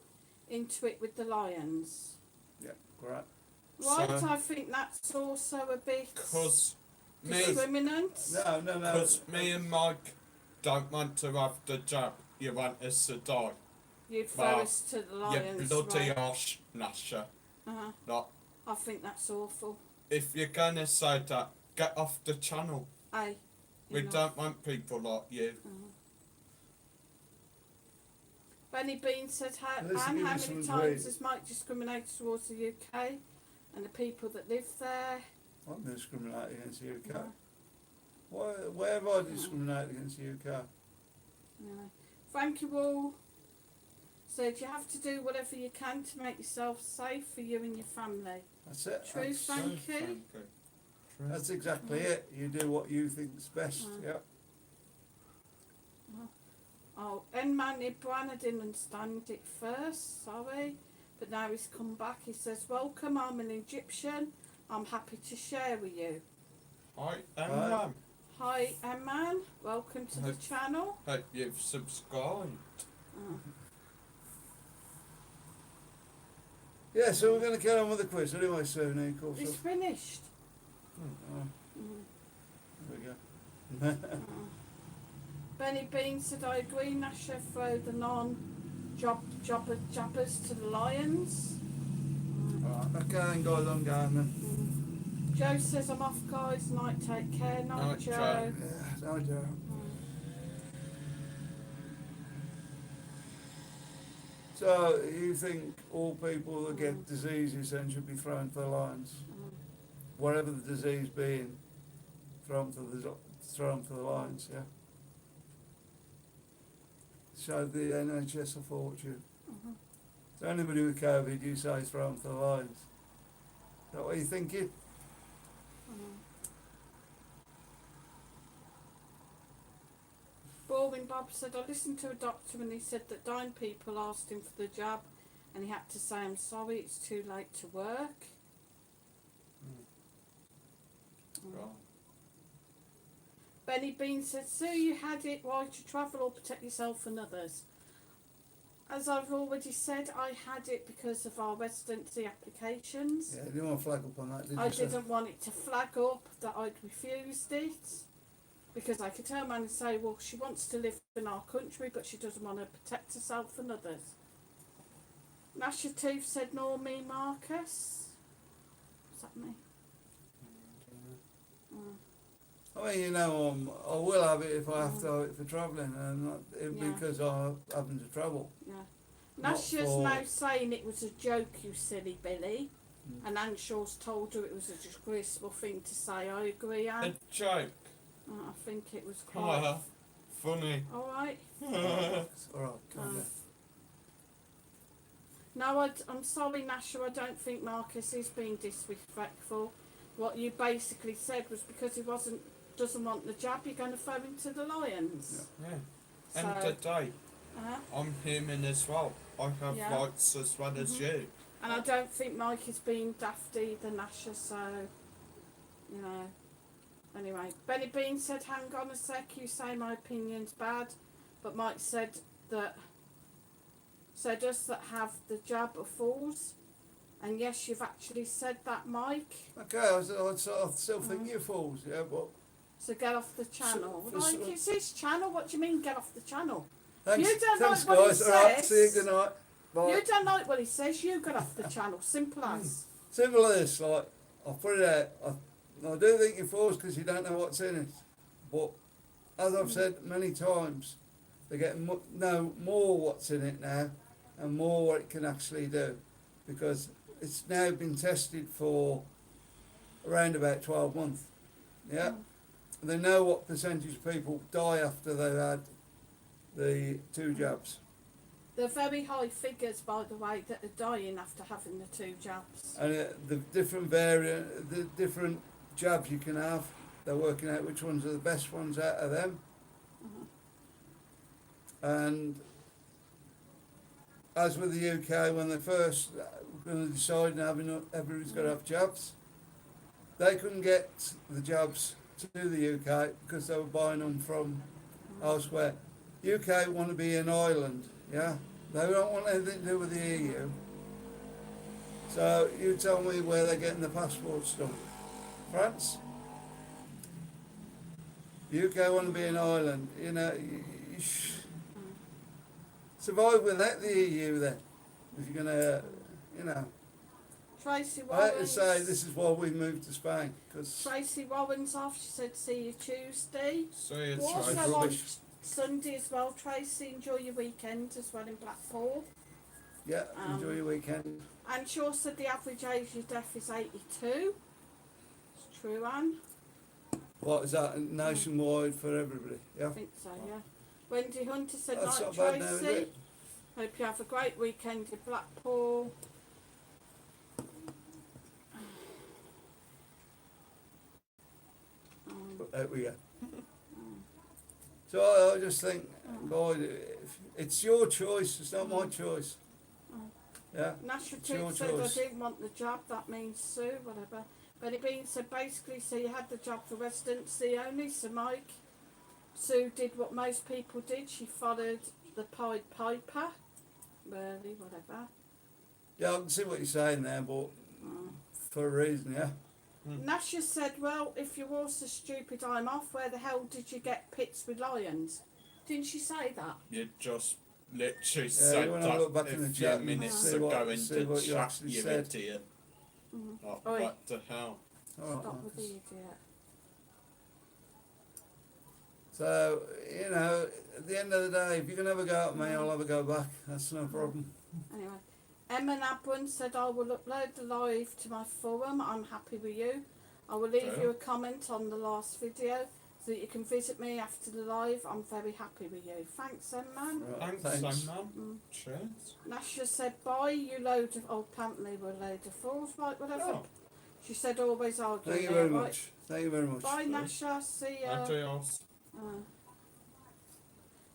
into it with the lions. Yep, great. Right, So- I think that's also a bit Because me, discriminant. No. because me and Mike don't want to have the jab. You want us to die. You'd throw Well, us to the You lions, bloody right? arse, Nasha. Uh-huh. Like, I think that's awful. if you're gonna say that, get off the channel. Hey, We you know. don't want people like you. Benny Bean said, Listen, Anne, how give me many something to times read. has Mike discriminated towards the UK and the people that live there? I'm going to discriminate against the UK. No. Where have I discriminated against the UK? No. Frankie Wall said, you have to do whatever you can to make yourself safe for you and your family. That's it. True, That's, Frankie. that's exactly it. You do what you think's best. Yep. Oh, Enman Ibran, I didn't understand it first, sorry. But now he's come back. He says, welcome, I'm an Egyptian. I'm happy to share with you. Hi, Hi. Emma. Hi, Enman. Welcome to the channel. Hope you've subscribed. Yeah, so we're going to get on with the quiz anyway soon, of course. It's finished. There we go. Benny Bean said, I agree, Nasha, throw the non-jobbers to the lions. Alright, okay then guys, I'm going then. Joe says, I'm off, guys. Night, take care. Night, Night, Joe. Joe. Yeah, no doubt. So, you think all people that get diseases then should be thrown to the lions? Whatever the disease being, thrown to the lions, yeah? Show the NHS a fortune. So anybody with COVID, you say thrown to the lions. Is that what you're thinking? Robin Bob said, I listened to a doctor and he said that 9 people asked him for the jab and he had to say, I'm sorry, it's too late to work. Right. Benny Bean said, Sue, you had it, why to travel or protect yourself and others? As I've already said, I had it because of our residency applications. Yeah, you didn't want to flag up on that, did you? I sir? didn't want it to flag up that I'd refused it, because I could turn around and say, well, she wants to live in our country, but she doesn't want to protect herself and others. Nasha Tooth said, nor me, Marcus. What's that mean? I mean, you know, I will have it if I have to have it for travelling, and not Yeah. because I'm having to travel. Yeah. Not Nasha's for- now saying it was a joke, you silly Billy. Mm. And Anshaw's told her it was a disgraceful thing to say. I agree, A Anne. joke. I think it was quite... Haha. Funny. Alright. It's alright, calm down. No, I'm sorry, Nasha, I don't think Marcus is being disrespectful. What you basically said was because he doesn't want the jab, you're going to throw him to the lions. Yeah. So, And today, I'm human as well. I have Yeah. rights as well as you. and I don't think Mike is being daft either, Nasha, so, you know. Anyway, Benny Bean said, hang on a sec, you say my opinion's bad, but Mike said us that have the jab are fools. And yes, you've actually said that, Mike. Okay, I still think you're fools, yeah, but So get off the channel. for Like, some- it's his channel. What do you mean, get off the channel? thanks, You don't thanks like what he guys. Alright, see you, says. good night. Bye. You don't like what he says, you get off the channel. Simple as. Simple as this, like, I'll put it out. I do think you're fools because you don't know what's in it. But as I've said many times, they're getting know more what's in it now and more what it can actually do, because it's now been tested for around about 12 months. Yeah? They know what percentage of people die after they've had the 2 jabs. They're very high figures, by the way, that are dying after having the 2 jabs. And the different the different jabs you can have, they're working out which ones are the best ones out of them. And as with the UK, when they first were going to decide on everybody's got to have jabs, they couldn't get the jabs to the UK because they were buying them from elsewhere. UK want to be an island, yeah? They don't want anything to do with the EU. So you tell me where they're getting the passports done. France? UK want to be an island, you know. Survive without the EU then, if you're going to, you know. Tracy I hate to Warren's, say this is why we moved to Spain, because Tracy Warren's off. She said, see you Tuesday. So it's Also right. on Rubbish. Sunday as well, Tracy. Enjoy your weekend as well in Blackpool. yeah, enjoy your weekend. And Shaw said the average age of death is 82. It's true, Anne. What is that, nationwide for everybody? I Yeah, think so, yeah. Wendy Hunter said, that's night, not bad now, is Tracy. it? Hope you have a great weekend in Blackpool. But there we go. So I just think, God, it's your choice, it's not my choice. Yeah, National It's your Tooth said I choice. didn't want the job, that means Sue, whatever. Benny Bean said basically, so you had the job for residency only, so Mike. Sue did what most people did, she followed the Pied Piper. Really, whatever. yeah, I can see what you're saying there, but for a reason, yeah. Nasha said, well, if you're all so stupid I'm off, where the hell did you get pits with lions? Didn't she say that? You just literally Yeah, said you wanna look that back a in the few chat and minutes see ago what- in see the what you chat, actually you said. idiot. Oh, Oi. what the hell? All right, Stop with the Marcus. idiot. So, you know, at the end of the day, if you can have a go at me, I'll have a go back. That's no problem. Anyway, Emma Nabwin said, I will upload the live to my forum. I'm happy with you. I will leave Yeah. you a comment on the last video so that you can visit me after the live. I'm very happy with you. Thanks, Emma. Right, Thanks, man. Cheers. Nasha said, bye, you load of... Oh, apparently we're a load of fools, right, whatever. Oh, She said, always argue. Thank you there, very right? much. Thank you very much. Bye, Nasha. See ya. adios. Uh,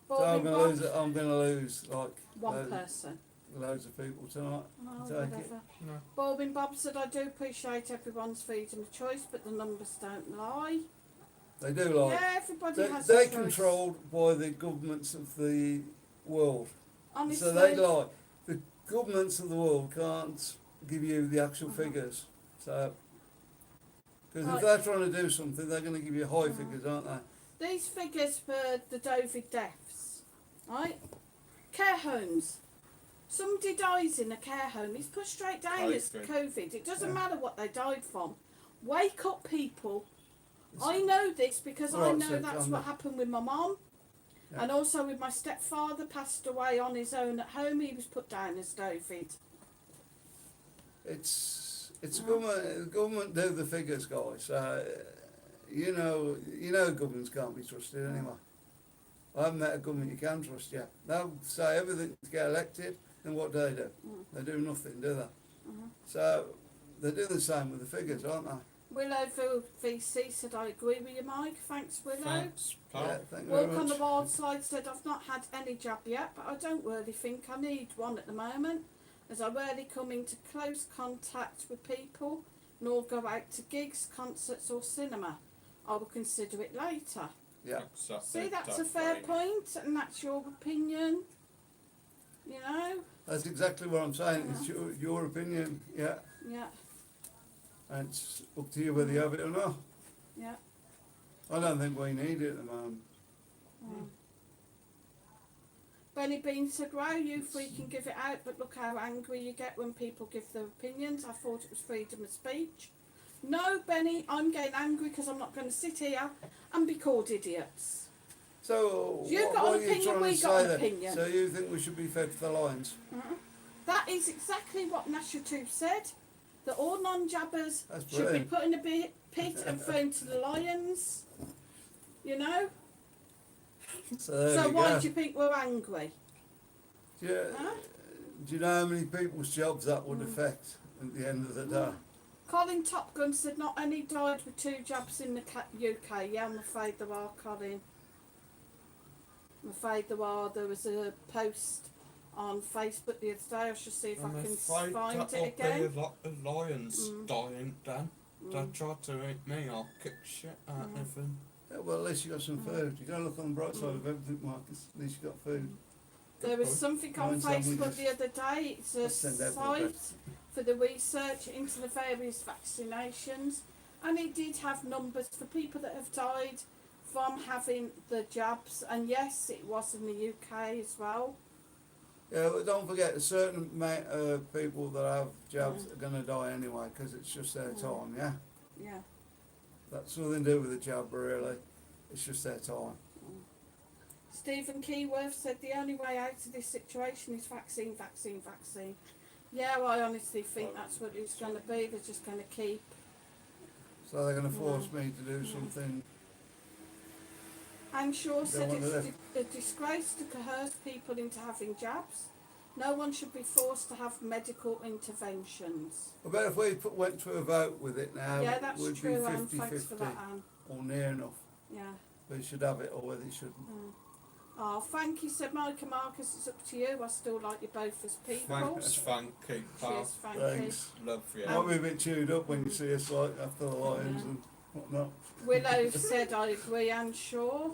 So I'm Bobbing going to Bob, lose. I'm going to lose like one person. loads of people tonight. Oh, Take it. whatever. No. Bobbing Bob said, I do appreciate everyone's freedom of choice, but the numbers don't lie. They do like. Yeah, everybody has They're a choice. controlled by the governments of the world. Honestly, So they lie. The governments of the world can't give you the actual Uh-huh. figures. So, because Right. if they're trying to do something, they're going to give you high Uh-huh. figures, aren't they? these figures for the Dovid deaths, right? Care homes. Somebody dies in a care home, it's put straight down as COVID. COVID. It doesn't Yeah. matter what they died from. Wake up, people. I know this because I Right, know so that's calm what down. happened with my mum. Yeah. And also with my stepfather, passed away on his own at home. He was put down as Dovid. It's Oh. government. The government do the figures, guys. You know, governments can't be trusted anyway. I haven't met a government you can trust yet. They'll say everything to get elected, then what do? Mm. They do nothing, do they? Mhm. So they do the same with the figures, aren't they? Willowville VC said, I agree with you, Mike. Thanks, Willow. Thanks, pal. Yeah, thank you very Walk on the much. Wild Side said, I've not had any jab yet, but I don't really think I need one at the moment, as I rarely come into close contact with people, nor go out to gigs, concerts or cinema. I will consider it later. Yeah. Exactly. See, that's a fair point, and that's your opinion, you know? That's exactly what I'm saying. It's your opinion, yeah. Yeah, And it's up to you whether you have it or not. yeah. I don't think we need it at the moment. Mm. Benny Bean said, wow, you three can give it out, but look how angry you get when people give their opinions. I thought it was freedom of speech. No, Benny, I'm getting angry because I'm not going to sit here and be called idiots. So You've got what an are you opinion, trying we to got say an then? opinion. So you think we should be fed to the lions? That is exactly what Nasha Tooth said, that all non-jabbers That's should be brilliant. put in a pit and thrown to the lions, you know? So there So we why go. do you think we're angry? Huh? Do you know how many people's jobs that would Mm. affect at the end of the day? Colin Top Gun said not only died with 2 jabs in the UK. Yeah, I'm afraid there are, Colin. I'm afraid there are. There was a post on Facebook the other day. I should see if I I'm can afraid find that'll it again. be a lot of lions Mm. dying, Dan. They Mm. try to eat me, I'll kick shit out of them. Yeah, well, at least you got some food. You got to look on the bright side of everything, Marcus. At least you got food. There was something on Mine Facebook sandwiches. the other day. It's a I'll send out the site best. for the research into the various vaccinations, and it did have numbers for people that have died from having the jabs. And yes, it was in the UK as well. Yeah, but don't forget, a certain amount of people that have jabs are going to die anyway because it's just their time, yeah? Yeah. That's nothing to do with the jab, really. It's just their time. Stephen Keyworth said the only way out of this situation is vaccine, vaccine, vaccine. Yeah, well, I honestly think that's what it's going to be. They're just going to keep. So they're going to force me to do something. And Shaw said want it's to a disgrace to coerce people into having jabs. No one should be forced to have medical interventions. I bet if we went to a vote with it now, Yeah, it that's would be true, Anne. 50-50 Thanks for that, Anne. or near enough. Yeah. They should have it or whether they shouldn't. Oh, thank you, said Mike and Marcus. It's up to you. I still like you both as people. Thanks, funky pal. Cheers, thank Thanks. Love you. Might be a bit chewed up when you see us like after the Lions and whatnot. you. Willow said I agree, Anne Shaw.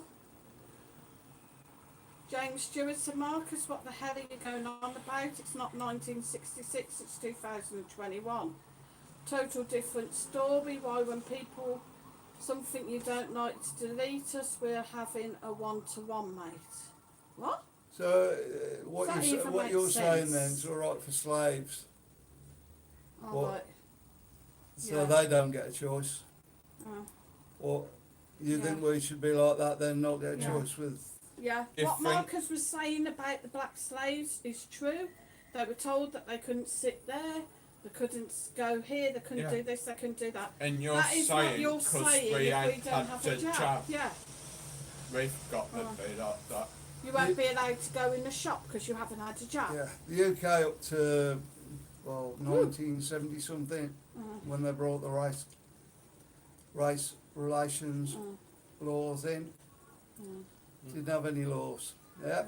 James Stewart said, Marcus, what the hell are you going on about? It's not 1966, it's 2021. Total different story. Why when people something you don't like to delete us, we're having a one-to-one, mate. What? So That even what makes you're saying sense. then is all right for slaves, Oh, What? right. so Yeah. they don't get a choice. Oh. Or you Yeah. think we should be like that then, not get a Yeah. choice with? Yeah, If what we- Marcus was saying about the black slaves is true. They were told that they couldn't sit there, they couldn't go here, they couldn't Yeah. do this, they couldn't do that. And you're That is what saying you're because saying we if we ain't don't had have the a jab. jab, Yeah, we've got to Oh. be like that. you won't be allowed to go in the shop because you haven't had a jab. Yeah, the UK up to 1970 something when they brought the race relations Mm. laws in. Mm. Didn't have any laws. Yeah,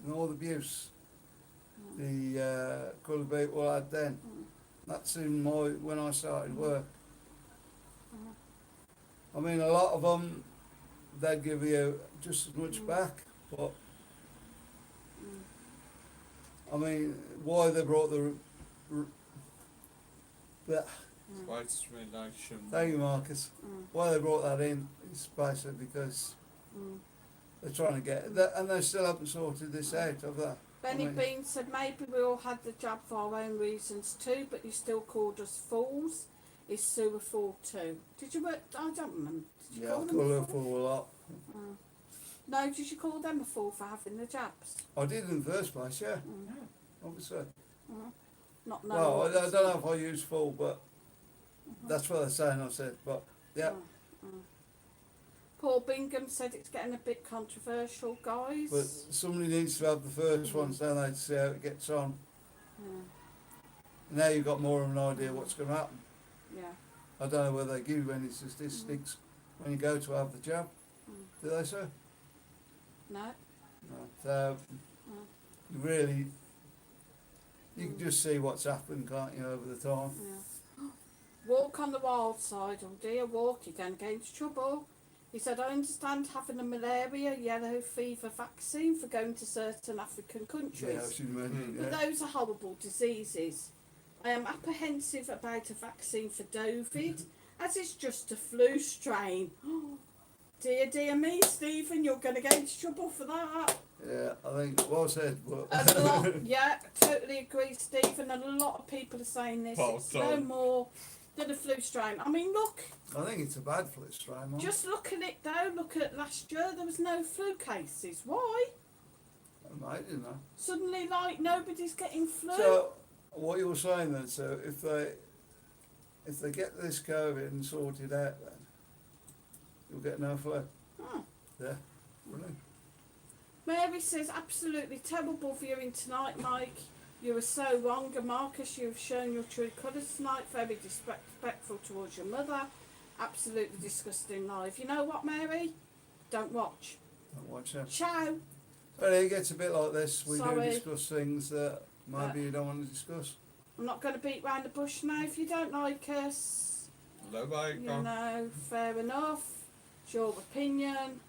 and all the abuse the coloured people had then. That's in when I started work. I mean, a lot of them, they'd give you just as much back, but I mean, why they brought the Race relation. thank you, Marcus. Why they brought that in is basically because they're trying to get that, and they still haven't sorted this out of that. Benny I mean- Bean said maybe we all had the jab for our own reasons too, but you still called us fools. Is Sue a fool too? Did you work? I don't remember. Did you Yeah, call I them call a her fool? for a lot. No, did you call them a fool for having the jabs? I did in the first place, yeah, obviously. Not knowing. Well, I what don't know if I use full, but that's what they're saying. I said, but yeah, Paul Bingham said it's getting a bit controversial, guys. but somebody needs to have the first ones, don't they, to see how it gets on. Now you've got more of an idea what's going to happen. Yeah. I don't know whether they give you any statistics when you go to have the jab. Do they, sir? No. No. So you really, you can just see what's happened, can't you, over the time? Yeah. Walk on the wild side. Oh dear, walk, you're going to get into trouble. He said, I understand having a malaria, yellow fever vaccine for going to certain African countries. Yeah, I should imagine. But Yeah. those are horrible diseases. I am apprehensive about a vaccine for Covid, as it's just a flu strain. Dear me, Stephen, you're going to get into trouble for that. Yeah, I think well said. But A lot, yeah, totally agree, Stephen. And a lot of people are saying this. Well It's no done. more than a flu strain. I mean, look, I think it's a bad flu strain. Man. just look at it though. Look at last year, there was no flu cases. Why? Amazing, though. Suddenly, like, nobody's getting flu. So, what you were saying then, so if they get this COVID and sorted out, then you'll get no flu. Hmm. Yeah, brilliant. Mary says, absolutely terrible viewing tonight, Mike. You were so wrong, and Marcus, you have shown your true colours tonight. Very disrespectful towards your mother. Absolutely disgusting live. You know what, Mary? Don't watch. Don't watch that. Ciao. But it gets a bit like this. We Sorry. do discuss things that maybe you don't want to discuss. I'm not going to beat round the bush now. If you don't like us, Hello, you know, fair enough. It's your opinion.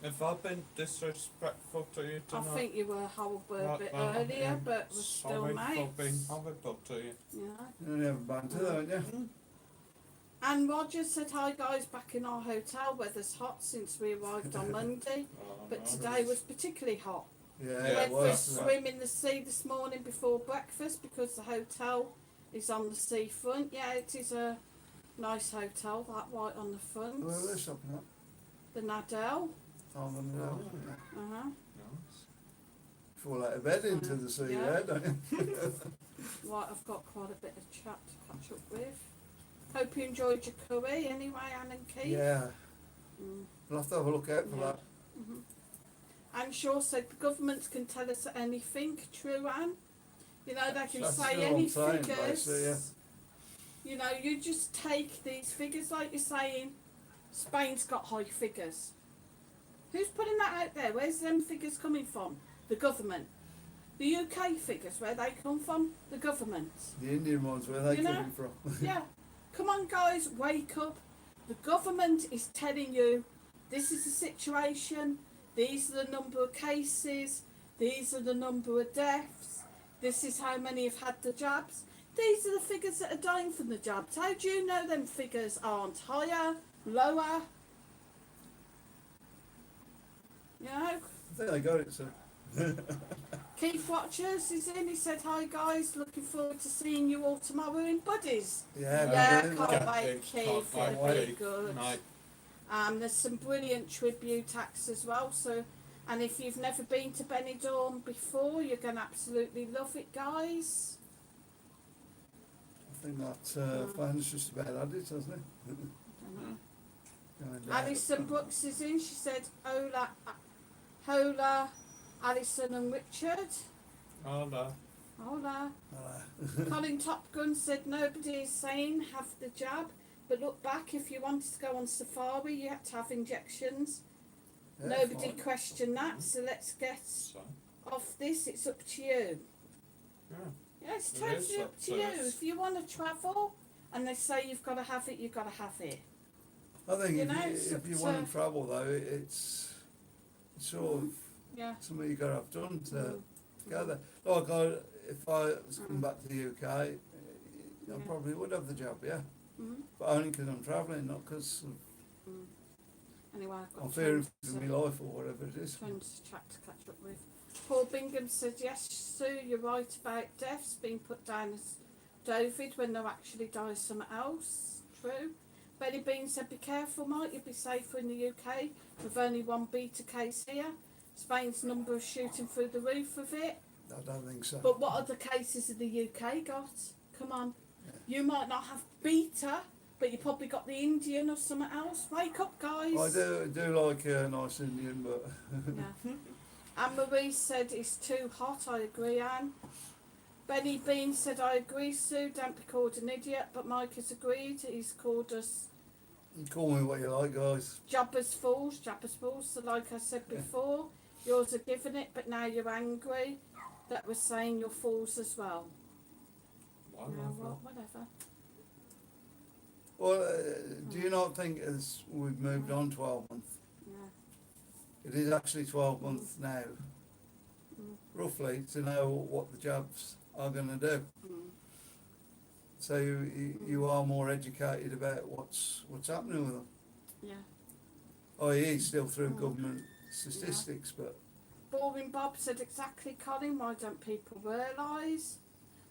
Have I been disrespectful to you I tonight? think you were horrible a Right, bit well, earlier, but we're still Sorry mates. for being horrible to you. You know. You never banter, don't you? And Roger said, hi guys, back in our hotel. Weather's hot since we arrived on Monday, but today was particularly hot. Yeah, Yeah, We it went for a was. swim in the sea this morning before breakfast because the hotel is on the seafront. Yeah, it is a nice hotel, that white on the front. Well, there's something up. The Nadell. Oh, yeah. Uh-huh. Nice. Fall out of bed into the sea Yeah. there, don't you? Right, I've got quite a bit of chat to catch up with. Hope you enjoyed your curry anyway, Anne and Keith. Yeah. Mm. We'll have to have a look out for Yeah. that. Anne Shaw said the government can tell us anything, true Anne? You know, they can That's say what any I'm saying, figures. basically, yeah. You know, you just take these figures like you're saying, Spain's got high figures. Who's putting that out there? Where's them figures coming from? The government. The UK figures, where they come from? The government. The Indian ones, where they You know? coming from? Yeah. Come on guys, wake up. The government is telling you this is the situation, these are the number of cases, these are the number of deaths, this is how many have had the jabs. These are the figures that are dying from the jabs. How do you know them figures aren't higher, lower? You know? I think they got it, sir. Keith Watchers is in, he said, hi guys, looking forward to seeing you all tomorrow in Buddies. Yeah, Yeah, brilliant. can't Yeah, wait, can't Keith, wait, it'll be Keith. good. Night. There's some brilliant tribute acts as well, so, and if you've never been to Benidorm before, you're going to absolutely love it, guys. I think that phone's just about had it, hasn't it? Going down. Alison Brooks is in, she said, Hola, Alison and Richard. Hola. Hola. Colin Top Gun said, nobody is saying have the jab, but look back, if you wanted to go on safari, you had to have injections. Yeah, Nobody fine. questioned that, so let's get So, off this. It's up to you. yeah. Yeah, it's It totally is up up to to you. us. If you want to travel and they say you've got to have it, you've got to have it. I think You if know, you, it's if up you to- want to travel though, it's sort of Yeah. something you got to have done to Mm. go there. Like if I was coming Mm. back to the UK, I Yeah. probably would have the job, yeah. Mm. But only because I'm travelling, not because Mm. Anyway, I've got I'm fearing tons for to- my life or whatever it is. tons to chat to catch up with. Paul Bingham said, yes, Sue, you're right about deaths being put down as David when they'll actually die somewhere else. True. Benny Bean said, be careful, Mike, you'll be safer in the UK with only one beta case here. Spain's number of shooting through the roof with it. I don't think so. But what other cases have the UK got? Come on. Yeah. You might not have beta, but you probably got the Indian or something else. Wake up, guys. I do like a nice Indian, but Yeah. Anne Marie said it's too hot. I agree, Anne. Benny Bean said, I agree, Sue. Don't be called an idiot. But Mike has agreed. He's called us you call me what you like, guys. Jabba's Fools. Jabba's Fools. So, like I said Yeah. before, yours are giving it, but now you're angry that we're saying you're fools as well. Why Yeah, not? well, whatever. Well, do you not think as we've moved on 12 months, Yeah. it is actually 12 months now, Mm. roughly, to know what the jobs are going to do? Mm. So you are more educated about what's happening with them. Yeah. I.e. still through Mm. government statistics, but Boring Bob said exactly, Colin. Why don't people realise?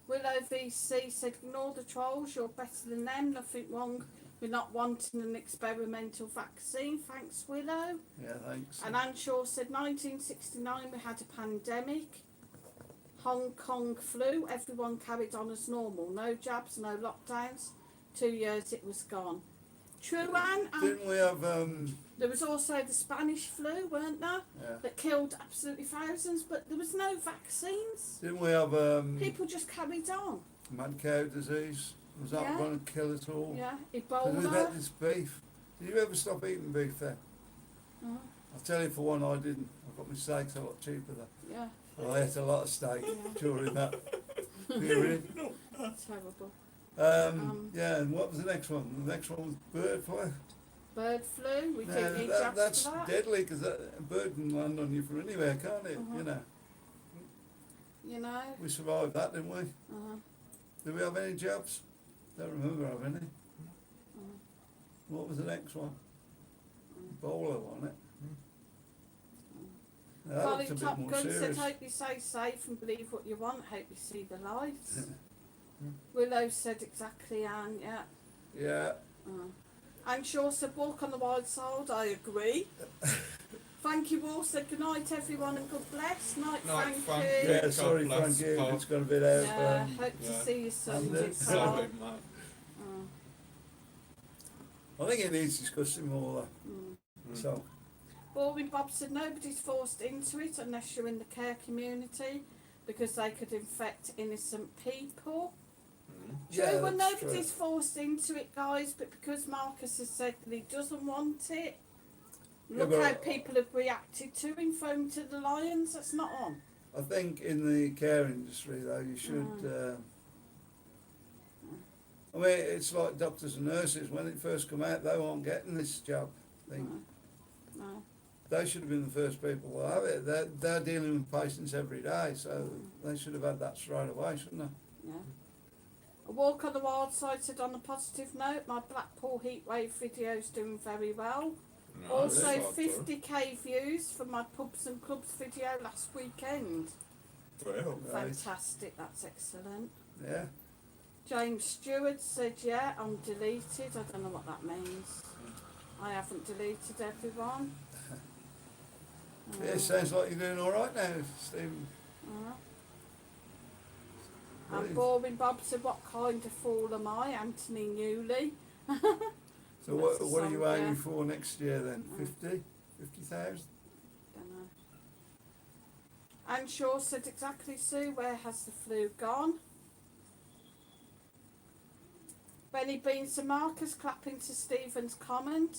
Willow VC said, ignore the trolls. You're better than them. Nothing wrong with not wanting an experimental vaccine. Thanks, Willow. yeah, thanks. And Anne Shaw said, 1969 we had a pandemic. Hong Kong flu. Everyone carried on as normal. No jabs, no lockdowns. 2 years it was gone. True, Anne. And Didn't we have there was also the Spanish flu, weren't there? yeah. That killed absolutely thousands, but there was no vaccines. Didn't we have People just carried on. mad cow disease? Was that Yeah. going to kill us all? Yeah, Because we've Ebola. had this beef. Did you ever stop eating beef then? Oh, I'll tell you for one, I didn't. I got my steaks a lot cheaper then. yeah, I ate a lot of steak Yeah. during that period. terrible. Yeah, and what was the next one? The next one was bird flu. Bird flu. We No, didn't need that, jabs that's for that. deadly because a bird can land on you from anywhere, can't it? Uh-huh. You know. You know. We survived that, didn't we? Uh-huh. Did we have any jabs? Don't remember having any. Uh-huh. What was the next one? Ebola, wasn't it? Now, that Colin looked a bit Top more Gun said, serious. hope you stay safe and believe what you want. Hope you see the light. Willow said exactly, Anne. Yeah. Yeah. Anne Shaw said, walk on the wild side. I agree. Frankie Wall said, good night, everyone, and God bless. Night, Night, Frankie. Frankie. Yeah, God sorry, bless, Frankie, Bob. it's got a bit out. Yeah, hope to yeah. see you soon. And dear so- Carl. Sorry, mate. Uh, I think it needs discussing more mm. though. So, Boring Bob said nobody's forced into it unless you're in the care community because they could infect innocent people. True, yeah, well that's nobody's forced into it, guys, but because Marcus has said that he doesn't want it, Yeah, look but- how people have reacted to him throwing to the lions. That's not on. I think in the care industry though, you should. I mean, it's like doctors and nurses. When it first come out, they weren't getting this job thing. No. They should have been the first people to have it. They're dealing with patients every day, so they should have had that straight away, shouldn't they? Yeah. A walk on the wild side said on a positive note, my Blackpool heatwave video's doing very well. No, Also that's not good. 50k views for my pubs and clubs video last weekend. Well, Right. Fantastic, that's excellent. Yeah. James Stewart said, yeah, I'm deleted. I don't know what that means. I haven't deleted everyone. Yeah, it sounds like you're doing all right now, Stephen. And Brilliant. Boring Bob said, what kind of fool am I? Anthony Newley. So That's a what are you song, aiming yeah. for next year then? Mm. 50? 50,000? Don't know. Anne Shaw said exactly, Sue, where has the flu gone? Benny Beans and Marcus clapping to Stephen's comment.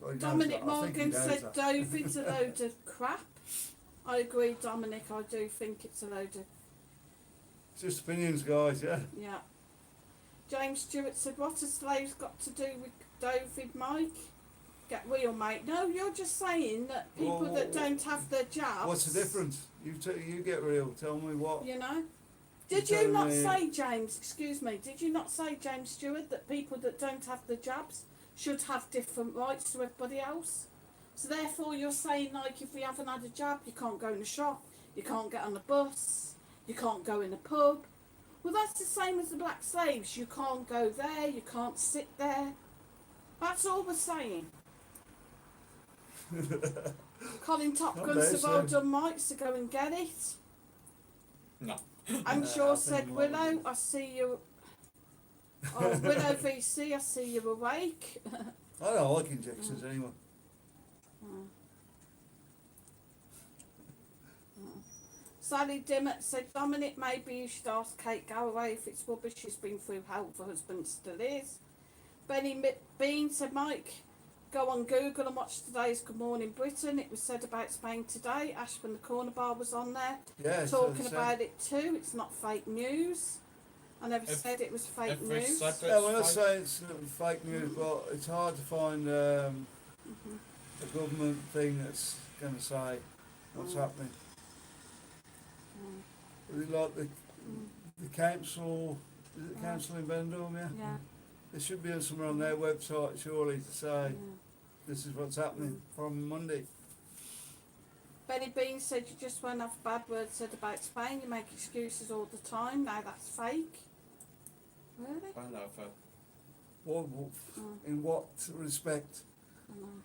Well, he knows Dominic that. I think he Morgan knows said that. David's a load of crap. I agree, Dominic. I do think it's a load of It's just opinions, guys, yeah. yeah. James Stewart said, "What have slaves got to do with David, Mike? Get real, mate." No, you're just saying that people Well, that don't have their jobs. What's the difference? You get real. Tell me what. You know. Did You're you not telling me- say, James? Excuse me. Did you not say, James Stewart, that people that don't have the jobs should have different rights to everybody else? So therefore, you're saying like if we haven't had a job, you can't go in the shop, you can't get on the bus, you can't go in the pub. Well, that's the same as the black slaves. You can't go there, you can't sit there. That's all we're saying. Colin Top Not Gun there, said, "Well so- done, Mike, so go and get it." No. I'm I sure think said, you might "Willow, be- I see you." Oh, Willow VC, I see you awake. I don't like injections anyway. Sally Dimmock said, "Dominic, maybe you should ask Kate Galloway if it's rubbish she's been through hell, her husband still is." Benny Bean said, "Mike, go on Google and watch today's Good Morning Britain. It was said about Spain today. Ashburn the Corner Bar was on there Yeah. talking about it too. It's not fake news. I never If- said it was fake if we news." said it- Yeah, when I say it's fake news, but it's hard to find a government thing that's going to say what's happening. Is it like the council? Is it the council in Benidorm? Yeah. Yeah. There should be somewhere on their website, surely, to say Yeah. this is what's happening from Monday. Benny Bean said, "You just won't have bad words said about Spain. You make excuses all the time. Now that's fake." Really? I never. In what respect? I know.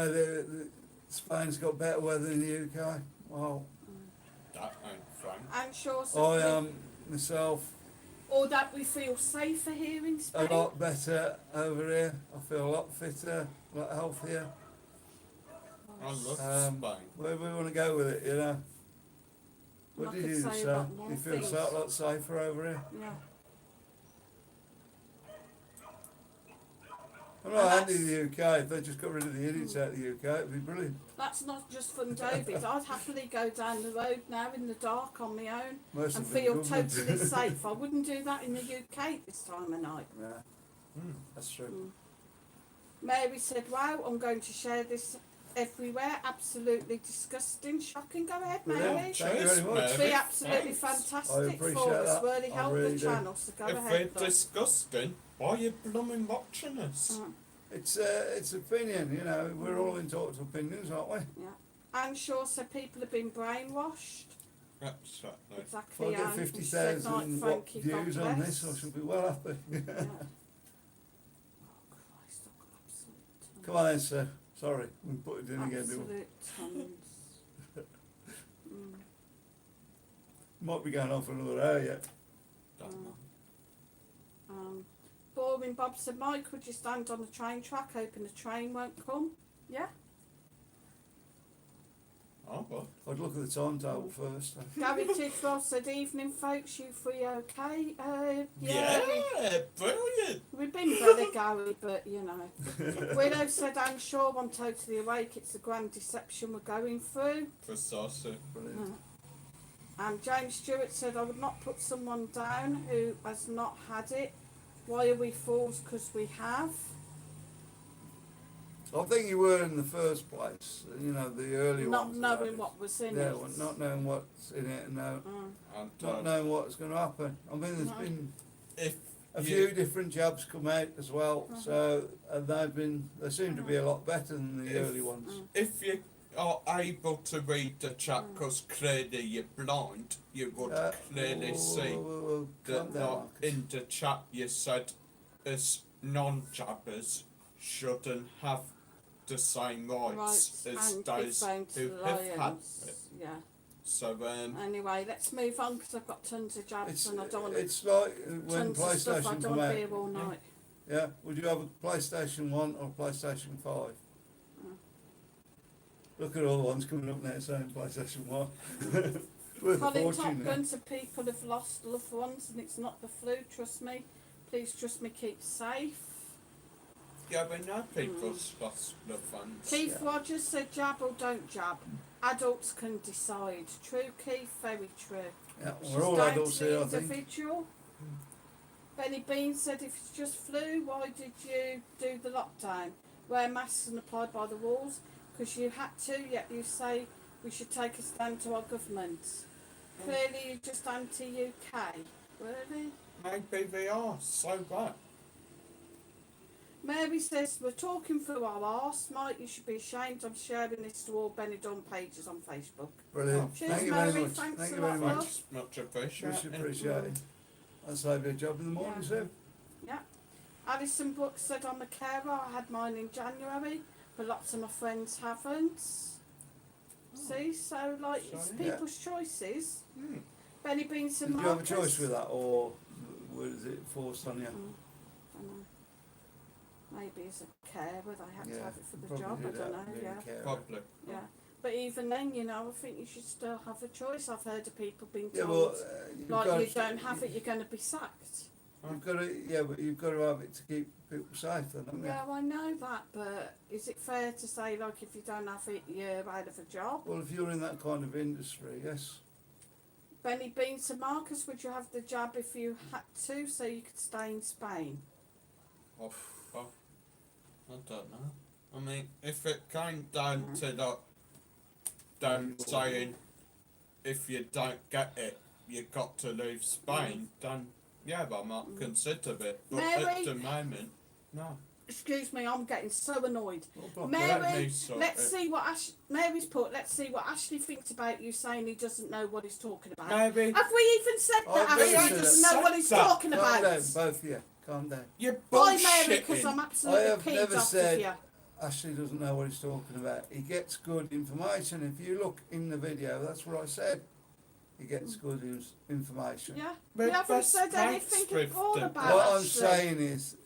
Okay, Spain's got better weather than the UK. Wow. That ain't frank. I'm sure so. I am myself Or that we feel safer here in a Spain. lot better over here. I feel a lot fitter, a lot healthier. I love Spain. Where we want to go with it, you know. What I did could you say say? about more You feel things. a lot safer over here? Yeah. I'm And not that's- anti the UK. If they just got rid of the idiots out of the UK, it'd be brilliant. That's not just from David. I'd happily go down the road now in the dark on my own Most and of the feel government. totally safe. I wouldn't do that in the UK this time of night. Yeah, Mm. that's true. Mary said, "Wow, I'm going to share this everywhere. Absolutely disgusting. Shocking. Go ahead, Brilliant. Mary. Thank you Cheers, very much. Mary. Be absolutely Thanks. fantastic I appreciate for us. that. Really I help really the do. channel. So go If ahead. we're love. disgusting, why are you blooming watching us? It's opinion, you know. We're all entitled to opinions, aren't we? Yeah. Anne Shaw said people have been brainwashed. Absolutely. If Exactly. I get Anne. She said, 50,000 "Night, what Frankie, God views on bless." this, I should be well happy. Yeah. Oh Christ, I've got absolute tons. Come on then, sir. Sorry, we put it in again. didn't we? Absolute tons. Might be going on for another hour yet. Don't know. Boring Bob said, "Mike, would you stand on the train track hoping the train won't come?" Yeah. Oh, well. I'd look at the timetable first. Gary Tidwell said, "Evening, folks. You three okay?" Yeah, brilliant. We've been better, Gary, but you know. Willow said, "I'm sure I'm totally awake. It's a grand deception we're going through." Precisely. Brilliant. And James Stewart said, "I would not put someone down who has not had it. Why are we fools? Because we have." I think you were in the first place, you know, the early Not ones. knowing what was in Yeah, it. well, not knowing what's in it and And not knowing what's going to happen. I mean, there's No. been if a you- few different jobs come out as well, so they seem to be a lot better than the If- early ones. if you are able to read the chat because clearly you're blind, you would clearly see Calm that down, not Marcus. in the chat you said as non-jabbers shouldn't have the same rights Right, as and those phone to who the have had Lions. it. Yeah. So Anyway, let's move on because I've got tons of jabs It's, and I don't want it's like when tons of stuff. I PlayStation don't come want to be out. here all night. Yeah, would you have a PlayStation 1 or a PlayStation 5? Look at all the ones coming up now saying PlayStation 1. Worth a Colin Top fortune. Gun to people have lost loved ones and it's not the flu. Trust me. Please trust me. Keep safe. Yeah, we know people's lost loved ones. Keith Rogers said jab or don't jab. Adults can decide. True, Keith, very true. Yeah, It's we're just all down adults to the here, I think. individual. Benny Bean said if it's just flu, why did you do the lockdown? Wear masks and apply by the rules? Because you had to, yet you say we should take a stand to our government. Clearly you're just anti-UK. Really? Maybe they are, so what? Mary says, we're talking through our arse. Mike, you should be ashamed. I'm sharing this to all Benidorm pages on Facebook. Brilliant. Cheers, Thank you Mary. very much. Thanks Thank a you lot, very love. much. Much appreciated. Much appreciated. I'll save you a job in the morning, Yeah. Sue. Yeah. Alison Brooks said, I'm a carer. I had mine in January, but lots of my friends haven't. See, so like it's So, people's choices. Hmm. Benny Beans Did and you have a Marcus. choice with that, or was it forced on you? I know. Maybe as a carer, they had to Yeah, have it for the probably job. I did don't that, know. being Yeah. a carer. Probably. Yeah. But even then, you know, I think you should still have a choice. I've heard of people being Yeah, told, well, you've like, got you don't have it, you're going to be sacked. You've got to, yeah, but you've got to have it to keep people safe, then, haven't you? Yeah, I know that, but is it fair to say, like, if you don't have it, you're out of a job? Well, if you're in that kind of industry, yes. Benny Beans and Marcus, would you have the jab if you had to, so you could stay in Spain? Oh, well, I don't know. I mean, if it came down to that, them saying if you don't get it, you got to leave Spain, then yeah, I might consider it. But Mary? at the moment, no. Excuse me, I'm getting so annoyed. Well, Let Mary, me sort let's it. see what Mary's put. Let's see what Ashley thinks about you saying he doesn't know what he's talking about. Maybe Have we even said that I've never Ashley said doesn't that. know what he's Said that. talking calm about? down, both of you. Calm down. you're Bye, Mary, because I'm bullshitting. absolutely I have peeved never off said- of you. Ashley doesn't know what he's talking about. He gets good information. If you look in the video, that's what I said. He gets good information. Yeah, But we haven't that's said thanks anything with at all the- about What I'm Ashley. saying is,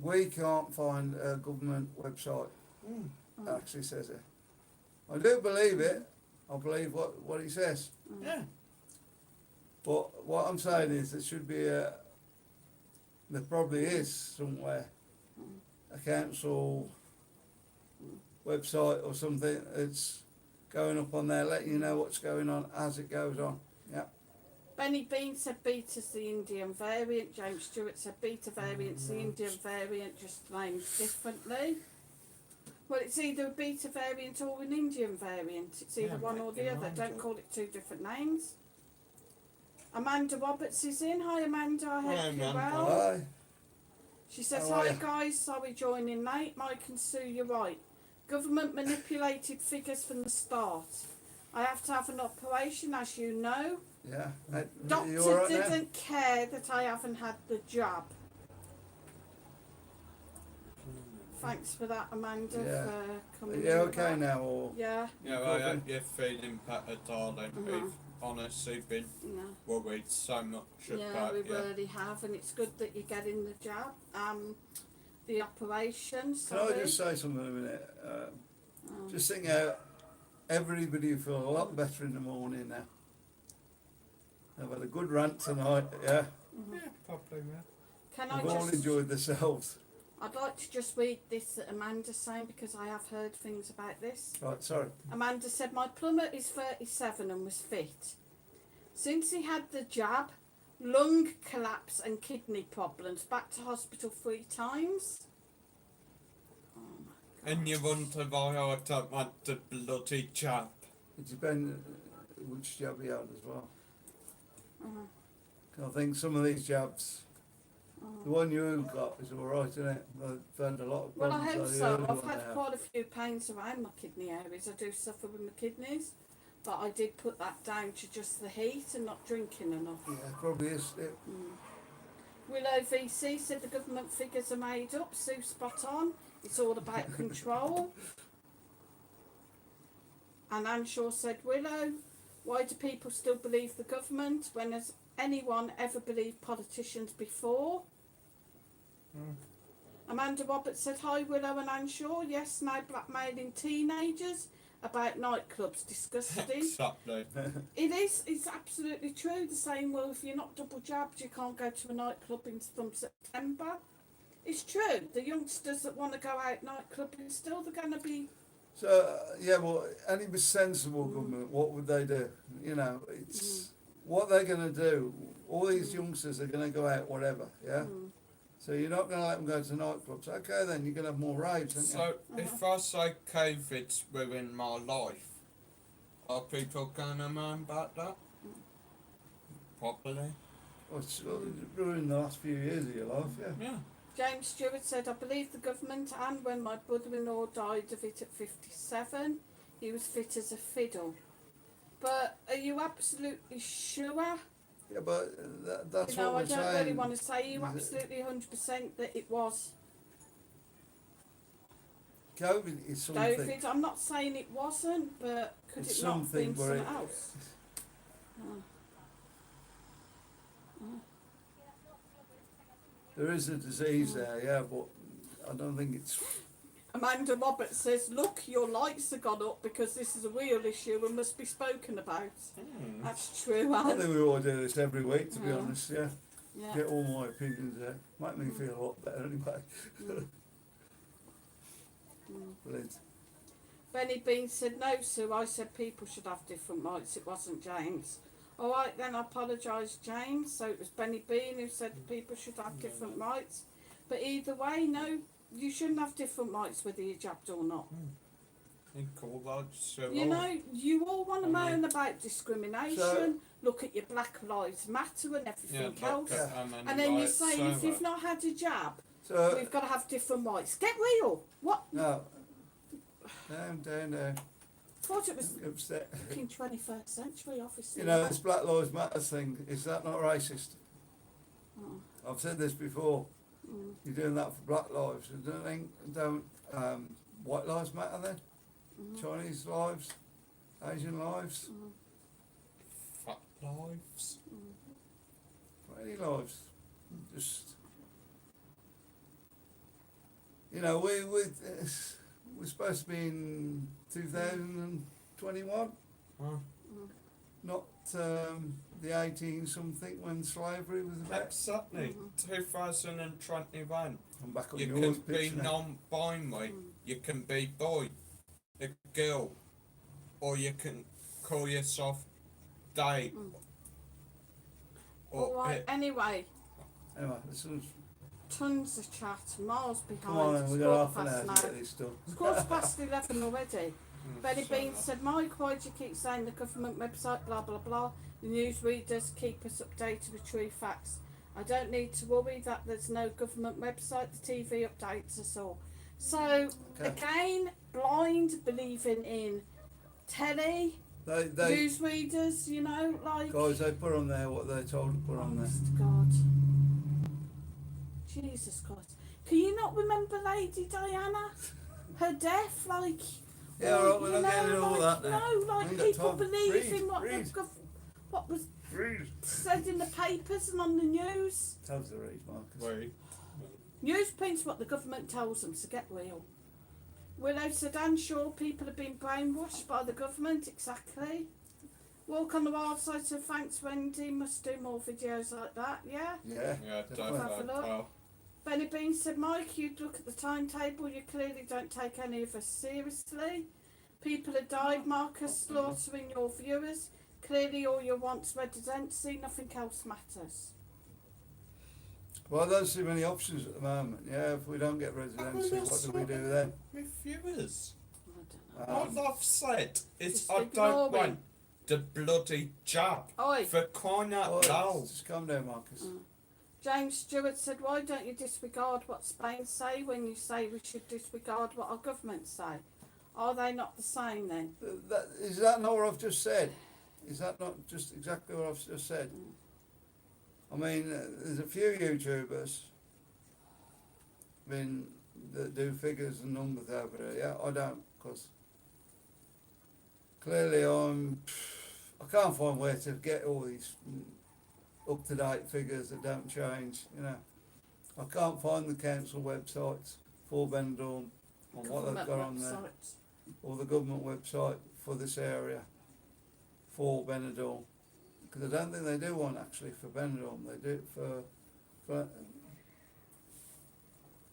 we can't find a government website that actually says it. I do believe it. I believe what he says. Yeah. But what I'm saying is there should be there probably is somewhere, a council website or something that's going up on there, letting you know what's going on as it goes on. Yeah. Benny Bean said beta's the Indian variant. James Stewart said beta variant's the Indian variant, just named differently. Well, it's either a beta variant or an Indian variant. It's either Yeah, one or the maybe other. mine Don't too. call it two different names. Amanda Roberts is in. Hi, Amanda. I hope Hi, you're Amanda. well. Aye. She says, How are hi ya? guys, sorry joining late. Mike and Sue, you're right. Government manipulated figures from the start. I have to have an operation, as you know. Yeah. Hey, Doctor you all right now? didn't care that I haven't had the jab. Thanks for that, Amanda, Yeah. for Are coming you in. okay now, or? Yeah, Yeah, well, I hope you're feeling better, darling. Mhm. We've honestly been yeah. worried so much Yeah, about we you. really have, and it's good that you're getting the jab. The operation, Can sorry. I just say something a minute? Um, Just think how everybody will feel a lot better in the morning now. They've had a good rant tonight, yeah. Yeah, probably, yeah. Can I They've all just... enjoyed themselves. I'd like to just read this that Amanda's saying because I have heard things about this. Right, sorry. Amanda said, my plumber is 37 and was fit. Since he had the jab, lung collapse and kidney problems, back to hospital 3 times. Oh my God. And you wonder why I don't want the bloody jab. It depends which jab you had as well. Uh-huh. I think some of these jabs, the one you got is alright, isn't it? I've found a lot of Well, I problems. hope with the so. early I've one had now. quite a few pains around my kidney areas. I do suffer with my kidneys, but I did put that down to just the heat and not drinking enough. Yeah, probably is. It, Willow VC said the government figures are made up. Sue, spot on. It's all about control. And Anshaw said, Willow, why do people still believe the government? When has anyone ever believed politicians before? Amanda Roberts said, hi Willow and Anshaw. Yes, now blackmailing teenagers about nightclubs. Disgusting. Exactly. It is. It's absolutely true. The saying, well, if you're not double jabbed, you can't go to a nightclub in from September. It's true. The youngsters that want to go out nightclubbing still, they're going to be. So yeah, well, any sensible government, what would they do? You know, it's what they're going to do. All these youngsters are going to go out, whatever. Yeah. So you're not going to let them go to nightclubs. Okay, then you're going to have more raves, aren't you? So if I say COVID's ruined my life, are people going to moan about that? Probably. Well, it's ruined the last few years of your life, yeah. Yeah. James Stewart said, I believe the government, and when my brother-in-law died of it at 57, he was fit as a fiddle. But are you absolutely sure? Yeah, but that's You know, what I we're don't saying. really want to say you Is it- absolutely 100% that it was COVID is something. COVID. I'm not saying it wasn't, but could It's it not have been something where something it- else? There is a disease there, yeah, but I don't think it's. Amanda Roberts says, look, your lights have gone up because this is a real issue and must be spoken about. That's true, I Anne. think we all do this every week, to be Yeah. honest, yeah. Yeah. Get all my opinions there. Make me feel a lot better anyway. Brilliant. Benny Bean said, no, Sue, I said people should have different rights. It wasn't James. All right, then I apologise, James. So it was Benny Bean who said people should have different rights. But either way, no, you shouldn't have different rights whether you're jabbed or not. Cool, so You know, you all want to moan about discrimination, So- look at your Black Lives Matter and everything else. And then then you say if you've not had a jab, So, we've got to have different rights. Get real. What? no. Down. Thought it was Upset. fucking 21st century, obviously. You know, this Black Lives Matter thing, is that not racist? I've said this before. You're doing that for black lives. Don't white lives matter then? Chinese lives? Asian lives? Fat lives. Any lives? Just, you know, we're supposed to be in 2021, not the 18 something when slavery was about. Exactly. 2021. I'm back on You yours can be pitch now. non-binary. You can be boy, a girl, or you can call yourself they. All right, anyway, Anyway, this was, tons of chat, miles behind. come on, It's we've got quarter half an hour past to now. get this done. It's quarter past 11 already. Benny Bean said, Mike, why do you keep saying the government website, blah, blah, blah? The newsreaders keep us updated with true facts. I don't need to worry that there's no government website. The TV updates us all. So, again, blind, believing in telly, They newsreaders, you know, like... guys, they put on there what they're told to put on there. Honest to God. Jesus Christ. Can you not remember Lady Diana? Her death, like... Yeah, all right, we're you not getting into all like, that now. No, like Ain't got people time. believe Read, in read. what was Read. said in the papers and on the news. Tell us to read, Marcus. Wait. Newsprints what the government tells them, so get real. Willow said, I'm sure people have been brainwashed by the government, exactly. Walk on the wild side, so thanks Wendy, must do more videos like that, yeah? Yeah. Yeah, definitely. Have a look. definitely. Benny Bean said, Mike, you'd look at the timetable, you clearly don't take any of us seriously. People have died, Marcus, slaughtering your viewers. Clearly all you want's residency, nothing else matters. Well, I don't see many options at the moment. Yeah, if we don't get residency, what do we do then? Reviewers. I don't know. All I've said is Just I ignore don't me. want the bloody jab. Oi. For crying Oh, out loud. just calm down, Marcus. James Stewart said, why don't you disregard what Spain say when you say we should disregard what our government say? Are they not the same then? Is that not what I've just said? Is that not just exactly what I've just said? I mean, there's a few YouTubers that do figures and numbers over there. Yeah, I don't, because clearly I can't find where to get all these up-to-date figures that don't change, you know. I can't find the council websites for Benidorm on what they've got on there, Websites. or the government website for this area for Benidorm. Because I don't think they do one actually for Benidorm. They do it for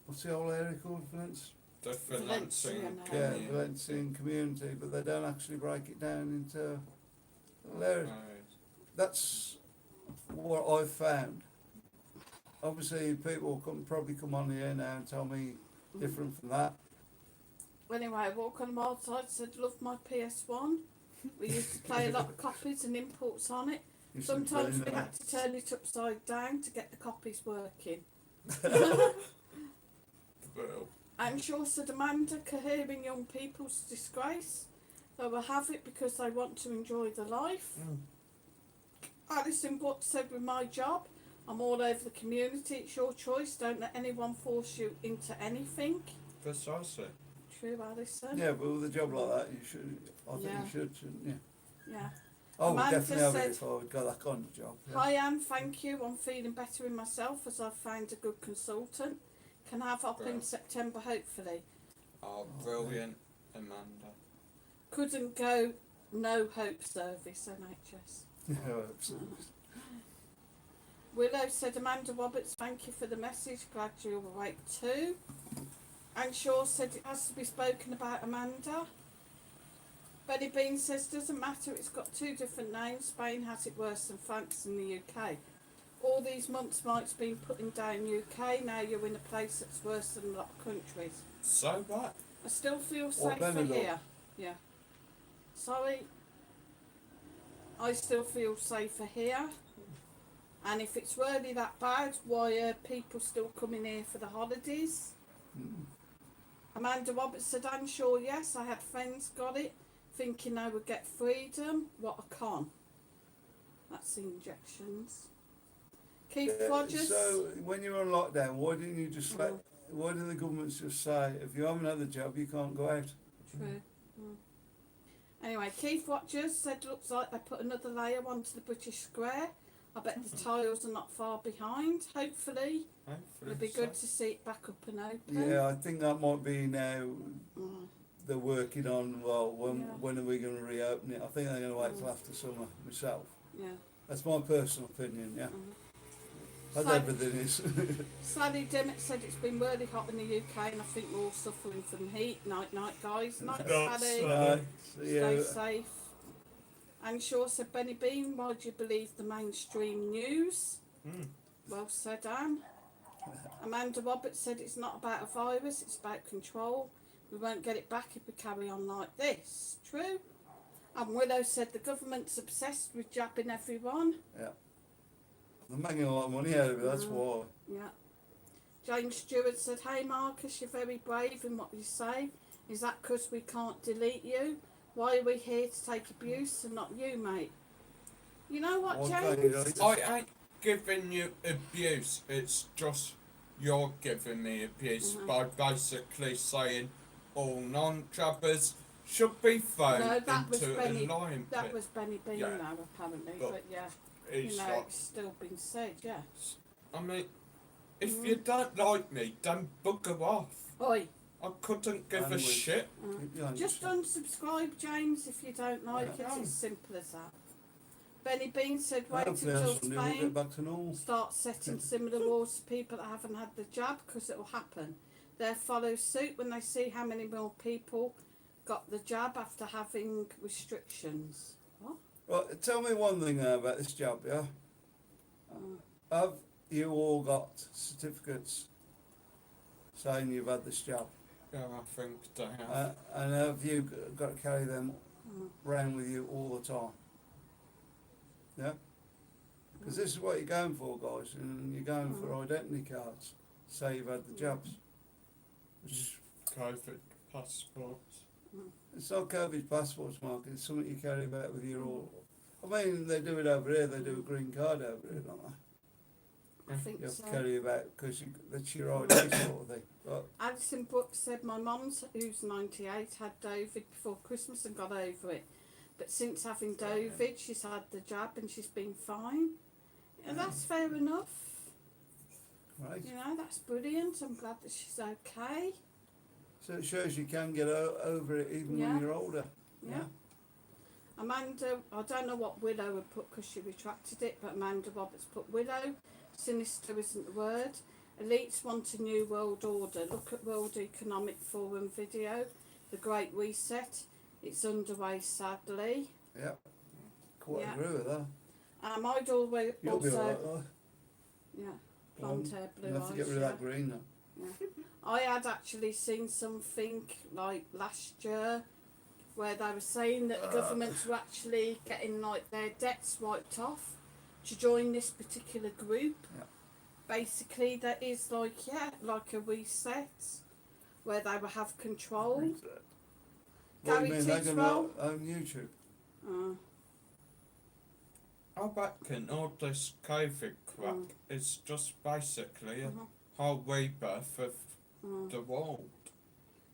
what's the whole area called? Valencia? The financing Valencia, Yeah, community. Valencian community, but they don't actually break it down into little areas. That's what I've found. Obviously, people can probably come on here now and tell me different from that. Anyway, Walk on the Wild Side said, love my PS1. We used to play a lot of copies and imports on it. Used to be Sometimes we brilliant, had to turn it upside down to get the copies working. Well, I'm sure said Amanda, cohering young people's disgrace. They will have it because they want to enjoy the life. Alison Butt said, with my job, I'm all over the community. It's your choice. Don't let anyone force you into anything. precisely. True, Alison. Yeah, but with a job like that, you should. I think Yeah. you should, shouldn't you? Yeah. I would Amanda definitely have it said- if I would got that kind of job. Yeah. Hi Anne, thank you. I'm feeling better in myself as I've found a good consultant. Can have up in Brilliant. September hopefully. Oh, brilliant, Amanda. Couldn't go no hope service NHS. Yeah, absolutely. Willow said, Amanda Roberts, thank you for the message. Glad you're awake too. And Shaw said it has to be spoken about Amanda. Benny Bean says, doesn't matter, it's got two different names. Spain has it worse than France and the UK. All these months Mike's been putting down UK, now you're in a place that's worse than a lot of countries. So what? I still feel What, safer Benidorm? here. Yeah. Sorry. I still feel safer here. And if it's really that bad, why are people still coming here for the holidays? Amanda Roberts said, I'm sure, yes, I had friends got it, thinking they would get freedom. What a con. That's the injections. Keith Rogers. So when you're on lockdown, why didn't you just let? Why did the governments just say if you haven't had the job, you can't go out? True. Anyway, Keith Rogers said, looks like they put another layer onto the British Square. I bet the tiles are not far behind. Hopefully, it'll be good to see it back up and open. Yeah, I think that might be now. Mm. They're working on. Well, Yeah. when are we going to reopen it? I think they're going to wait till after summer. Myself, Yeah. that's my personal opinion. Yeah, as So- everything is. Sally Dimmitt said it's been really hot in the UK and I think we're all suffering from heat. Night, night, guys. Night, That's Sally. Right, Stay yeah. safe. And Shaw said, Benny Bean, why do you believe the mainstream news? Well said, Anne. Amanda Roberts said it's not about a virus, it's about control. We won't get it back if we carry on like this. True. And Willow said the government's obsessed with jabbing everyone. Yeah. They're making a lot of money out of it. That's why. Yeah. James Stewart said, hey Marcus, you're very brave in what you say. Is that because we can't delete you? Why are we here to take abuse and not you, mate? You know what, Okay, James? right. I ain't giving you abuse, it's just you're giving me abuse by basically saying all non-jabbers should be thrown No, that was into Benny. a lion That pit. was Benny Bean Yeah. now, apparently. But But yeah, It's you know, like, it's still been said, yeah. I mean, if you don't like me, then bugger off. Oi, I couldn't give a Language. shit. Keep your hands just up. unsubscribe, James, if you don't like it. Yeah. It's simple as that. Benny Bean said, wait Hopefully, until that's something. We'll get Spain back to normal. starts setting similar laws to people that haven't had the jab, because it will happen. They'll follow suit when they see how many more people got the jab after having restrictions. What? Right, tell me one thing now about this job, yeah? Have you all got certificates saying you've had this job? Yeah, I think they have. And have you got to carry them around with you all the time? Yeah? Because this is what you're going for, guys, and you're going for identity cards. Say you've had the jobs. Which COVID passports. it's not COVID passports, Mark. It's something you carry about with you all. I mean, they do it over here. They do a green card over here, don't they? I think You have so. to carry about because that's your ID sort of thing. But Alison Brooks said, my mum's, who's 98, had Covid before Christmas and got over it. But since having Covid, she's had the jab and she's been fine. And that's fair enough. right, You know, that's brilliant. I'm glad that she's okay. so it shows you can get over it even Yeah. when you're older. Yeah. Amanda, I don't know what Willow would put because she retracted it, but Amanda Roberts put Willow. Sinister isn't the word. Elites want a new world order. Look at World Economic Forum video, The Great Reset. It's underway, sadly. Yep. Quite Yeah. agree with that. I'd always You'll be also, alright though. yeah, blonde hair, blue You'll eyes. have to get rid of yeah. that green now. Yeah. I had actually seen something like last year where they were saying that governments were actually getting like their debts wiped off to join this particular group. Yeah. Basically, there is like a reset where they will have control. What do Gary you mean? They're going Tidwell. to own YouTube? I reckon all this COVID crap is just basically a whole rebirth of the world.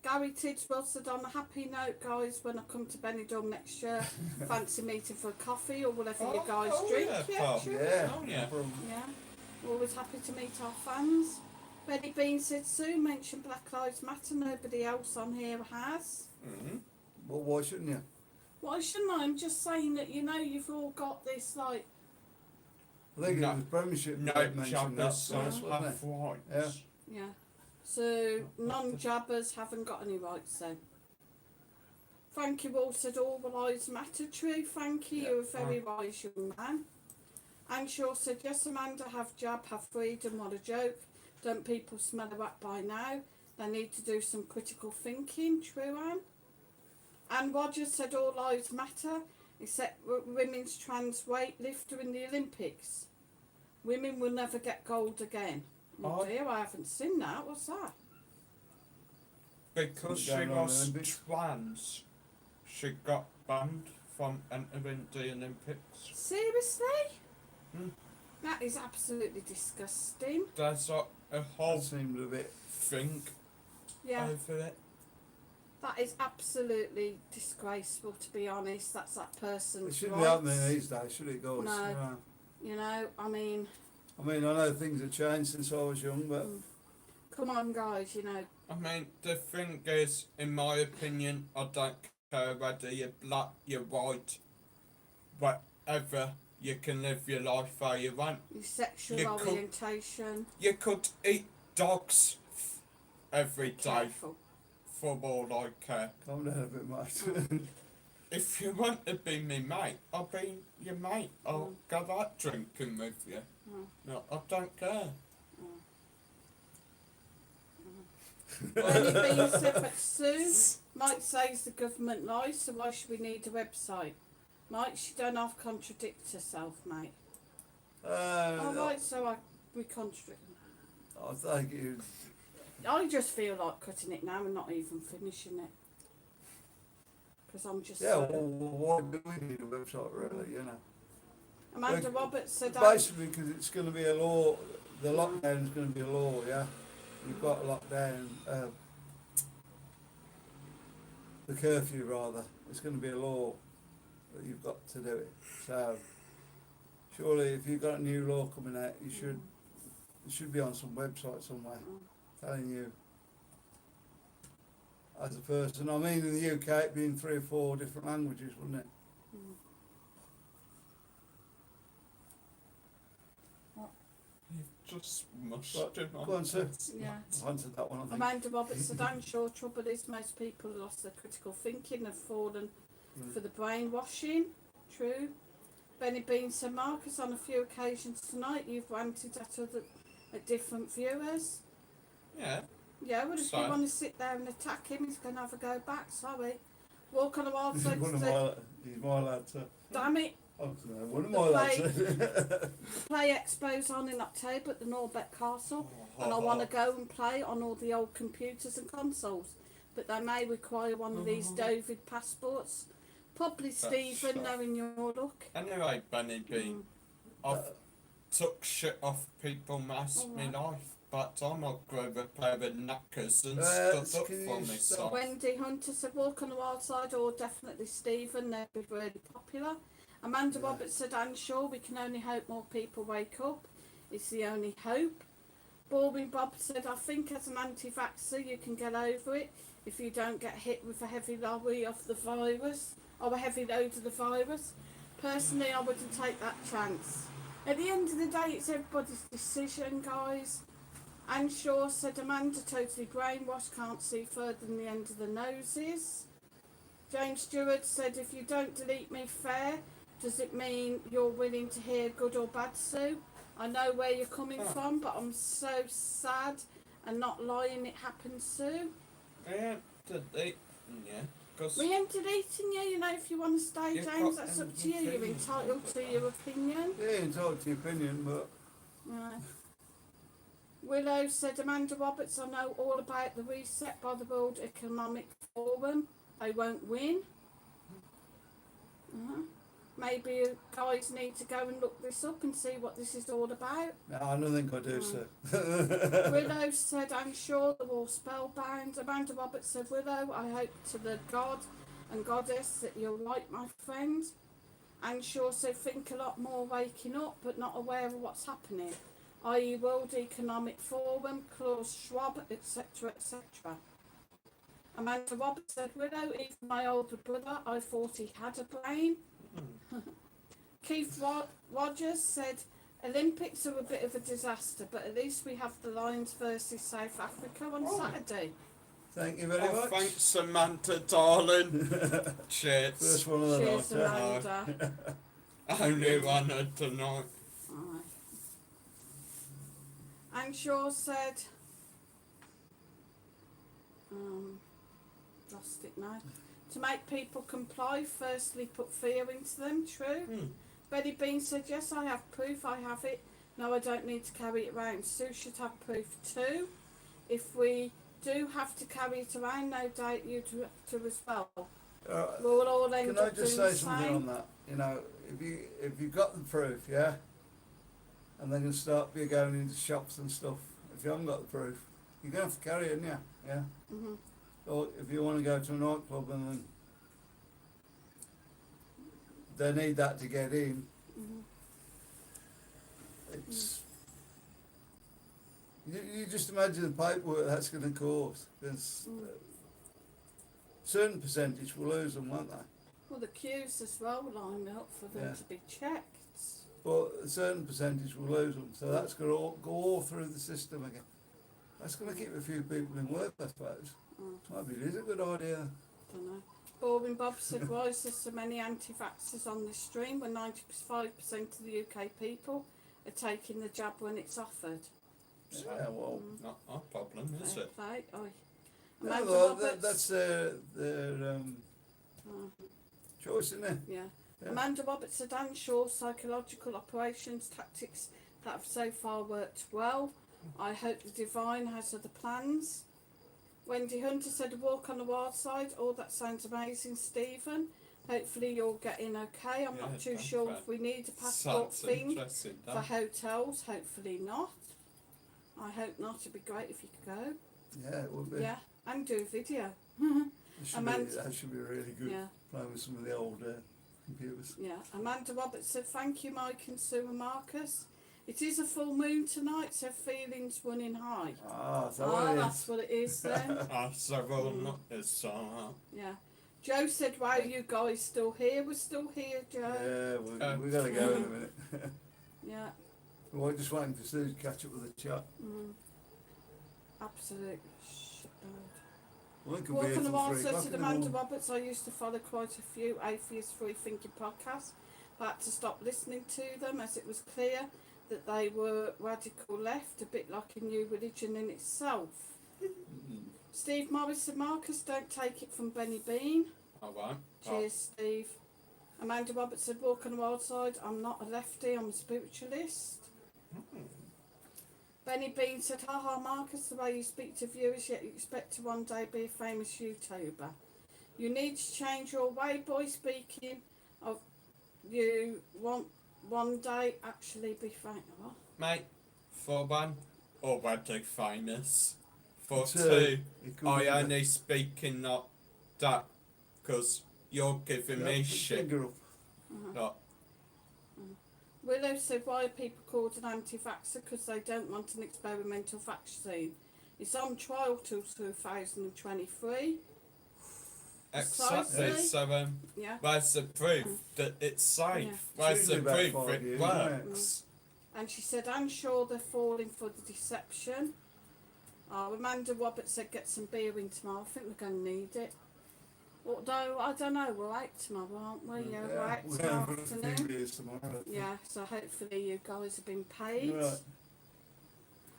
Gary Tidwell said, on a happy note, guys, when I come to Benidorm next year, fancy meeting for a coffee or whatever you guys drink. Yeah, Sure. Yeah. Oh, yeah. No problem. Yeah, we're always happy to meet our fans. Benny Bean said, Sue mentioned Black Lives Matter, nobody else on here has. Mm-hmm. Well, why shouldn't you? Why shouldn't I? I'm just saying that, you've all got this, like, I think No- it was Premiership No that mentioned that jobbers first, wasn't have it? rights. yeah. So, non-jabbers haven't got any rights then. Frankie Wall said, all lives matter. True, Frankie, Yeah. you're a very wise young man. Anshaw said, yes, Amanda, have jab, have freedom, what a joke. Don't people smell a rat by now? They need to do some critical thinking. True, Anne. Anne Rogers said, all lives matter, except women's trans weightlifter in the Olympics. Women will never get gold again. Oh dear, I haven't seen that. What's that? Because she Going on was Olympics. trans, she got banned from entering the Olympics. Seriously? Hmm. That is absolutely disgusting. There's a whole That seemed a bit. thing Yeah, over it. that is absolutely disgraceful, to be honest. That's that person's It shouldn't be rights. happening these days, should it, guys? No. I mean, I know things have changed since I was young, but come on, guys, I mean, the thing is, in my opinion, I don't care whether you're black, you're white, whatever, you can live your life how you want. your sexual You could- orientation. You could eat dogs every day Careful. for all I care. calm down a bit, mate. If you want to be me mate, I'll be your mate. I'll go out drinking with you. No, I don't care. Benny Bean said, but Sue, Mike says the government lies, so why should we need a website? Mike, she don't half contradict herself, mate. Alright, so we contradict. I think it was, I just feel like cutting it now and not even finishing it. Because I'm just... yeah, well, why do we need a website, really, Amanda Roberts said... Basically, because it's going to be a law, the lockdown is going to be a law, yeah? You've got a lockdown, the curfew rather, it's going to be a law that you've got to do it. So, surely if you've got a new law coming out, it should be on some website somewhere, telling you, as a person. I mean, in the UK it'd be in 3 or 4 different languages, wouldn't it? You've just mushed Right, him on. go on, Sue. Yeah. I answered that one, I think. Amanda Roberts said, I'm sure trouble is most people have lost their critical thinking, have fallen for the brainwashing. True. Benny Bean said, Marcus, on a few occasions tonight you've ranted at different viewers. Yeah. Yeah, well, if So? you want to sit there and attack him, he's going to have a go back, sorry. Walk on a wild He's side one of said, he's my lad, so. damn it, Oh, no, one of my lads. the Play Expo's on in October at the Norbeck Castle, and I want to go and play on all the old computers and consoles, but they may require one of these David passports. Probably Stephen, knowing your look. Anyway, Benny B, I've took shit off people most of my life, but I'm a grow a pair of knackers and stood up for myself. Wendy Hunter said, walk on the wild side, or definitely Stephen, they'd be really popular. Amanda Roberts said, I'm sure we can only hope more people wake up. It's the only hope. Boring Bob said, I think as an anti-vaxxer you can get over it if you don't get hit with a heavy lorry of the virus, or a heavy load of the virus. Personally, I wouldn't take that chance. At the end of the day, it's everybody's decision, guys. Anne Shaw said Amanda totally brainwashed, can't see further than the end of the noses. James Stewart said, if you don't delete me fair, does it mean you're willing to hear good or bad, Sue? I know where you're coming from, but I'm so sad and not lying it happened, Sue. I ain't deleting you, because We ain't deleting you, you know, if you want to stay, You've James, got that's an up to you. You're opinion entitled about to that. your opinion. Yeah, entitled to your opinion, but Right. Willow said, Amanda Roberts, I know all about the reset by the World Economic Forum. They won't win. Maybe you guys need to go and look this up and see what this is all about. no, I don't think I do, sir. Willow said, I'm sure they're all spellbound. Amanda Roberts said, Willow, I hope to the God and Goddess that you're right, my friend. Anne Shaw said, think a lot more waking up, but not aware of what's happening, i.e. World Economic Forum, Klaus Schwab, etc., etc. Amanda Roberts said, Willow, even my older brother, I thought he had a brain. Keith Rogers said, Olympics are a bit of a disaster, but at least we have the Lions versus South Africa on Saturday. Thank you very much. thanks, Samantha, darling. Cheers. First one of the Cheers, night. Amanda. Only one of the night. Alright. Anne Shaw said, lost it now. To make people comply, firstly put fear into them. True. Betty Bean said, yes, I have proof, I have it. No, I don't need to carry it around. Sue should have proof too. If we do have to carry it around, no doubt you to as well. We'll all end Can I up just doing say the something same. on that? You know, if you've got the proof, yeah, and then you start you going into shops and stuff. If you haven't got the proof, you're gonna have to carry it, aren't you? Yeah. Mhm. Or if you want to go to a nightclub and then they need that to get in, Mhm. it's you just imagine the paperwork that's going to cause. There's certain percentage will lose them, won't they? Well, the queues as well line up for them Yeah. to be checked. But a certain percentage will lose them, so that's going to go all through the system again. That's going to keep a few people in work, I suppose. Maybe it is a good idea. Don't know. Boring Bob said, why is there so many anti-vaxxers on this stream when 95% of the UK people are taking the jab when it's offered? Yeah, well, Not our problem, is it? Right, oi. no, Amanda well, Roberts, that's their choice, isn't it? yeah. Yeah. Amanda Roberts said, I'm sure psychological operations tactics that have so far worked well. I hope the Divine has other plans. Wendy Hunter said, a walk on the wild side. Oh, that sounds amazing, Stephen. Hopefully you're getting okay. I'm not too sure if we need a passport Sounds thing interesting, for that. hotels. Hopefully not. I hope not. It'd be great if you could go. Yeah, it would be. Yeah, and do video. That should be really good. Yeah, Playing with some of the old computers. yeah. Amanda Roberts said, thank you, Mike and Sue and Marcus. It is a full moon tonight, so feelings running high. Ah, so That's what it is then. Several not this Yeah. Joe said, wow, you guys still here? We're still here, Joe. Yeah, we got to go in a minute. Yeah. We're just waiting for Sue to catch up with the chat. Absolute shit. Well, it could be Walk here on the till Wild 3 said o'clock to in the Amanda morning. Roberts, I used to follow quite a few atheist free thinking podcasts. I had to stop listening to them as it was clear that they were radical left, a bit like a new religion in itself. Steve Morris said, Marcus, don't take it from Benny Bean. I won't. Cheers, Steve. Amanda Roberts said, walk on the wild side. I'm not a lefty, I'm a spiritualist. Benny Bean said, haha, Marcus, the way you speak to viewers, yet you expect to one day be a famous YouTuber. You need to change your way, boy, speaking of you want one day actually be famous. What? Mate, for one, already famous. For Two, two, it could I be only speaking not that because you're giving me shit. Finger up. Not Willow said, why are people called an anti-vaxxer? Because they don't want an experimental vaccine. It's on trial till 2023. exactly. Precisely. So Yeah. where's the proof that it's safe? Yeah. Where's the Usually about proof 5 it years, isn't it? works? And she said, I'm sure they're falling for the deception. Oh, Amanda Roberts said get some beer in tomorrow. I think we're going to need it. Although, I don't know, we're out tomorrow, aren't we? Yeah, we're out we're tomorrow going for a few afternoon. beers tomorrow. Yeah, so hopefully you guys have been paid. Right.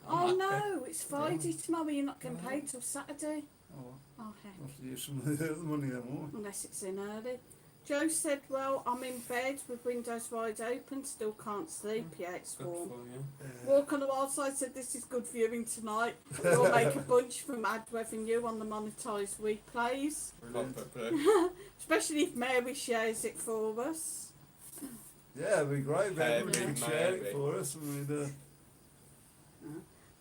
Oh I'm no, it's Friday tomorrow, you're not getting paid till Saturday. Oh, Oh heck, I'll have to use some of the money then, won't unless it's in early. Joe said, well, I'm in bed with windows wide open, still can't sleep. Yeah, it's Good warm. for you. I? Walk on the wild side said this is good viewing tonight. We'll make a bunch from ad revenue on the monetised replays. Brilliant. Probably. Especially if Mary shares it for us. Yeah, it'd be great if everybody Yeah. could share it for us. And we'd,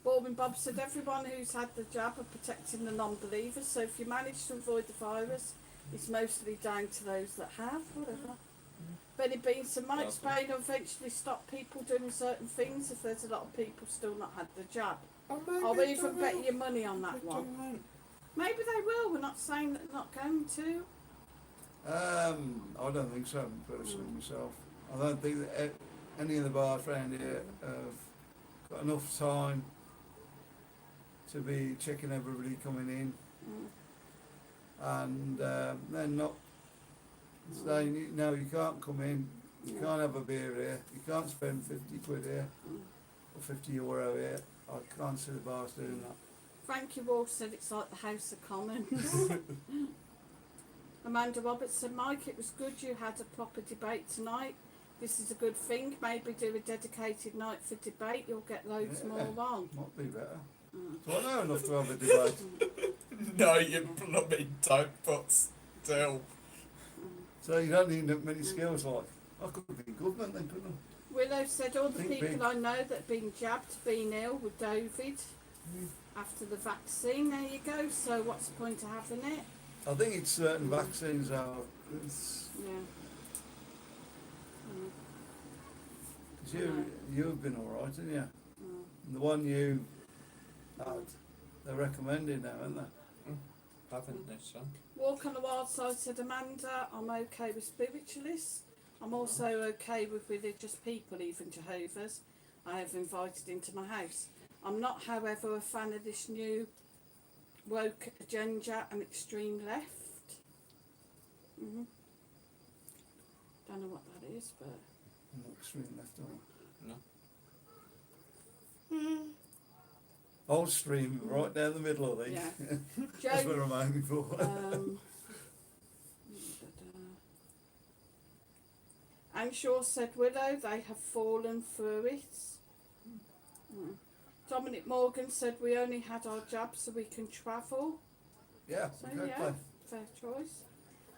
Bob Bob said everyone who's had the jab are protecting the non-believers, so if you manage to avoid the virus, it's mostly down to those that have, whatever. Benny Bean said might Spain eventually stop people doing certain things if there's a lot of people still not had the jab. I'll even bet your money on that one. Maybe they will, we're not saying that they're not going to. I don't think so, personally, myself. I don't think that any of the bars around here have got enough time to be checking everybody coming in, and then not saying, no, you can't come in, you can't have a beer here, you can't spend 50 quid here, or 50 euro here. I can't see the bars doing that. Frankie Wolf said it's like the House of Commons. Amanda Roberts said, Mike, it was good you had a proper debate tonight. This is a good thing. Maybe do a dedicated night for debate. You'll get loads Yeah. more on. Might be better. So I know enough to have a debate. No, you blooming don't, but still. So you don't need that many skills like. I could be in government then, couldn't I? Willow said all the Think people big. I know that have been jabbed, been ill with COVID after the vaccine. There you go. So what's the point of having it? I think it's certain vaccines are. It's, Yeah. 'cause you've been alright, haven't you? And the one you had, they're recommending now, aren't they? Haven't they, son? Walk on the Wild Side said Amanda, I'm okay with spiritualists. I'm also okay with religious people, even Jehovah's. I have invited into my house. I'm not, however, a fan of this new woke agenda and extreme left. Don't know what that is, but I'm not extreme left, are No. Old stream, right down the middle, I think. yeah. That's what Joe, I'm aiming for. Anshaw said Willow, they have fallen through it. Dominic Morgan said we only had our jab so we can travel. Yeah, So okay, yeah, play. fair choice.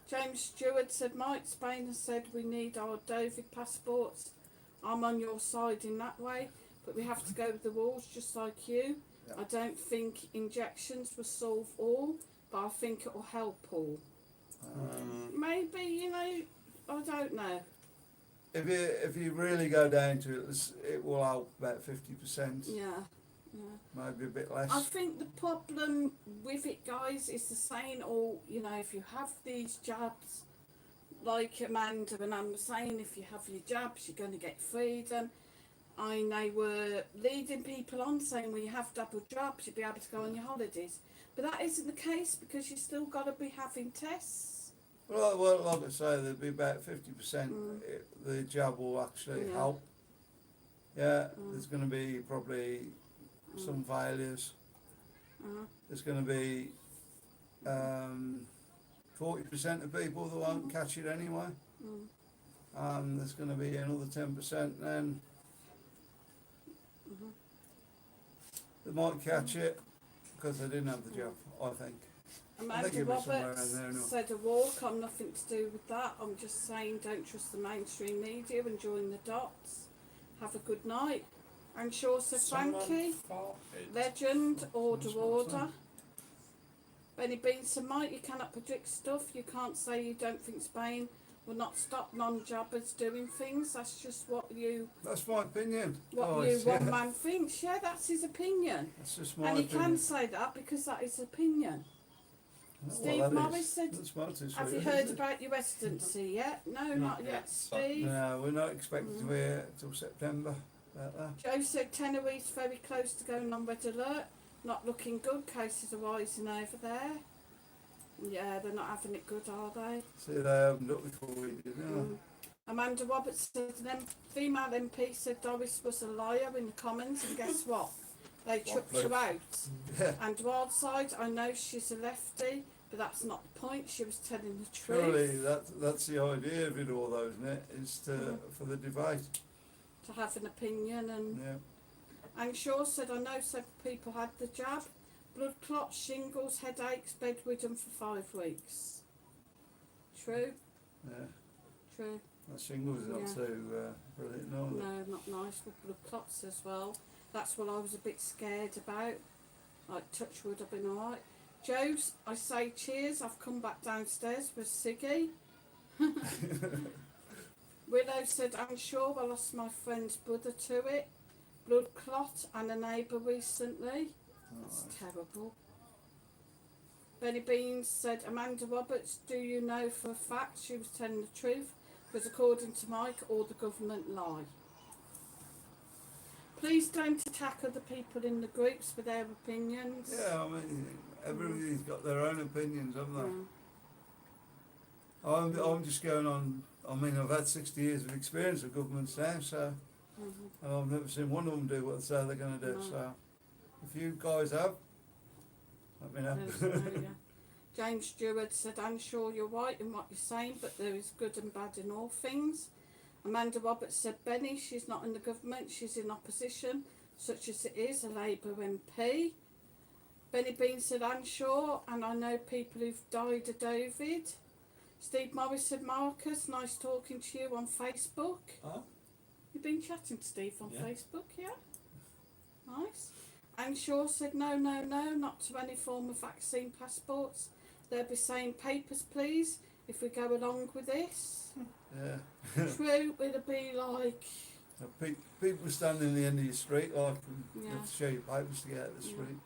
James Stewart said Mike Spain has said we need our Dovid passports. I'm on your side in that way, but we have to go with the rules just like you. Yeah. I don't think injections will solve all, but I think it will help all. Maybe, you know, I don't know. If you really go down to it, it will help about 50%, Yeah. maybe a bit less. I think the problem with it, guys, is the saying, or you know, if you have these jabs, like Amanda and Anne were saying, if you have your jabs, you're going to get freedom. And they were leading people on saying, when you have double jabs, you'll be able to go on your holidays. But that isn't the case because you still got to be having tests. Well, like I say, there'll be about 50%. The jab will actually Yeah. help. Yeah, there's going to be probably some failures. There's going to be 40% of people that won't catch it anyway. And there's going to be another 10% then that might catch it because they didn't have the jab, I think. Amanda you'll be somewhere Roberts around there, no? said a walk. I'm nothing to do with that. I'm just saying don't trust the mainstream media and join the dots. Have a good night. And Shaw said Frankie, legend, order, That's what I'm order. saying. Benny Bean said Mike, you cannot predict stuff. You can't say you don't think Spain will not stop non-jabbers doing things. That's just what That's my opinion. one man thinks. Yeah, that's his opinion. That's just my And he opinion. can say that because that is opinion. Well, Steve that Morris is. said, That's my two have you sweet, heard isn't it? about your residency yet? No, not yet, yet, Steve. No, we're not expected to hear till September about that. Joe said Tenerife's very close to going on red alert. Not looking good. Cases are rising over there. Yeah, they're not having it good, are they? See, they haven't looked before we did, Mm. Amanda Roberts said an female MP said Doris was a liar in the Commons, and guess what? They chucked her out. Yeah. And Wildside, I know she's a lefty, but that's not the point. She was telling the truth. Surely that's the idea of it all, though, isn't it? Is to for the debate. To have an opinion. And Yeah. Ang Shaw said, I know several people had the jab. Blood clots, shingles, headaches, bedridden for 5 weeks. True? Yeah. True. That shingles is not Yeah. so brilliant, no. No, not nice with blood clots as well. That's what I was a bit scared about. Like, touch wood, I've been alright. Joe's, I say cheers, I've come back downstairs with Siggy. Willow said, I'm sure I lost my friend's brother to it. Blood clot and a neighbour recently. That's terrible. Benny Beans said, Amanda Roberts, do you know for a fact she was telling the truth? Because according to Mike, all the government lie. Please don't attack other people in the groups for their opinions. Yeah, I mean, everybody's got their own opinions, haven't they? Yeah. I'm just going on. I mean, I've had 60 years of experience of governments now, so and I've never seen one of them do what they say they're going to do. No. So, if you guys have, let me know. Yeah. James Stewart said, I'm sure you're right in what you're saying, but there is good and bad in all things. Amanda Roberts said, Benny, she's not in the government, she's in opposition, such as it is, a Labour MP. Benny Bean said, I'm sure, and I know people who've died of COVID. Steve Morris said, Marcus, nice talking to you on Facebook. Oh, You've been chatting to Steve on Yeah. Facebook, yeah? Nice. And Shaw said, no, not to any form of vaccine passports. They'll be saying papers, please, if we go along with this. Yeah. True, it'll be like, People standing in the end of your street, like, you Yeah. have to show your papers to get out of the Yeah. street.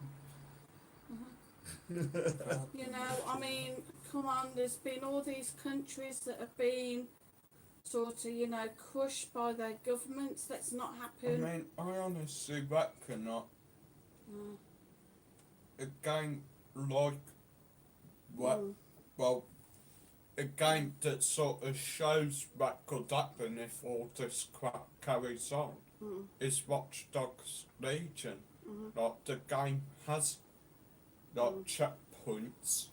you know, I mean, come on, there's been all these countries that have been sort of, you know, crushed by their governments. That's not I happen. mean, I honestly reckon that Mm. a game like what, Mm. well, a game that sort of shows what could happen if all this crap carries on Mm. is Watch Dogs Legion. Mhm. Like, the game has like Mm. checkpoints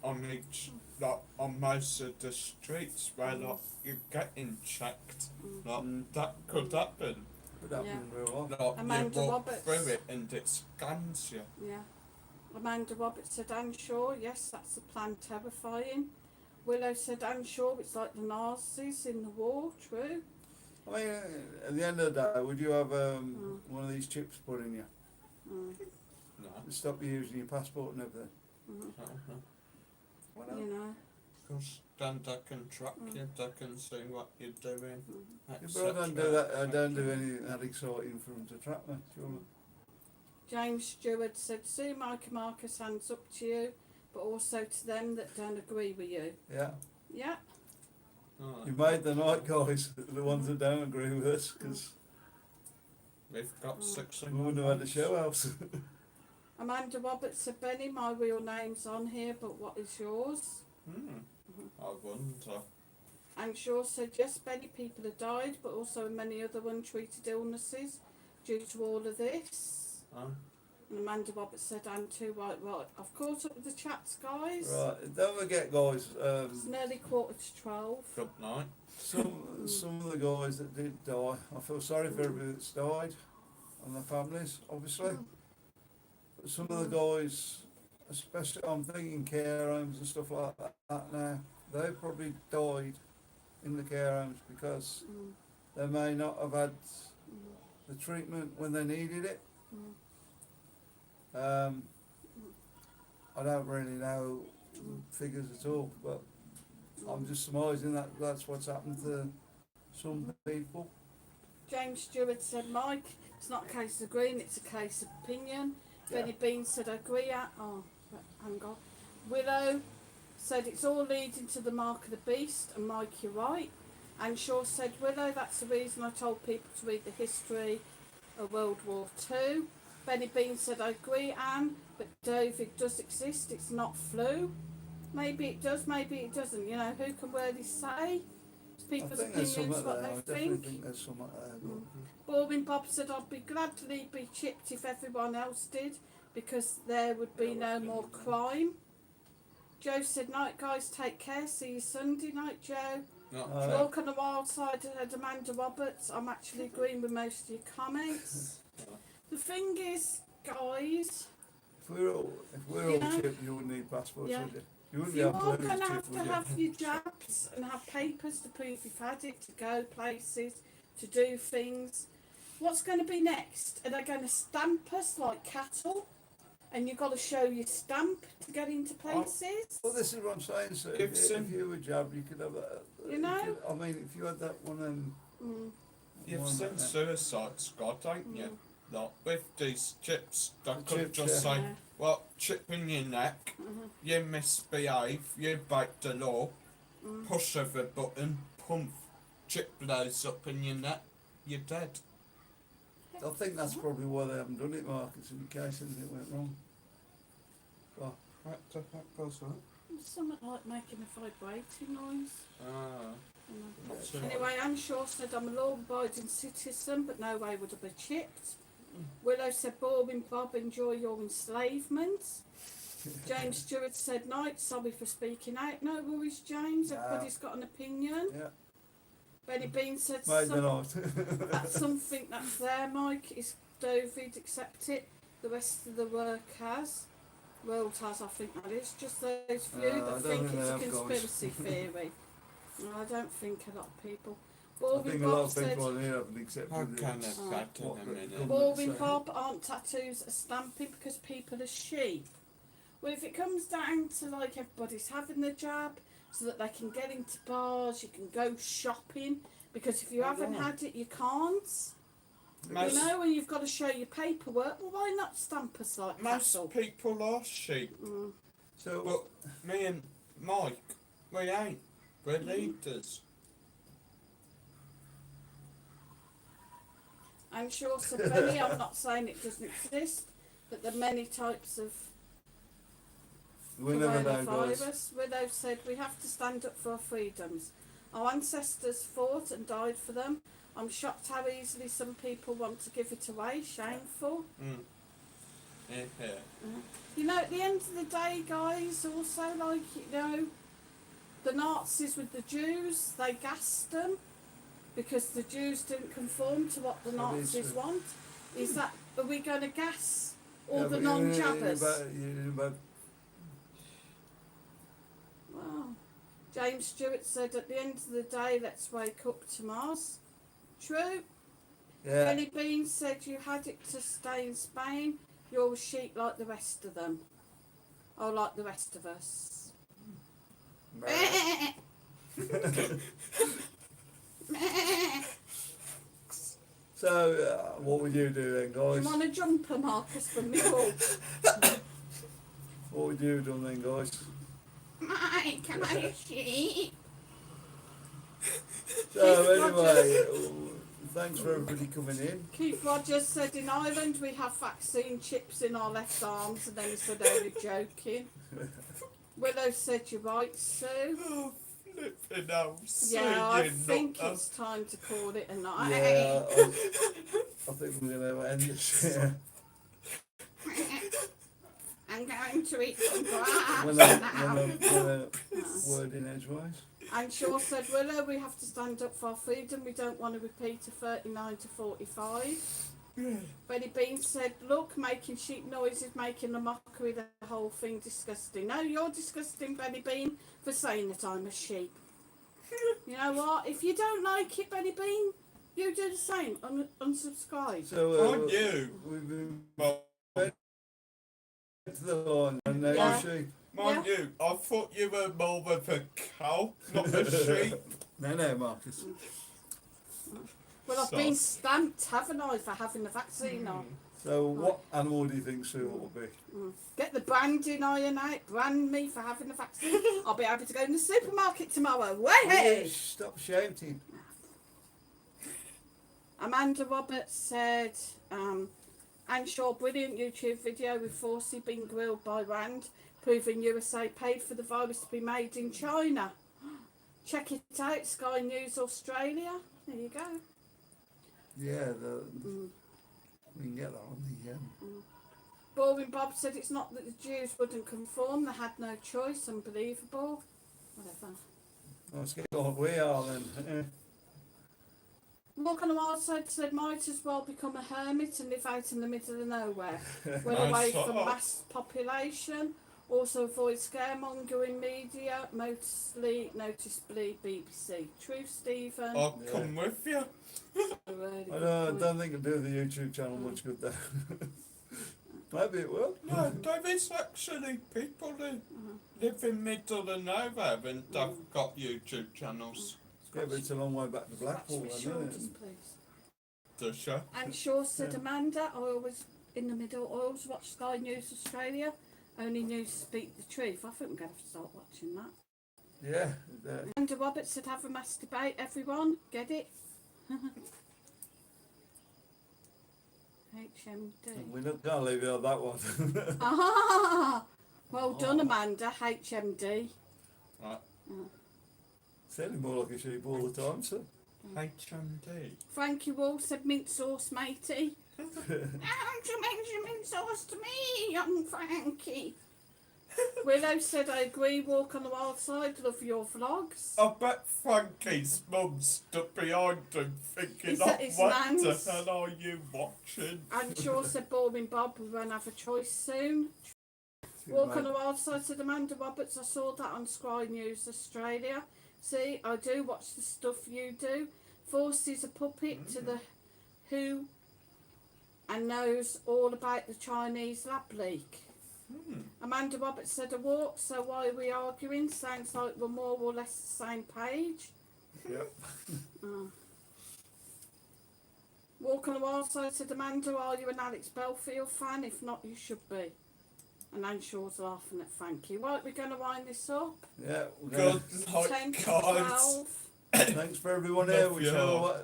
on each, like on most of the streets where like you're getting checked. Mm. Like Mm. that could happen. Could happen Yeah. in real life. Like Amanda you walk Roberts. through it and it scans you. Yeah. Amanda Roberts said, I'm sure, yes, that's the plan, terrifying. Willow said, I'm sure it's like the Nazis in the war, true. I mean, at the end of the day, would you have one of these chips put in you Mm. No. to stop you using your passport and everything? Mm. Why not? You know. Because then they can track you, they can see what you're doing, Mm. Yeah, etc. but I don't do that. I don't do anything that exciting for them to trap me. Surely. James Stewart said, Sue, Mike and Marcus, hands up to you, but also to them that don't agree with you. Yeah. Yeah. Alright. You made the night, guys. The ones that don't agree with us, because We've got 6 we wouldn't have had the show else. Amanda Roberts said, Benny, my real name's on here, but what is yours? I wonder. And Shaw said, yes, many people have died, but also many other untreated illnesses due to all of this. Oh. And Amanda Roberts said, I'm too right. I've caught up with the chats, guys. Right. Don't forget, guys. It's nearly 11:45. Good night. Some of the guys that did die, I feel sorry for everybody that's died and their families, obviously. But some of the guys, especially I'm thinking care homes and stuff like that now, they probably died in the care homes because Mm. they may not have had Mm. the treatment when they needed it. Mm. I don't really know figures at all, but I'm just surmising that that's what's happened to some people. James Stewart said, Mike, it's not a case of agreeing, it's a case of opinion. Yeah. Benny Bean said, I agree. Hang on. Willow said, it's all leading to the mark of the beast, and Mike, you're right. And Shaw said, Willow, that's the reason I told people to read the history of World War II. Benny Bean said, I agree, Anne, but David does exist. It's not flu. Maybe it does, maybe it doesn't. You know, who can really say? It's I people's think there's opinions, something what there. I they definitely think. think there's something there. Borbin Bob said, I'd be gladly be chipped if everyone else did, because there would be no more crime. Joe said, night guys, take care, see you Sunday night, Joe. Not Oh, true. Walk on the wild side had Amanda Roberts. I'm actually agreeing with most of your comments. The thing is, guys, If we're all You know? chipped, you wouldn't need passports, Yeah. would you? You if wouldn't you be able are to going to chip, have would to you? have your jabs and have papers to prove you've had it, to go places, to do things, what's going to be next? Are they going to stamp us like cattle? And you've got to show your stamp to get into places? Well, this is what I'm saying. So if you were jabbed, you could have a. You know? I mean, if you had that one and. You've one seen like that. Suicide Squad, ain't you? Like, with these chips, they The could chips, just yeah. say, well, chip in your neck, you misbehave, you break the law, push of a button, pump, chip blows up in your neck, you're dead. I think that's probably why they haven't done it, Marcus, in case anything went wrong. Oh, What the heck was that? Something like making a vibrating noise. Ah, not too Anyway, Anne Shaw said, I'm a law-abiding citizen, but no way would I be chipped. Willow said, Borbin Bob, enjoy your enslavement. James Stewart said, night, sorry for speaking out. No worries, James, everybody's got an opinion. yeah, Benny Bean said, maybe not. that's something that's there, Mike. Is David accept it? The rest of the world has, I think that is. Just those few I that don't think think it's they a have, conspiracy theory. No, I don't think a lot of people. I Borbin think a lot Bob of said, people on here haven't accepted How it. can It's- it back in what a the minute? government Borbin say. Bob, aren't tattoos a stamping because people are sheep? Well, if it comes down to like everybody's having the jab so that they can get into bars, you can go shopping, because if you haven't had it, you can't. Most, You know, and you've got to show your paperwork. Well, why not stamp us like most cattle? people are sheep, So, but me and Mike, we ain't. We're leaders. I'm sure, so Benny, I'm not saying it doesn't exist, but there are many types of we never know, guys. coronavirus. Widow said, we have to stand up for our freedoms. Our ancestors fought and died for them. I'm shocked how easily some people want to give it away. Shameful. Yeah. You know, at the end of the day, guys, also, like, you know, the Nazis with the Jews, they gassed them because the Jews didn't conform to what the Nazis want. Is that, are we going to gas all the non-jabbers? Wow. James Stewart said, at the end of the day, let's wake up to Mars. True. Yeah. Benny Bean said, you had it to stay in Spain. You're a sheep like the rest of them. Oh, like the rest of us. So, what would you do then, Do you guys? want a jumper, Marcus, from me? Or What would you do then, guys? Mike, come on, sheep. So, anyway, thanks for everybody coming in. Keith Rogers said, in Ireland we have vaccine chips in our left arms, and then he said, oh, you're joking. Willow said, you're right, Sue. Oh, flipping hell, Yeah, I think it's time to call it a night. Yeah, I think we're going to end this. I'm going to eat some grass when now. a word in edgewise. And Shaw said, Willow, we have to stand up for our freedom. We don't want to repeat a 39 to 45. Benny Bean said, look, making sheep noises, making a mockery, the whole thing disgusting. No, you're disgusting, Benny Bean, for saying that I'm a sheep. You know what? If you don't like it, Benny Bean, you do the same. Unsubscribe. So, On you. we've been Well, to the line, and now Yeah. you see. mind you, I thought you were more of a cow, not a sheep. No, Marcus. Well, I've been stamped, haven't I, for having the vaccine on. So, what animal do you think Sue ought to be? Get the branding iron out, brand me for having the vaccine. I'll be able to go in the supermarket tomorrow. Way! Stop shouting. Amanda Roberts said, And Shaw, brilliant YouTube video with Forsey being grilled by Rand, proving USA paid for the virus to be made in China. Check it out, Sky News Australia. There you go. Yeah, we can get that on the. Boring Bob said it's not that the Jews wouldn't conform, they had no choice. Unbelievable. Whatever. Let's get on what we are then. Walk on the wild side said might as well become a hermit and live out in the middle of nowhere. Well Nice away shot. from mass population. Also avoid scaremongering media, mostly noticeably BBC. True, Stephen. I'll come with you. Really I good don't point. think it'll do the YouTube channel much good there. Maybe it will. No, there is actually people who live in middle of nowhere and they've got YouTube channels. Yeah, but it's a long way back to Blackpool, Scratch then, my isn't shoulders, it? please. Does she? And Shaw said, Yeah. Amanda, I always in the middle. I always watch Sky News Australia. Only news speak the truth. I think we're going to have to start watching that. Yeah. Amanda Roberts said, have a mass debate, everyone. Get it? HMD. We're not going to leave you on that one. Ah, well done, Amanda. HMD. Right. Sounding more like a sheep all the time, sir. HMD. Frankie Wall said, mint sauce, matey. Don't you mention mint sauce to me, young Frankie. Willow said, I agree, walk on the wild side, love your vlogs. I bet Frankie's mum stood behind him thinking, Is that oh, his what nan's? the hell are you watching? And Shaw said, boring Bob, we won't have a choice soon. Walk on the wild side said Amanda Roberts, I saw that on Sky News Australia. See, I do watch the stuff you do. Forces a puppet to the WHO and knows all about the Chinese lab leak. Amanda Roberts said a walk, so why are we arguing? Sounds like we're more or less the same page. Yep. Walk on the wild side said Amanda, are you an Alex Belfield fan? If not, you should be. And Anne Shaw's laughing at Frankie. Right, we're going to wind this up. Yeah. We're Good gonna, 10 night, to guys. 12. thanks for everyone here, Love you.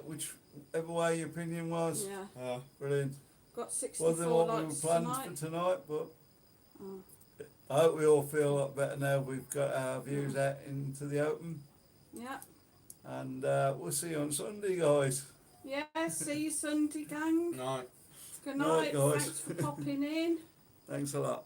whichever way your opinion was. Yeah, Brilliant. got 64 Wasn't what we were likes planned tonight. for tonight, but Oh. I hope we all feel a lot better now we've got our views out into the open. Yeah. And we'll see you on Sunday, guys. Yeah, see you Sunday, gang. Night. Good Night, night. guys. Thanks for popping in. Thanks a lot.